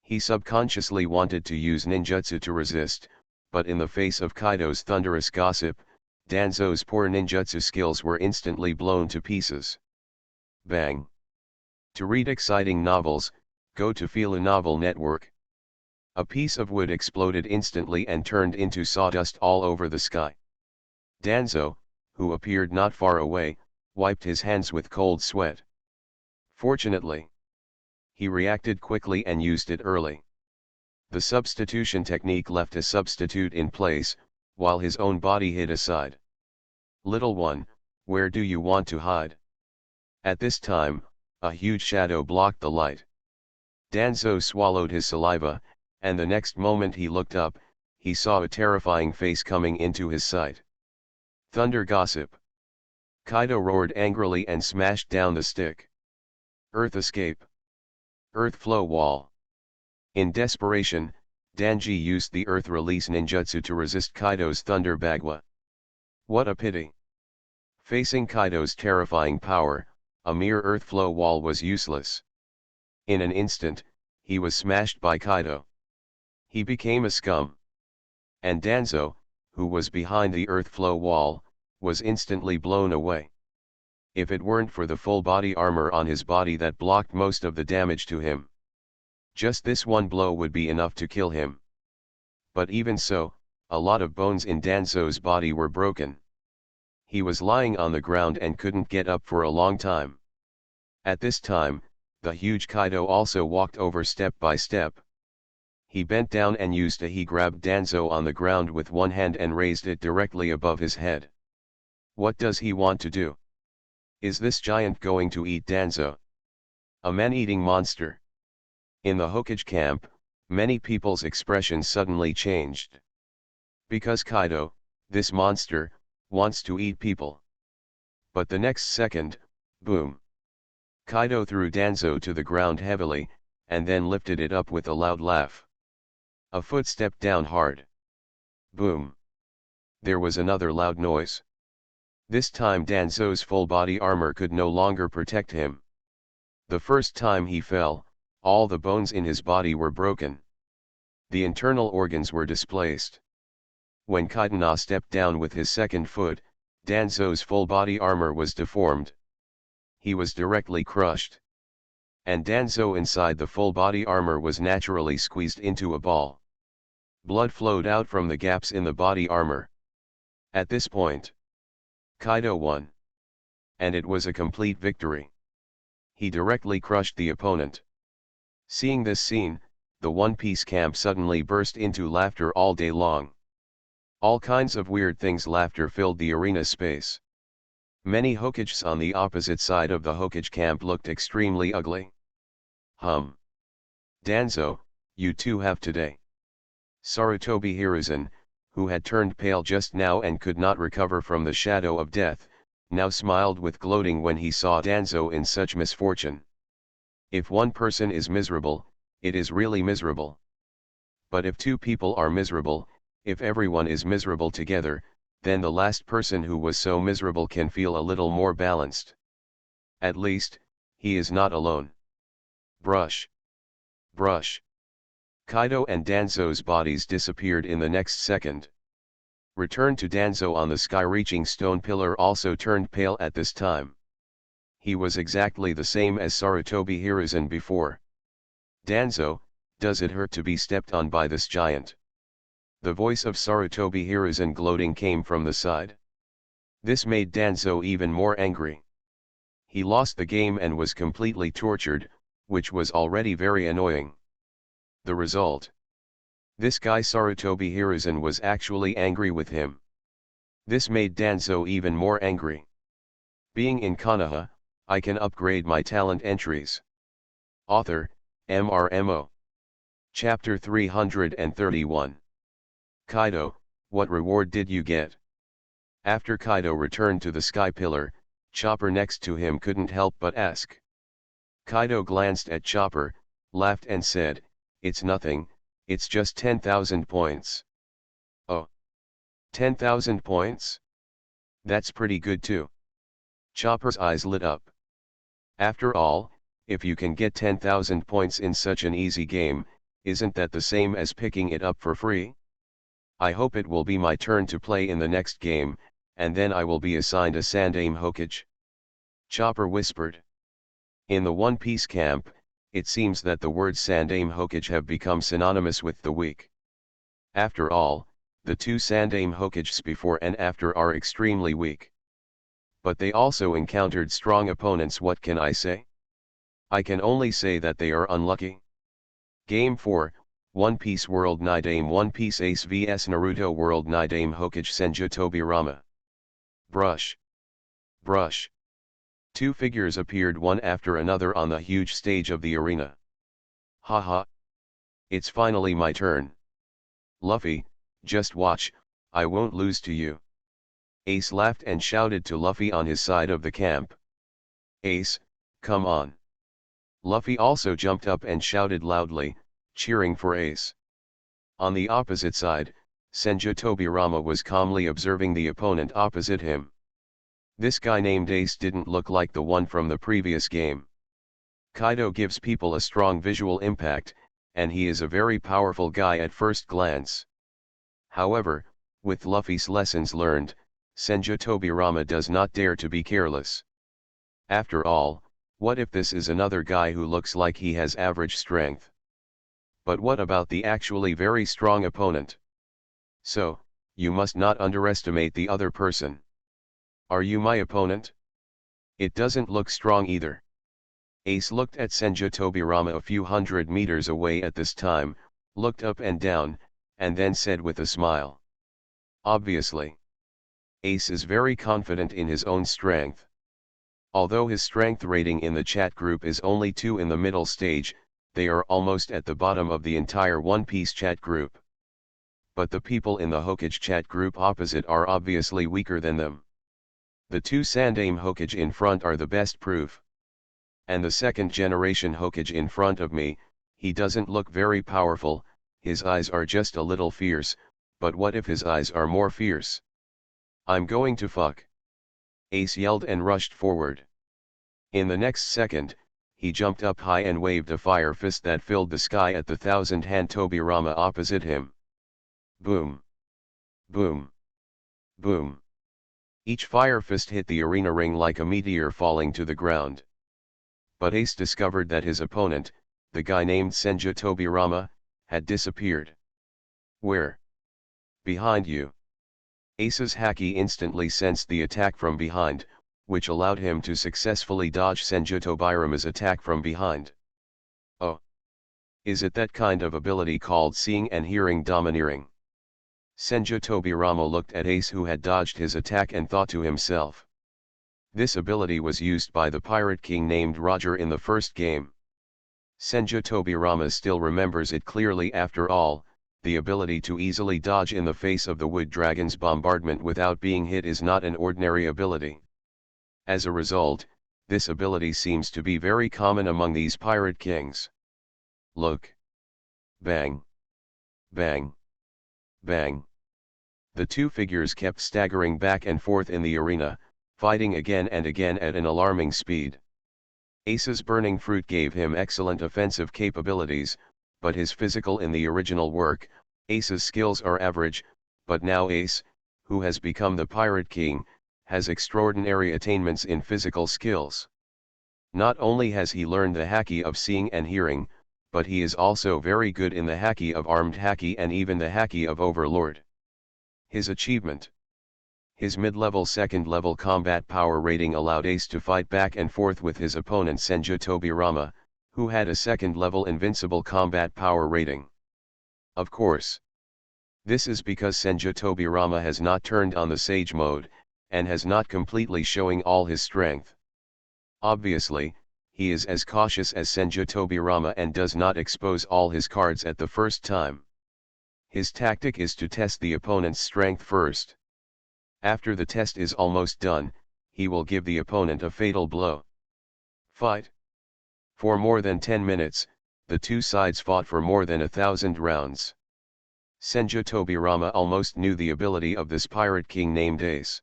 A: He subconsciously wanted to use ninjutsu to resist, but in the face of Kaido's thunderous gossip, Danzo's poor ninjutsu skills were instantly blown to pieces. Bang. To read exciting novels, go to Fila Novel Network. A piece of wood exploded instantly and turned into sawdust all over the sky. Danzo, who appeared not far away, wiped his hands with cold sweat. Fortunately, he reacted quickly and used it early. The substitution technique left a substitute in place, while his own body hid aside. Little one, where do you want to hide? At this time, a huge shadow blocked the light. Danzo swallowed his saliva, and the next moment he looked up, he saw a terrifying face coming into his sight. Thunder gossip. Kaido roared angrily and smashed down the stick. Earth escape. Earth flow wall. In desperation, Danji used the earth release ninjutsu to resist Kaido's thunder bagua. What a pity. Facing Kaido's terrifying power, a mere earth flow wall was useless. In an instant, he was smashed by Kaido. He became a scum. And Danzo, who was behind the earth flow wall, was instantly blown away. If it weren't for the full body armor on his body that blocked most of the damage to him, just this one blow would be enough to kill him. But even so, a lot of bones in Danzo's body were broken. He was lying on the ground and couldn't get up for a long time. At this time, the huge Kaido also walked over step by step. He bent down and he grabbed Danzo on the ground with one hand and raised it directly above his head. What does he want to do? Is this giant going to eat Danzo? A man-eating monster? In the Hokage camp, many people's expressions suddenly changed. Because Kaido, this monster, wants to eat people. But the next second, boom. Kaido threw Danzo to the ground heavily, and then lifted it up with a loud laugh. A foot stepped down hard. Boom. There was another loud noise. This time Danzo's full body armor could no longer protect him. The first time he fell, all the bones in his body were broken. The internal organs were displaced. When Konoha stepped down with his second foot, Danzo's full body armor was deformed. He was directly crushed. And Danzo inside the full body armor was naturally squeezed into a ball. Blood flowed out from the gaps in the body armor. At this point, Kaido won. And it was a complete victory. He directly crushed the opponent. Seeing this scene, the One Piece camp suddenly burst into laughter all day long. All kinds of weird things laughter filled the arena space. Many Hokages on the opposite side of the Hokage camp looked extremely ugly. Danzo, you too have today. Sarutobi Hiruzen, who had turned pale just now and could not recover from the shadow of death, now smiled with gloating when he saw Danzo in such misfortune. If one person is miserable, it is really miserable. But if two people are miserable, if everyone is miserable together, then the last person who was so miserable can feel a little more balanced. At least, he is not alone. Brush. Brush. Kaido and Danzo's bodies disappeared in the next second. Return to Danzo on the sky-reaching stone pillar also turned pale at this time. He was exactly the same as Sarutobi Hiruzen before. Danzo, does it hurt to be stepped on by this giant? The voice of Sarutobi Hiruzen gloating came from the side. This made Danzo even more angry. He lost the game and was completely tortured, which was already very annoying. The result? This guy Sarutobi Hiruzen was actually angry with him. This made Danzo even more angry. Being in Konoha, I can upgrade my talent entries. Author, MRMO. Chapter 331. Kaido, what reward did you get? After Kaido returned to the sky pillar, Chopper next to him couldn't help but ask. Kaido glanced at Chopper, laughed and said, "It's nothing, it's just 10,000 points." Oh. 10,000 points? That's pretty good too. Chopper's eyes lit up. After all, if you can get 10,000 points in such an easy game, isn't that the same as picking it up for free? I hope it will be my turn to play in the next game, and then I will be assigned a Sandaime Hokage. Chopper whispered. In the One Piece camp, it seems that the words Sandaime Hokage have become synonymous with the weak. After all, the two Sandaime Hokages before and after are extremely weak. But they also encountered strong opponents. What can I say? I can only say that they are unlucky. Game 4, One Piece World Nidaime One Piece Ace vs Naruto World Nidaime Hokage Senju Tobirama. Brush. Brush. Two figures appeared one after another on the huge stage of the arena. Haha. It's finally my turn. Luffy, just watch, I won't lose to you. Ace laughed and shouted to Luffy on his side of the camp. Ace, come on. Luffy also jumped up and shouted loudly, cheering for Ace. On the opposite side, Senju Tobirama was calmly observing the opponent opposite him. This guy named Ace didn't look like the one from the previous game. Kaido gives people a strong visual impact, and he is a very powerful guy at first glance. However, with Luffy's lessons learned, Senju Tobirama does not dare to be careless. After all, what if this is another guy who looks like he has average strength? But what about the actually very strong opponent? So, you must not underestimate the other person. Are you my opponent? It doesn't look strong either. Ace looked at Senju Tobirama a few hundred meters away at this time, looked up and down, and then said with a smile. Obviously. Ace is very confident in his own strength. Although his strength rating in the chat group is only 2 in the middle stage, they are almost at the bottom of the entire One Piece chat group. but the people in the Hokage chat group opposite are obviously weaker than them. The two Sandaime Hokage in front are the best proof. And the second generation Hokage in front of me, he doesn't look very powerful, his eyes are just a little fierce, but what if his eyes are more fierce? I'm going to fuck. Ace yelled and rushed forward. In the next second, he jumped up high and waved a fire fist that filled the sky at the 1000-hand Tobirama opposite him. Boom. Boom. Boom. Each fire fist hit the arena ring like a meteor falling to the ground. But Ace discovered that his opponent, the guy named Senju Tobirama, had disappeared. Where? Behind you. Ace's haki instantly sensed the attack from behind, which allowed him to successfully dodge Senju Tobirama's attack from behind. Oh. Is it that kind of ability called seeing and hearing domineering? Senju Tobirama looked at Ace, who had dodged his attack, and thought to himself. This ability was used by the pirate king named Roger in the first game. Senju Tobirama still remembers it clearly. After all, the ability to easily dodge in the face of the wood dragon's bombardment without being hit is not an ordinary ability. As a result, this ability seems to be very common among these pirate kings. Look. Bang. Bang. Bang. The two figures kept staggering back and forth in the arena, fighting again and again at an alarming speed. Ace's burning fruit gave him excellent offensive capabilities, but his physical in the original work, Ace's skills are average, but now Ace, who has become the Pirate King, has extraordinary attainments in physical skills. Not only has he learned the haki of seeing and hearing, but he is also very good in the haki of armed haki and even the haki of Overlord. His achievement. His mid-level second-level combat power rating allowed Ace to fight back and forth with his opponent Senju Tobirama, who had a second-level invincible combat power rating. Of course. This is because Senju Tobirama has not turned on the Sage mode, and has not completely showing all his strength. Obviously, he is as cautious as Senju Tobirama and does not expose all his cards at the first time. His tactic is to test the opponent's strength first. After the test is almost done, he will give the opponent a fatal blow. Fight. For more than 10 minutes, the two sides fought for more than 1,000 rounds. Senju Tobirama almost knew the ability of this pirate king named Ace.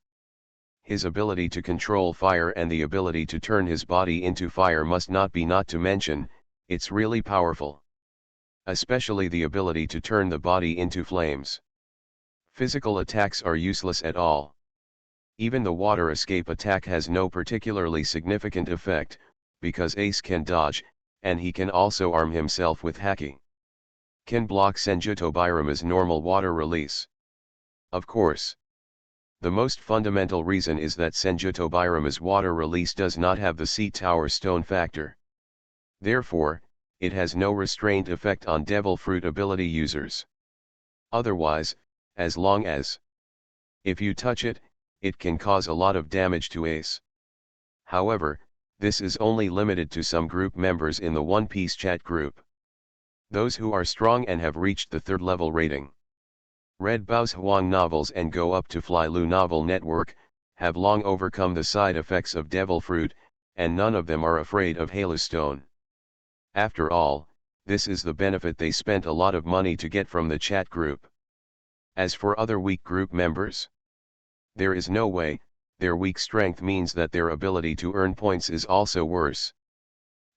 A: His ability to control fire and the ability to turn his body into fire must not be not to mention, it's really powerful. Especially the ability to turn the body into flames. Physical attacks are useless at all. Even the water escape attack has no particularly significant effect, because Ace can dodge, and he can also arm himself with haki. Can block Senju Tobirama's normal water release. Of course. The most fundamental reason is that Senju Tobirama's water release does not have the Sea Tower Stone factor. Therefore, it has no restraint effect on Devil Fruit ability users. Otherwise, as long as if you touch it, it can cause a lot of damage to Ace. However, this is only limited to some group members in the One Piece chat group. Those who are strong and have reached the 3rd level rating. Read Bao's Huang novels and go up to Fly Lu Novel Network, have long overcome the side effects of Devil Fruit, and none of them are afraid of Halustone. After all, this is the benefit they spent a lot of money to get from the chat group. As for other weak group members, there is no way. Their weak strength means that their ability to earn points is also worse.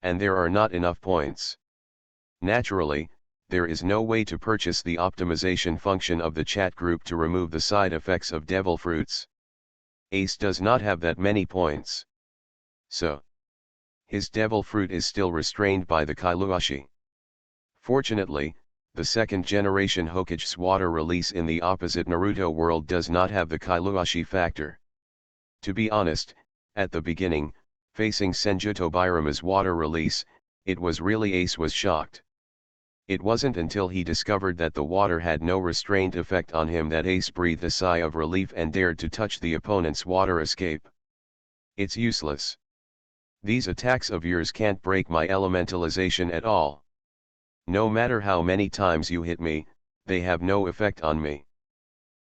A: And there are not enough points. Naturally, there is no way to purchase the optimization function of the chat group to remove the side effects of Devil Fruits. Ace does not have that many points. So, his Devil Fruit is still restrained by the Kailuashi. Fortunately, the 2nd generation Hokage's water release in the opposite Naruto world does not have the Kailuashi factor. To be honest, at the beginning, facing Senju Tobirama's water release, it was really Ace was shocked. It wasn't until he discovered that the water had no restraint effect on him that Ace breathed a sigh of relief and dared to touch the opponent's water escape. It's useless. These attacks of yours can't break my elementalization at all. No matter how many times you hit me, they have no effect on me.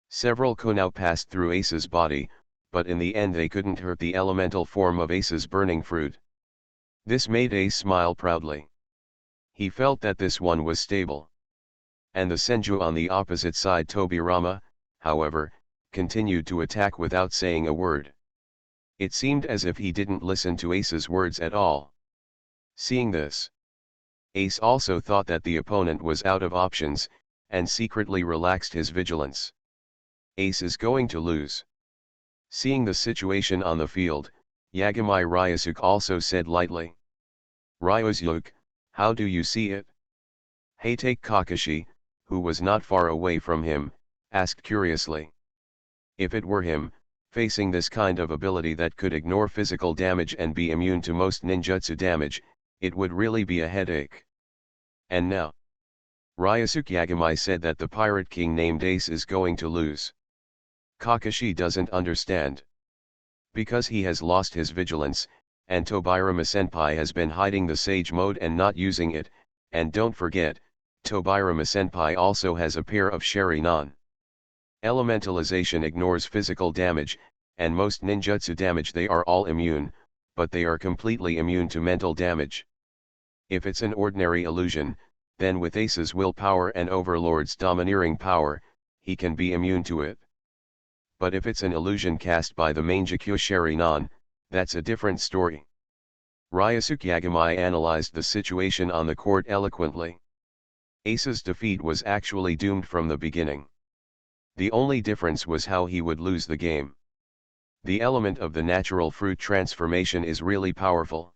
A: Several Konoha passed through Ace's body, but in the end they couldn't hurt the elemental form of Ace's burning fruit. This made Ace smile proudly. He felt that this one was stable. And the Senju on the opposite side, Tobirama, however, continued to attack without saying a word. It seemed as if he didn't listen to Ace's words at all. Seeing this, Ace also thought that the opponent was out of options, and secretly relaxed his vigilance. Ace is going to lose. Seeing the situation on the field, Yagami Ryusuke also said lightly. Ryusuke, how do you see it? Hatake Kakashi, who was not far away from him, asked curiously. If it were him, facing this kind of ability that could ignore physical damage and be immune to most ninjutsu damage, it would really be a headache. And now, Ryusuke Yagami said that the Pirate King named Ace is going to lose. Kakashi doesn't understand. Because he has lost his vigilance, and Tobirama Senpai has been hiding the Sage Mode and not using it, and don't forget, Tobirama Senpai also has a pair of Sharingan. Elementalization ignores physical damage, and most ninjutsu damage they are all immune, but they are completely immune to mental damage. If it's an ordinary illusion, then with Ace's willpower and Overlord's domineering power, he can be immune to it. But if it's an illusion cast by the Mangekyo Sharingan, that's a different story. Ryusuke Yagami analyzed the situation on the court eloquently. Ace's defeat was actually doomed from the beginning. The only difference was how he would lose the game. The element of the natural fruit transformation is really powerful.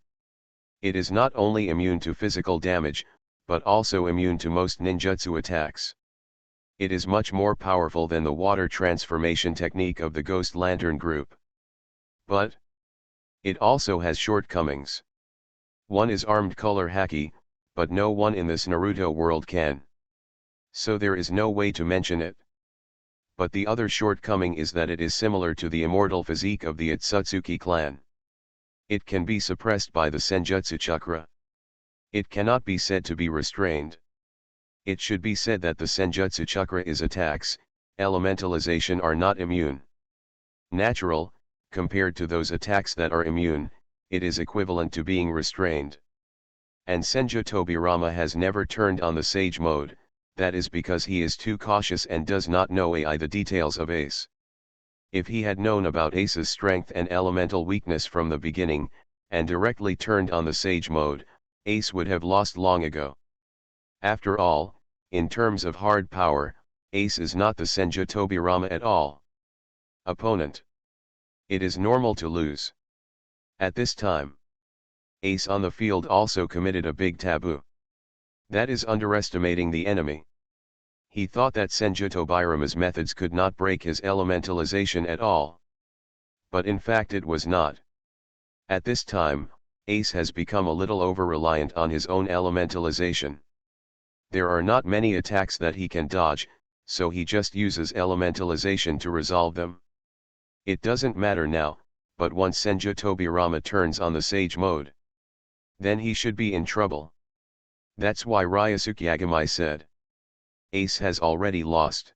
A: It is not only immune to physical damage, but also immune to most ninjutsu attacks. It is much more powerful than the water transformation technique of the Ghost Lantern group. But it also has shortcomings. One is armed color haki, but no one in this Naruto world can. So there is no way to mention it. But the other shortcoming is that it is similar to the immortal physique of the Otsutsuki clan. It can be suppressed by the Senjutsu chakra. It cannot be said to be restrained. It should be said that the Senjutsu chakra is attacks, elementalization are not immune. Natural, compared to those attacks that are immune, it is equivalent to being restrained. And Senju Tobirama has never turned on the Sage Mode, that is because he is too cautious and does not know the details of Ace. If he had known about Ace's strength and elemental weakness from the beginning, and directly turned on the Sage Mode, Ace would have lost long ago. After all, in terms of hard power, Ace is not the Senju Tobirama at all. Opponent. It is normal to lose. At this time, Ace on the field also committed a big taboo. That is underestimating the enemy. He thought that Senju Tobirama's methods could not break his elementalization at all. But in fact it was not. At this time, Ace has become a little over-reliant on his own elementalization. There are not many attacks that he can dodge, so he just uses elementalization to resolve them. It doesn't matter now, but once Senju Tobirama turns on the Sage Mode, then he should be in trouble. That's why Ryusuke Yagami said. Ace has already lost.